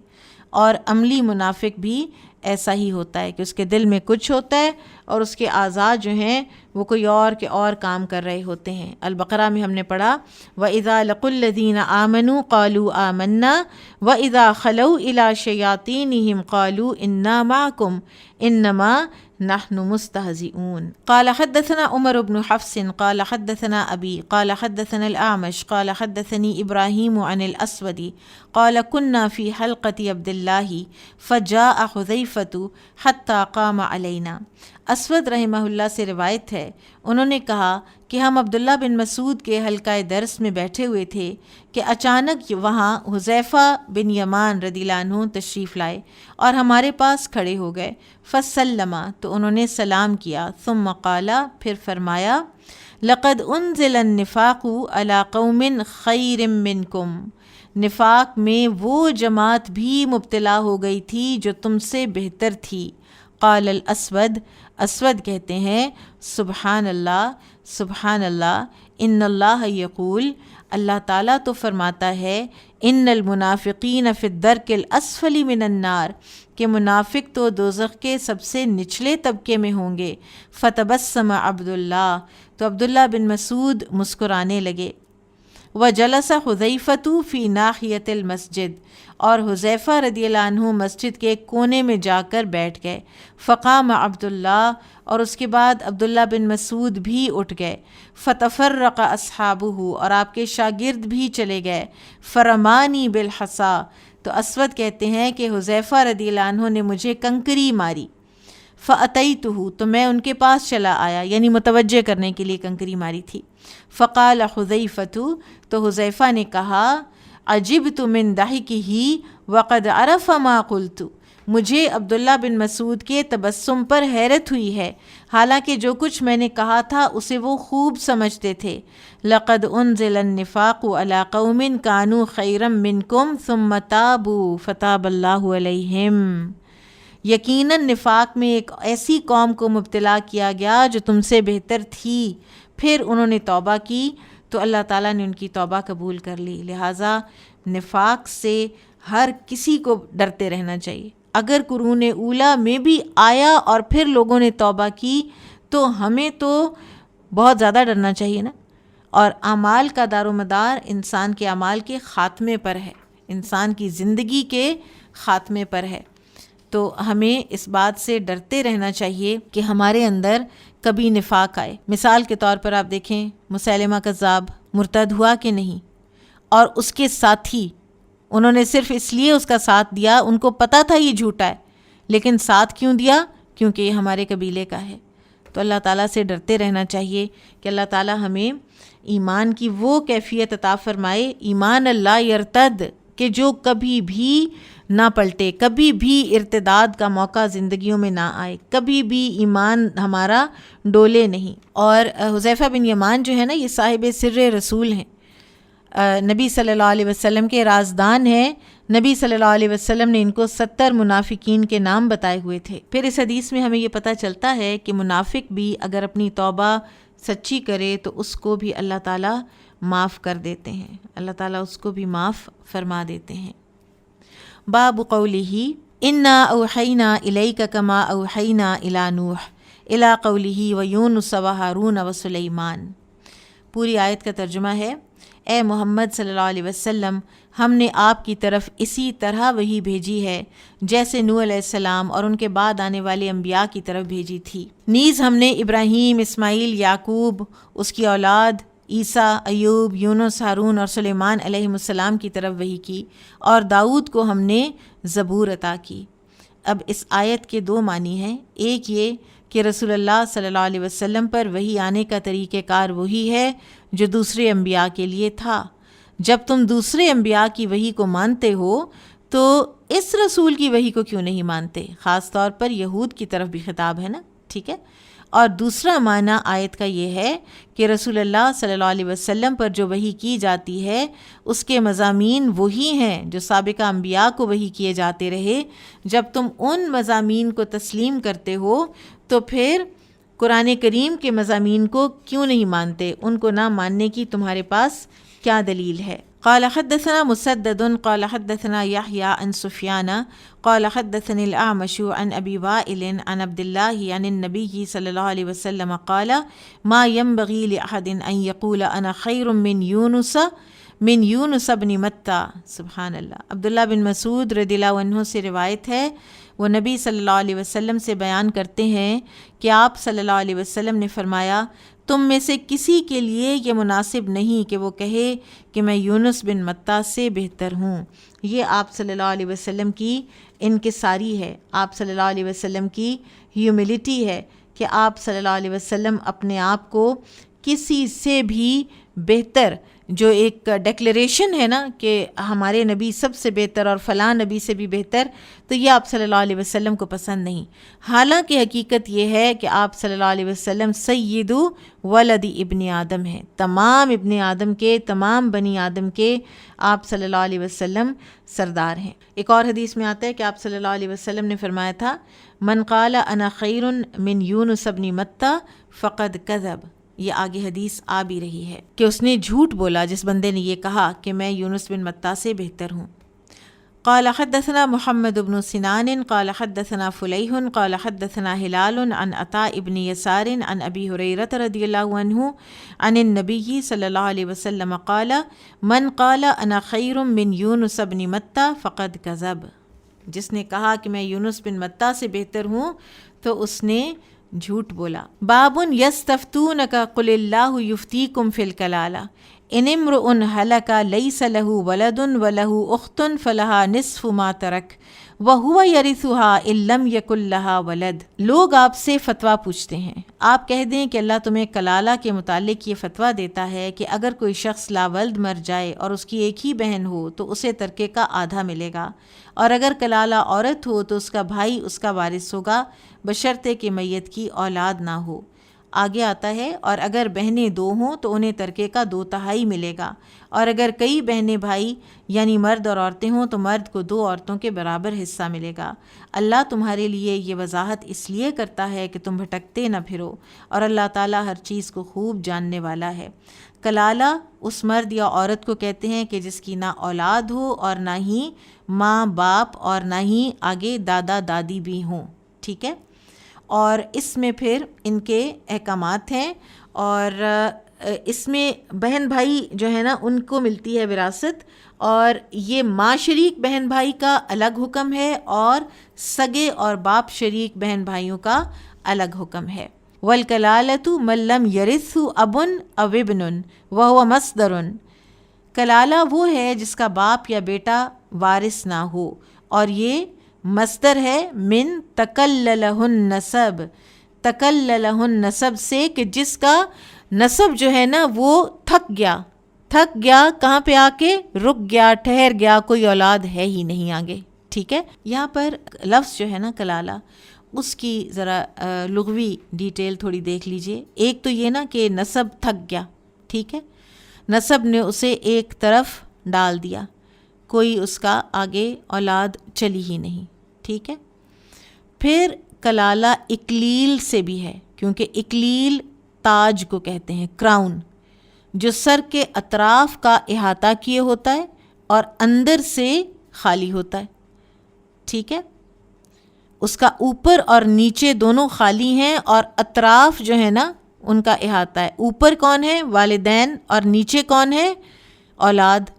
اور عملی منافق بھی ایسا ہی ہوتا ہے کہ اس کے دل میں کچھ ہوتا ہے اور اس کے اعضاء جو ہیں وہ کوئی اور کے اور کام کر رہے ہوتے ہیں۔ البقرہ میں ہم نے پڑھا وَإِذَا لَقُوا الَّذِينَ آمَنُوا قَالُوا آمَنَّا وَإِذَا خَلَوْا إِلَىٰ شَيَاطِينِهِمْ قَالُوا إِنَّا مَعَكُمْ إِنَّمَا نحن مستهزئون۔ قال حدثنا عمر بن حفص قال حدثنا أبي قال حدثنا الأعمش قال حدثني إبراهيم عن الأسود قال كنا في حلقة عبد الله فجاء حذيفة حتى قام علينا۔ اسود رحمہ اللہ سے روایت ہے، انہوں نے کہا کہ ہم عبداللہ بن مسعود کے حلقہ درس میں بیٹھے ہوئے تھے کہ اچانک وہاں حذیفہ بن یمان رضی اللہ عنہ تشریف لائے اور ہمارے پاس کھڑے ہو گئے۔ فسلما، تو انہوں نے سلام کیا، ثم قال، پھر فرمایا، لقد انزل النفاق علی قوم خیر منکم، نفاق میں وہ جماعت بھی مبتلا ہو گئی تھی جو تم سے بہتر تھی۔ قال الاسود، اسود کہتے ہیں، سبحان اللہ، سبحان اللہ، ان اللہ یقول، اللہ تعالیٰ تو فرماتا ہے، ان المنافقین فی الدرک الاسفل من النار، کہ منافق تو دوزخ کے سب سے نچلے طبقے میں ہوں گے۔ فتبسم عبداللہ، تو عبداللہ بن مسعود مسکرانے لگے۔ وجلس حذیفۃ فی ناحیۃ المسجد، اور حذیفہ رضی اللہ عنہ مسجد کے کونے میں جا کر بیٹھ گئے۔ فقام عبداللہ، اور اس کے بعد عبداللہ بن مسعود بھی اٹھ گئے۔ فتفرق اصحابہ، اور آپ کے شاگرد بھی چلے گئے۔ فرمانی بالحصا، تو اسود کہتے ہیں کہ حذیفہ رضی اللہ عنہ نے مجھے کنکری ماری۔ فأتیتہ، تو میں ان کے پاس چلا آیا، یعنی متوجہ کرنے کے لیے کنکری ماری تھی۔ فقال حذیفۃ، تو حذیفہ نے کہا، عجبت من ضحکہ وقد عرف ما قلت، مجھے عبداللہ بن مسعود کے تبسم پر حیرت ہوئی ہے، حالانکہ جو کچھ میں نے کہا تھا اسے وہ خوب سمجھتے تھے۔ لقد انزل النفاق علی قوم کانوا خیرا منکم ثم تابوا فتاب اللہ علیہم، یقیناً نفاق میں ایک ایسی قوم کو مبتلا کیا گیا جو تم سے بہتر تھی، پھر انہوں نے توبہ کی تو اللہ تعالیٰ نے ان کی توبہ قبول کر لی۔ لہٰذا نفاق سے ہر کسی کو ڈرتے رہنا چاہیے۔ اگر قرون اولیٰ میں بھی آیا اور پھر لوگوں نے توبہ کی تو ہمیں تو بہت زیادہ ڈرنا چاہیے نا۔ اور اعمال کا دار و مدار انسان کے اعمال کے خاتمے پر ہے، انسان کی زندگی کے خاتمے پر ہے، تو ہمیں اس بات سے ڈرتے رہنا چاہیے کہ ہمارے اندر کبھی نفاق آئے۔ مثال کے طور پر آپ دیکھیں، مسیلمہ کذاب مرتد ہوا کہ نہیں، اور اس کے ساتھی، انہوں نے صرف اس لیے اس کا ساتھ دیا، ان کو پتہ تھا یہ جھوٹا ہے، لیکن ساتھ کیوں دیا؟ کیونکہ یہ ہمارے قبیلے کا ہے۔ تو اللہ تعالیٰ سے ڈرتے رہنا چاہیے کہ اللہ تعالیٰ ہمیں ایمان کی وہ کیفیت عطا فرمائے، ایمان اللہ یرتد، کہ جو کبھی بھی نہ پلٹے، کبھی بھی ارتداد کا موقع زندگیوں میں نہ آئے، کبھی بھی ایمان ہمارا ڈولے نہیں۔ اور حذیفہ بن یمان جو ہے نا، یہ صاحب سر رسول ہیں، نبی صلی اللہ علیہ وسلم کے رازدان ہیں۔ نبی صلی اللہ علیہ وسلم نے ان کو 70 منافقین کے نام بتائے ہوئے تھے۔ پھر اس حدیث میں ہمیں یہ پتہ چلتا ہے کہ منافق بھی اگر اپنی توبہ سچی کرے تو اس کو بھی اللہ تعالیٰ معاف کر دیتے ہیں، اللہ تعالیٰ اس کو بھی معاف فرما دیتے ہیں۔ باب قولہ انا اوحینا الیک کما اوحینا الی نوح الی قولہ ویونس وہارون وسلیمان۔ پوری آیت کا ترجمہ ہے، اے محمد صلی اللہ علیہ وسلم، ہم نے آپ کی طرف اسی طرح وحی بھیجی ہے جیسے نوح علیہ السلام اور ان کے بعد آنے والے انبیاء کی طرف بھیجی تھی۔ نیز ہم نے ابراہیم، اسماعیل، یعقوب، اس کی اولاد، عیسیٰ، ایوب، یونس، ہارون اور سلیمان علیہ السلام کی طرف وحی کی، اور داؤد کو ہم نے زبور عطا کی۔ اب اس آیت کے دو معنی ہیں، ایک یہ کہ رسول اللہ صلی اللہ علیہ وسلم پر وحی آنے کا طریقہ کار وہی ہے جو دوسرے انبیاء کے لیے تھا۔ جب تم دوسرے انبیاء کی وحی کو مانتے ہو تو اس رسول کی وحی کو کیوں نہیں مانتے؟ خاص طور پر یہود کی طرف بھی خطاب ہے نا، ٹھیک ہے۔ اور دوسرا معنی آیت کا یہ ہے کہ رسول اللہ صلی اللہ علیہ وسلم پر جو وحی کی جاتی ہے اس کے مضامین وہی ہیں جو سابقہ انبیاء کو وحی کیے جاتے رہے۔ جب تم ان مضامین کو تسلیم کرتے ہو تو پھر قرآن کریم کے مضامین کو کیوں نہیں مانتے؟ ان کو نہ ماننے کی تمہارے پاس کیا دلیل ہے؟ قال حدثنا مسدد قال حدثنا يحيى عن سفيان قال حدثني الأعمش عن أبي وائل عن عبد الله عن النبي صلى الله عليه وسلم قال ما ينبغي لأحد أن يقول أنا خير من يونس بن متى۔ سبحان اللہ۔ عبداللہ بن مسعود رضی اللہ عنہ سے روایت ہے، وہ نبی صلی اللہ علیہ وسلم سے بیان کرتے ہیں کہ آپ صلی اللہ علیہ وسلم نے فرمایا، تم میں سے کسی کے لیے یہ مناسب نہیں کہ وہ کہے کہ میں یونس بن متیٰ سے بہتر ہوں۔ یہ آپ صلی اللہ علیہ وسلم کی انکساری ہے، آپ صلی اللہ علیہ وسلم کی ہیوملٹی ہے کہ آپ صلی اللہ علیہ وسلم اپنے آپ کو کسی سے بھی بہتر، جو ایک ڈیکلیریشن ہے نا کہ ہمارے نبی سب سے بہتر اور فلاں نبی سے بھی بہتر، تو یہ آپ صلی اللہ علیہ وسلم کو پسند نہیں۔ حالانکہ حقیقت یہ ہے کہ آپ صلی اللہ علیہ وسلم سید ولد ابن آدم ہیں، تمام ابن آدم کے، تمام بنی آدم کے آپ صلی اللہ علیہ وسلم سردار ہیں۔ ایک اور حدیث میں آتا ہے کہ آپ صلی اللہ علیہ وسلم نے فرمایا تھا، من قال انا خیر من یونس ابن متی فقد کذب۔ یہ آگے حدیث آ بھی رہی ہے کہ اس نے جھوٹ بولا، جس بندے نے یہ کہا کہ میں یونس بن متی سے بہتر ہوں۔ قال حدثنا محمد بن سنان قال حدثنا فلیح قال حدثنا ہلال عن عطاء ابن یسار عن ابی ہریرہ رضی اللہ عنہ عن النبی صلی اللہ علیہ وسلم قال من قال انا خیر من یونس بن متی فقد کذب۔ جس نے کہا کہ میں یونس بن متی سے بہتر ہوں تو اس نے جھوٹ بولا۔ باب یستفتونک قل اللہ یفتیکم فی الکلالہ ان امرؤ ہلک لیس لہ ولد ولہ اخت فلہا نصف ما ترک وہو یرثھا ان لم یکن لہا ولد۔ لوگ آپ سے فتویٰ پوچھتے ہیں، آپ کہہ دیں کہ اللہ تمہیں کلالہ کے متعلق یہ فتویٰ دیتا ہے کہ اگر کوئی شخص لاولد مر جائے اور اس کی ایک ہی بہن ہو تو اسے ترکے کا آدھا ملے گا، اور اگر کلالہ عورت ہو تو اس کا بھائی اس کا وارث ہوگا بشرطے کہ میت کی اولاد نہ ہو۔ آگے آتا ہے، اور اگر بہنیں دو ہوں تو انہیں ترکے کا 2/3 ملے گا، اور اگر کئی بہنیں بھائی یعنی مرد اور عورتیں ہوں تو مرد کو 2 عورتوں کے برابر حصہ ملے گا۔ اللہ تمہارے لیے یہ وضاحت اس لیے کرتا ہے کہ تم بھٹکتے نہ پھرو، اور اللہ تعالیٰ ہر چیز کو خوب جاننے والا ہے۔ کلالہ اس مرد یا عورت کو کہتے ہیں کہ جس کی نہ اولاد ہو اور نہ ہی ماں باپ اور نہ ہی آگے دادا دادی بھی ہوں، ٹھیک ہے۔ اور اس میں پھر ان کے احکامات ہیں، اور اس میں بہن بھائی جو ہے نا ان کو ملتی ہے وراثت، اور یہ ماں شریک بہن بھائی کا الگ حکم ہے اور سگے اور باپ شریک بہن بھائیوں کا الگ حکم ہے۔ وَالْكَلَالَةُ مَنْ لَمْ يَرِثْهُ أَبٌ أَوْ ابْنٌ وَهُوَ مَصْدَرٌ۔ کلالہ وہ ہے جس کا باپ یا بیٹا وارث نہ ہو، اور یہ مصدر ہے من تکللہ النسب، تکللہ النسب سے کہ جس کا نسب جو ہے نا وہ تھک گیا کہاں پہ آ کے رک گیا، ٹھہر گیا، کوئی اولاد ہے ہی نہیں آگے، ٹھیک ہے۔ یہاں پر لفظ جو ہے نا کلالہ، اس کی ذرا لغوی ڈیٹیل تھوڑی دیکھ لیجئے۔ ایک تو یہ نا کہ نسب تھک گیا، ٹھیک ہے، نسب نے اسے ایک طرف ڈال دیا، کوئی اس کا آگے اولاد چلی ہی نہیں، ٹھیک ہے۔ پھر کلالہ اکلیل سے بھی ہے، کیونکہ اکلیل تاج کو کہتے ہیں، کراؤن، جو سر کے اطراف کا احاطہ کیے ہوتا ہے اور اندر سے خالی ہوتا ہے، ٹھیک ہے۔ اس کا اوپر اور نیچے دونوں خالی ہیں، اور اطراف جو ہے نا ان کا احاطہ ہے۔ اوپر کون ہے؟ والدین، اور نیچے کون ہے؟ اولاد،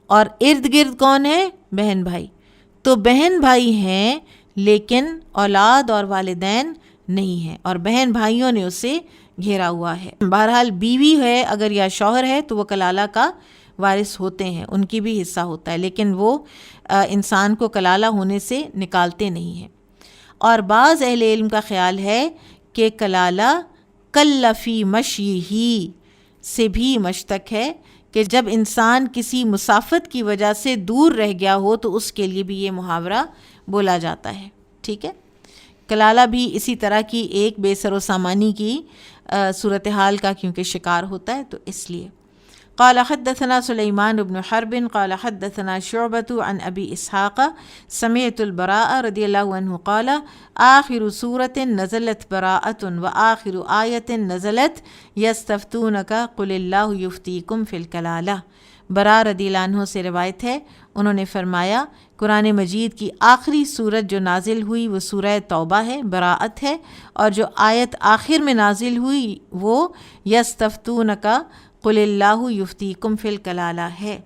اور ارد گرد کون ہے؟ بہن بھائی۔ تو بہن بھائی ہیں لیکن اولاد اور والدین نہیں ہیں، اور بہن بھائیوں نے اسے گھیرا ہوا ہے۔ بہرحال بیوی ہے اگر یا شوہر ہے تو وہ کلالہ کا وارث ہوتے ہیں، ان کی بھی حصہ ہوتا ہے، لیکن وہ انسان کو کلالہ ہونے سے نکالتے نہیں ہیں۔ اور بعض اہل علم کا خیال ہے کہ کلالہ کلفی مشیہی سے بھی مشتق ہے، کہ جب انسان کسی مسافت کی وجہ سے دور رہ گیا ہو تو اس کے لیے بھی یہ محاورہ بولا جاتا ہے، ٹھیک ہے۔ کلالہ بھی اسی طرح کی ایک بے سر و سامانی کی صورتحال کا کیونکہ شکار ہوتا ہے، تو اس لیے۔ قال حدثنا سلیمان بن حرب قال حدثنا شعبة عن ابی اسحاق سمعت البراء رضی اللہ عنہ قال آخر سورة نزلت براءة وآخر آیة نزلت یستفتونک قل اللہ یفتیکم فی الکلالہ۔ براء رضی اللہ عنہ سے روایت ہے، انہوں نے فرمایا قرآن مجید کی آخری سورت جو نازل ہوئی وہ سورہ توبہ ہے، براءت ہے، اور جو آیت آخر میں نازل ہوئی وہ یستفتونک قل اللہ یفتیکم فی الکلالہ ہے۔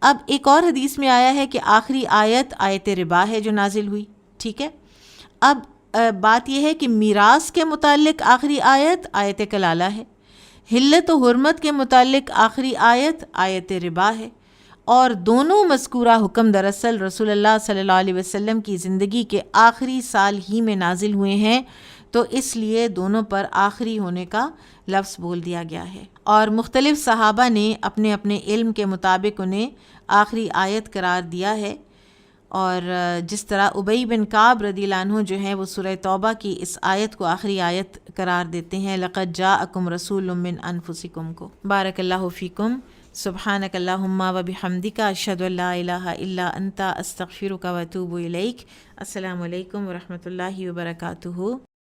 اب ایک اور حدیث میں آیا ہے کہ آخری آیت آیت ربا ہے جو نازل ہوئی، ٹھیک ہے۔ اب بات یہ ہے کہ میراث کے متعلق آخری آیت آیت کلالہ ہے، حلت و حرمت کے متعلق آخری آیت آیت ربا ہے، اور دونوں مذکورہ حکم دراصل رسول اللہ صلی اللہ علیہ وسلم کی زندگی کے آخری سال ہی میں نازل ہوئے ہیں، تو اس لیے دونوں پر آخری ہونے کا لفظ بول دیا گیا ہے۔ اور مختلف صحابہ نے اپنے اپنے علم کے مطابق انہیں آخری آیت قرار دیا ہے، اور جس طرح ابی بن کعب رضی اللہ عنہ جو ہیں وہ سورہ توبہ کی اس آیت کو آخری آیت قرار دیتے ہیں، لقد جاءکم رسول من انفسکم کو۔ بارک اللہ فیکم، سبحانک اللہم و بحمدک، اشہد ان لا الہ الا انت، استغفرک و اتوب الیک۔ السلام علیکم ورحمۃ اللہ وبرکاتہ۔